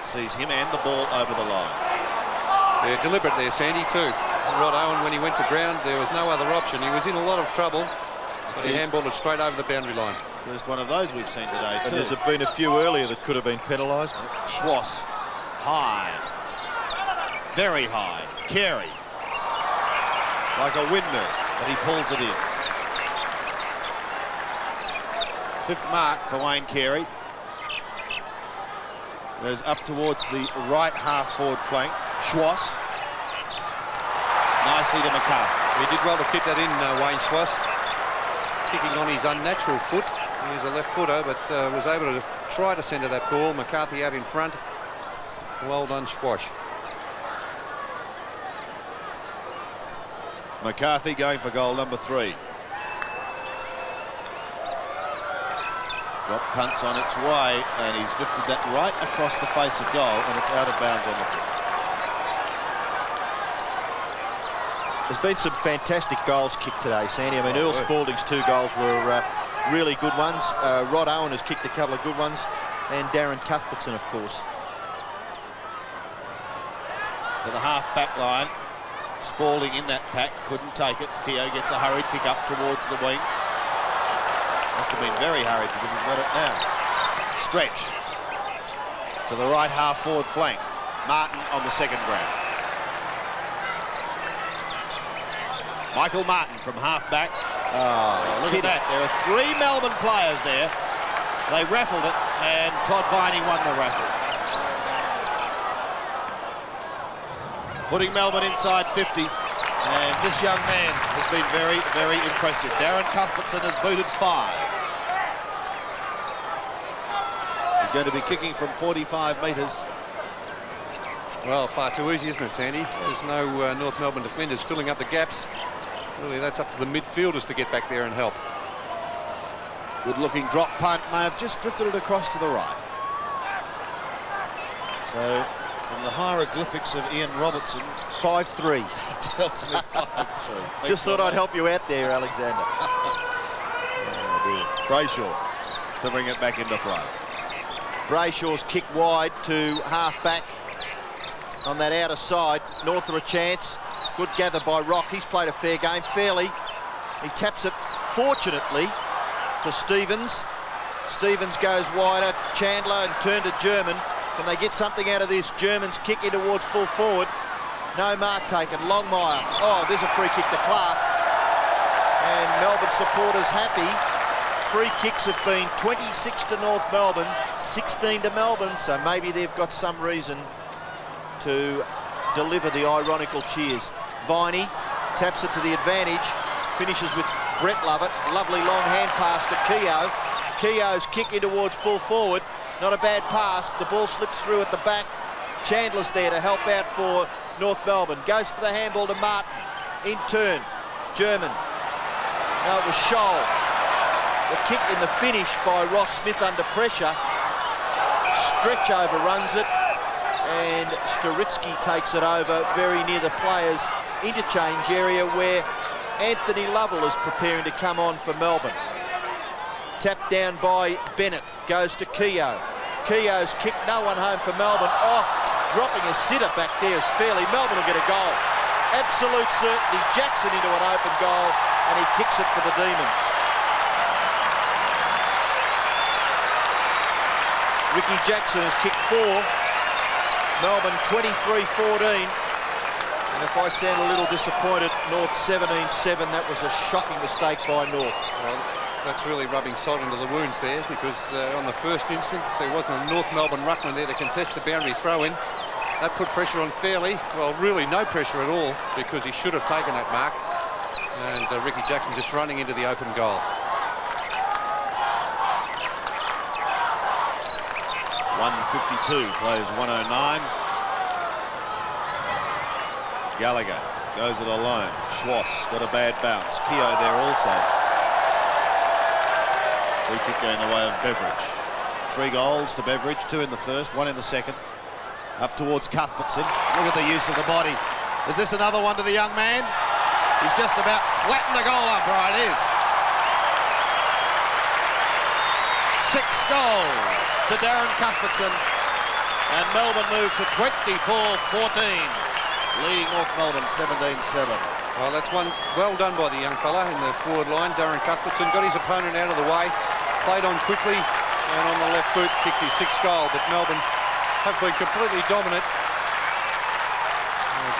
sees him and the ball over the line. Yeah, deliberate there, Sandy, too. Rod Owen, when he went to ground, there was no other option. He was in a lot of trouble, but he handballed it straight over the boundary line. First one of those we've seen today, too. And there's been a few earlier that could have been penalised. Schwass, high, very high. Carey, like a windmill, but he pulls it in. 5th mark for Wayne Carey. Goes up towards the right half forward flank. Schwass, nicely to McCarthy. He did well to keep that in, Wayne Schwass. Kicking on his unnatural foot. He's a left footer, but was able to try to centre that ball. McCarthy out in front. Well done, Schwash. McCarthy going for goal number 3. Drop punts on its way, and he's drifted that right across the face of goal, and it's out of bounds on the foot. There's been some fantastic goals kicked today, Sandy. I mean, Earl Spalding's 2 goals were really good ones. Rod Owen has kicked a couple of good ones, and Darren Cuthbertson, of course. To the half-back line. Spalding in that pack, couldn't take it. Keogh gets a hurried kick up towards the wing. Must have been very hurried because he's got it now. Stretch to the right half-forward flank. Martin on the second grab. Michael Martin from half-back. Oh, Look at that. There are 3 Melbourne players there. They raffled it, and Todd Viney won the raffle. Putting Melbourne inside 50, and this young man has been very, very impressive. Darren Cuthbertson has booted 5. He's going to be kicking from 45 metres. Well, far too easy, isn't it, Sandy? There's no North Melbourne defenders filling up the gaps. Really, that's up to the midfielders to get back there and help. Good-looking drop punt, may have just drifted it across to the right. So, from the hieroglyphics of Ian Robertson, 5-3. tells me 5-3. Just thought I'd help you out there, Alexander. Oh dear. Brayshaw to bring it back into play. Brayshaw's kick wide to half-back on that outer side. North are a chance. Good gather by Rock. He's played a fair game, fairly. He taps it, fortunately, to Stevens. Stevens goes wider. Chandler and turn to German. Can they get something out of this? German's kick in towards full forward. No mark taken. Longmire. Oh, there's a free kick to Clark. And Melbourne supporters happy. Free kicks have been 26 to North Melbourne, 16 to Melbourne, so maybe they've got some reason to deliver the ironical cheers. Viney taps it to the advantage, finishes with Brett Lovett. Lovely long hand pass to Keogh. Keogh's kick in towards full forward. Not a bad pass. The ball slips through at the back. Chandler's there to help out for North Melbourne. Goes for the handball to Martin. In turn, German. No, it was Scholl. The kick in the finish by Ross Smith under pressure. Stretch overruns it, and Staritsky takes it over very near the players' interchange area where Anthony Lovell is preparing to come on for Melbourne. Tapped down by Bennett, goes to Keogh. Keogh's kick, no one home for Melbourne. Oh, dropping a sitter back there is fairly. Melbourne will get a goal. Absolute certainty. Jackson into an open goal, and he kicks it for the Demons. Ricky Jackson has kicked 4. Melbourne 23-14. And if I sound a little disappointed, North 17-7. That was a shocking mistake by North. Well, that's really rubbing salt into the wounds there, because on the first instance there wasn't a North Melbourne ruckman there to contest the boundary throw-in. That put pressure on Fairley. Well, really no pressure at all, because he should have taken that mark. And Ricky Jackson just running into the open goal. 152 plays 109. Gallagher goes it alone. Schwass got a bad bounce. Keogh there also. Free kick going the way of Beveridge. 3 goals to Beveridge, 2 in the first, 1 in the second. Up towards Cuthbertson. Look at the use of the body. Is this another one to the young man? He's just about flattened the goal umpire. It is. 6 goals to Darren Cuthbertson, and Melbourne move to 24-14, leading North Melbourne 17-7. Well, that's one well done by the young fella in the forward line. Darren Cuthbertson got his opponent out of the way, played on quickly, and on the left boot kicked his 6th goal. But Melbourne have been completely dominant.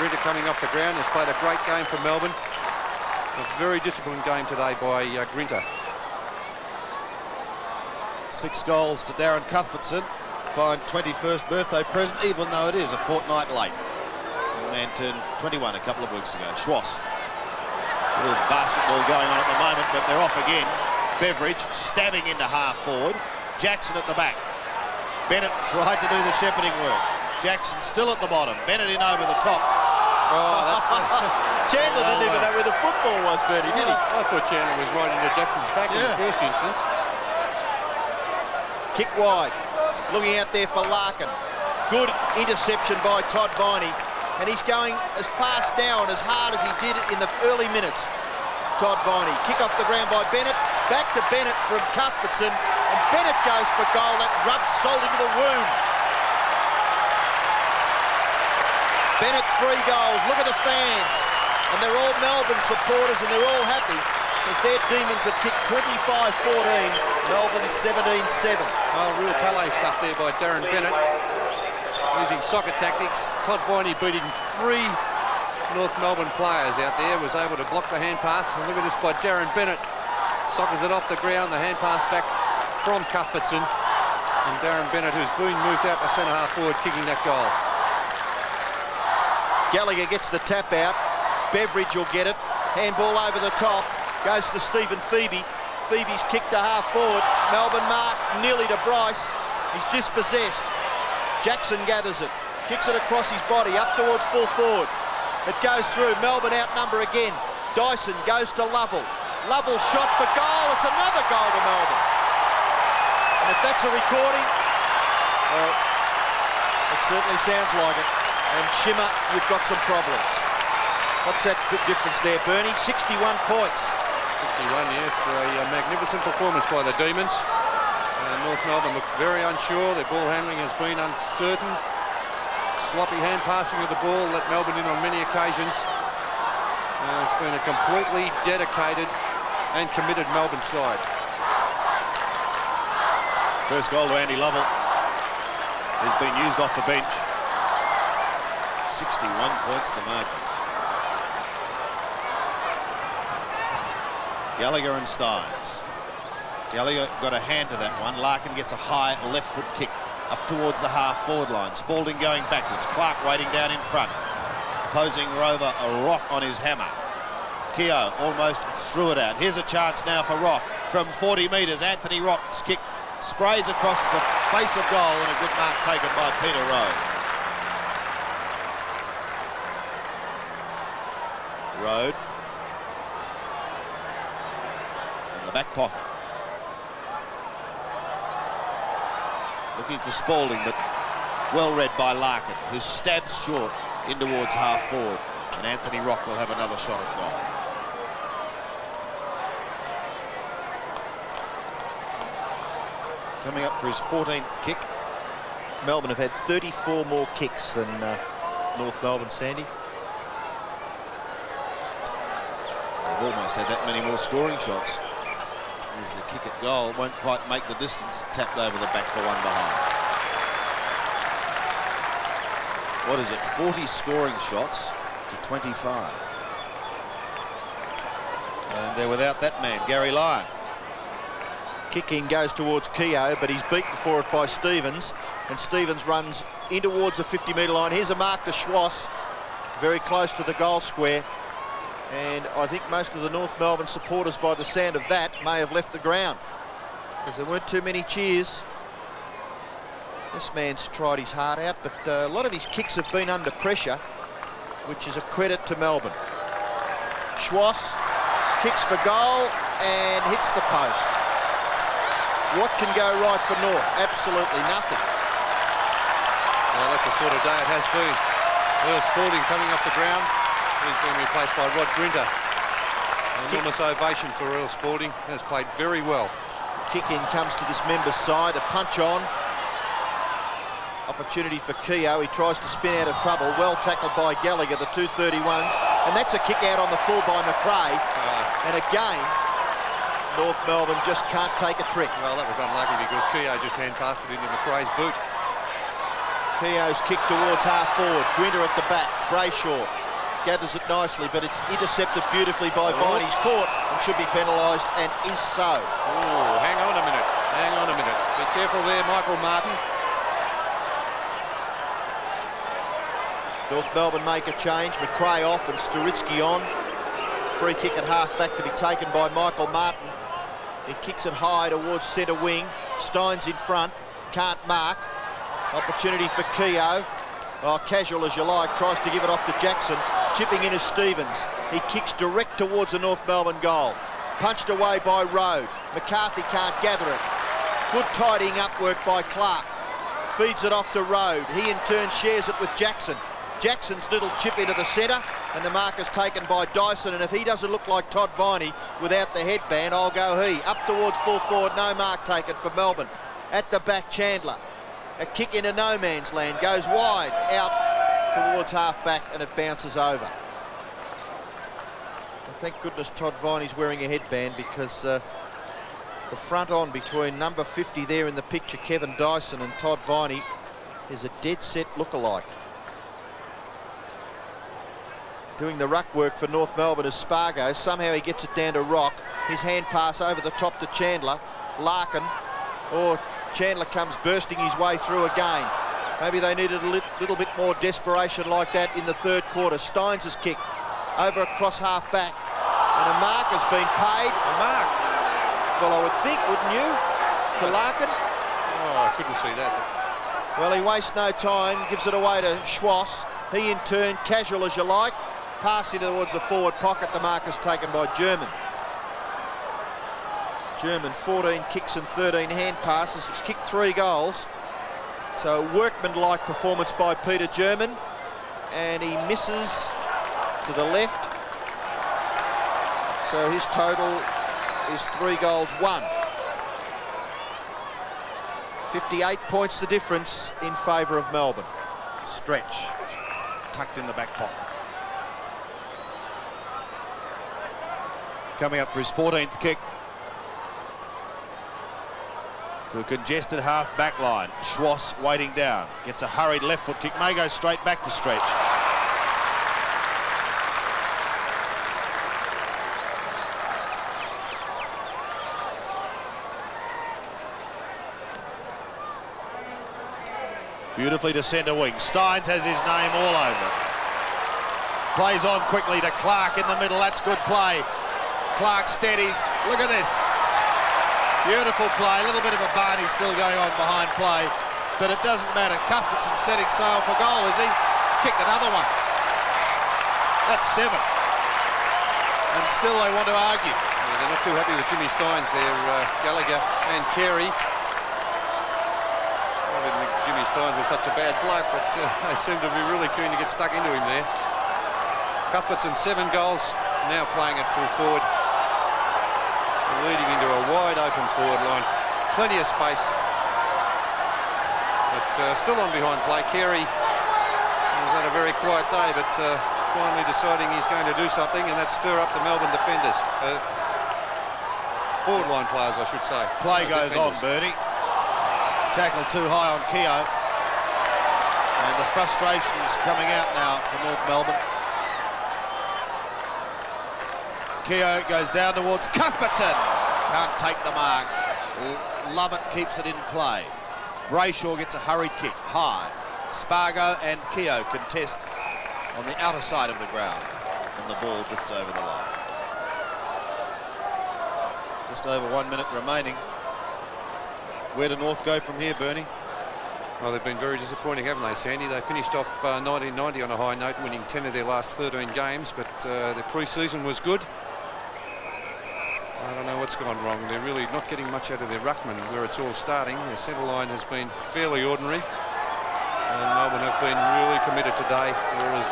Grinter coming off the ground has played a great game for Melbourne. A very disciplined game today by Grinter. 6 goals to Darren Cuthbertson. Fine 21st birthday present, even though it is a fortnight late. The man turned 21 a couple of weeks ago. Schwass. A little basketball going on at the moment, but they're off again. Beveridge stabbing into half forward. Jackson at the back. Bennett tried to do the shepherding work. Jackson still at the bottom. Bennett in over the top. Oh, that's Chandler didn't even know where the football was, Bertie, did he? I thought Chandler was right into Jackson's back in the first instance. Kick wide, looking out there for Larkin. Good interception by Todd Viney, and he's going as fast now and as hard as he did in the early minutes. Todd Viney, kick off the ground by Bennett, Back to Bennett from Cuthbertson, and Bennett goes for goal. That rubs salt into the wound. Bennett 3 goals. Look at the fans. And they're all Melbourne supporters, and they're all happy because their Demons have kicked 25-14, Melbourne 17-7. Oh, real Pele stuff there by Darren Bennett. Using soccer tactics. Todd Viney beating 3 North Melbourne players out there, was able to block the hand pass. And look at this by Darren Bennett. Soccers it off the ground, the hand pass back from Cuthbertson. And Darren Bennett, who's been moved out to centre half forward, kicking that goal. Gallagher gets the tap out. Beveridge will get it. Handball over the top. Goes to Stephen Phoebe. Phoebe's kicked to half forward. Melbourne mark nearly to Bryce. He's dispossessed. Jackson gathers it. Kicks it across his body up towards full forward. It goes through. Melbourne outnumber again. Dyson goes to Lovell. Lovell shot for goal. It's another goal to Melbourne. And if that's a recording, well, it certainly sounds like it. And Shimmer, you've got some problems. What's that big difference there, Bernie? 61 points. 61, yes. A magnificent performance by the Demons. North Melbourne looked very unsure. Their ball handling has been uncertain. Sloppy hand passing of the ball let Melbourne in on many occasions. It's been a completely dedicated and committed Melbourne side. First goal to Andy Lovell. He's been used off the bench. 61 points the margin. Gallagher and Stynes. Gallagher got a hand to that one. Larkin gets a high left foot kick up towards the half forward line. Spalding going backwards. Clark waiting down in front. Opposing rover a Rock on his hammer. Keogh almost threw it out. Here's a chance now for Rock from 40 metres. Anthony Rock's kick sprays across the face of goal, and a good mark taken by Peter Rowe. Road in the back pocket. Looking for Spalding, but well read by Larkin, who stabs short in towards half forward, and Anthony Rock will have another shot at goal. Coming up for his 14th kick. Melbourne have had 34 more kicks than North Melbourne, Sandy. They've almost had that many more scoring shots. Here's the kick at goal. Won't quite make the distance. Tapped over the back for one behind. What is it? 40 scoring shots to 25. And they're without that man, Gary Lyon. Kick in goes towards Keogh, but he's beaten for it by Stevens. And Stevens runs in towards the 50-metre line. Here's a mark to Schwass, very close to the goal square. And I think most of the North Melbourne supporters, by the sound of that, may have left the ground because there weren't too many cheers. This man's tried his heart out, but a lot of his kicks have been under pressure, which is a credit to Melbourne. Schwass kicks for goal and hits the post. What can go right for North? Absolutely nothing. Well, that's the sort of day it has been. Earl Spalding coming off the ground. He's been replaced by Rod Grinter. An enormous ovation for Earl Spalding. Has played very well. Kick in comes to this member's side. A punch on. Opportunity for Keogh. He tries to spin out of trouble. Well tackled by Gallagher, the 231s. And that's a kick out on the full by McRae. And again, North Melbourne just can't take a trick. Well, that was unlucky because Keogh just hand passed it into McRae's boot. Keogh's kick towards half forward. Grinter at the back. Brayshaw gathers it nicely, but it's intercepted beautifully by Viney. He's caught and should be penalised, and is so. Oh, hang on a minute. Hang on a minute. Be careful there, Michael Martin. North Melbourne make a change. McRae off and Sturitsky on. Free kick at half back to be taken by Michael Martin. He kicks it high towards centre wing. Stynes in front. Can't mark. Opportunity for Keogh. Oh, casual as you like. Tries to give it off to Jackson. Chipping in is Stevens. He kicks direct towards the North Melbourne goal. Punched away by Road. McCarthy can't gather it. Good tidying up work by Clark. Feeds it off to Road. He in turn shares it with Jackson. Jackson's little chip into the centre. And the mark is taken by Dyson, and if he doesn't look like Todd Viney without the headband, I'll go he. Up towards full forward, no mark taken for Melbourne. At the back, Chandler. A kick into no man's land, goes wide, out towards half-back, and it bounces over. And thank goodness Todd Viney's wearing a headband, because the front on between number 50 there in the picture, Kevin Dyson, and Todd Viney is a dead set look-alike. Doing the ruck work for North Melbourne is Spargo. Somehow he gets it down to Rock. His hand pass over the top to Chandler. Larkin, or Chandler comes bursting his way through again. Maybe they needed a little bit more desperation like that in the third quarter. Steins' kick over across half-back. And a mark has been paid. A mark? Well, I would think, wouldn't you? To Larkin? Oh, I couldn't see that. Well, he wastes no time, gives it away to Schwass. He in turn, casual as you like, passing towards the forward pocket. The mark is taken by German. German, 14 kicks and 13 hand passes. He's kicked 3 goals. So workmanlike performance by Peter German. And he misses to the left. So his total is 3 goals, 1. 58 points the difference in favour of Melbourne. Stretch, tucked in the back pocket. Coming up for his 14th kick. To a congested half-back line. Schwass waiting down. Gets a hurried left foot kick. May go straight back to Stretch. Beautifully to centre wing. Steins has his name all over it. Plays on quickly to Clark in the middle. That's good play. Clark steadies. Look at this. Beautiful play. A little bit of a Barney still going on behind play, but it doesn't matter. Cuthbertson setting sail for goal, is he? He's kicked another one. That's 7. And still they want to argue. Yeah, they're not too happy with Jimmy Steins there, Gallagher and Carey. I didn't think Jimmy Steins was such a bad bloke, but they seem to be really keen to get stuck into him there. Cuthbertson, 7 goals, now playing at full forward. Leading into a wide open forward line. Plenty of space. But still on behind play. Carey has had a very quiet day, but finally deciding he's going to do something, and that's stir up the Melbourne defenders. Forward line players, I should say. Play goes on, Bernie. Tackle too high on Keogh. And the frustration's coming out now for North Melbourne. Keogh goes down towards Cuthbertson. Can't take the mark. Lovett keeps it in play. Brayshaw gets a hurried kick high. Spargo and Keogh contest on the outer side of the ground, and the ball drifts over the line. Just over 1 minute remaining. Where do North go from here, Bernie? Well, they've been very disappointing, haven't they, Sandy? They finished off 1990 on a high note, winning 10 of their last 13 games, but their pre-season was good. I don't know what's gone wrong. They're really not getting much out of their ruckman where it's all starting. Their centre line has been fairly ordinary. And Melbourne have been really committed today, whereas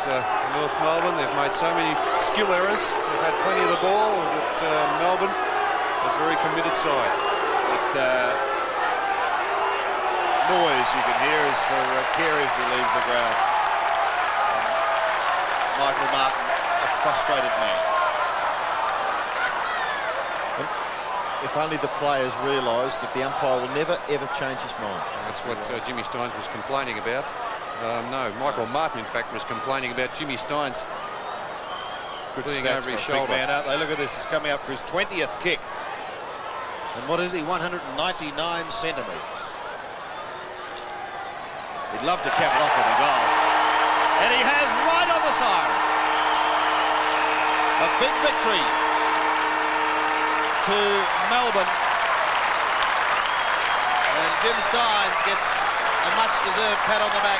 North Melbourne, they've made so many skill errors. They've had plenty of the ball, but Melbourne, a very committed side. That noise you can hear is for Carey as he leaves the ground. Michael Martin, a frustrated man. If only the players realised that the umpire will never, ever change his mind. That's what Jimmy Steins was complaining about. No, Michael Martin, in fact, was complaining about Jimmy Steins Good being stats over for his a big shoulder. man, aren't they? Look at this. He's coming up for his 20th kick. And what is he? 199 centimetres. He'd love to cap it off with a goal. And he has right on the siren. A big victory to Melbourne, and Jim Steins gets a much-deserved pat on the back.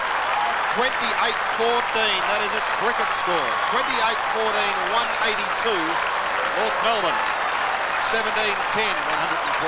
28-14, that is its cricket score. 28-14, 182. North Melbourne, 17-10, 112.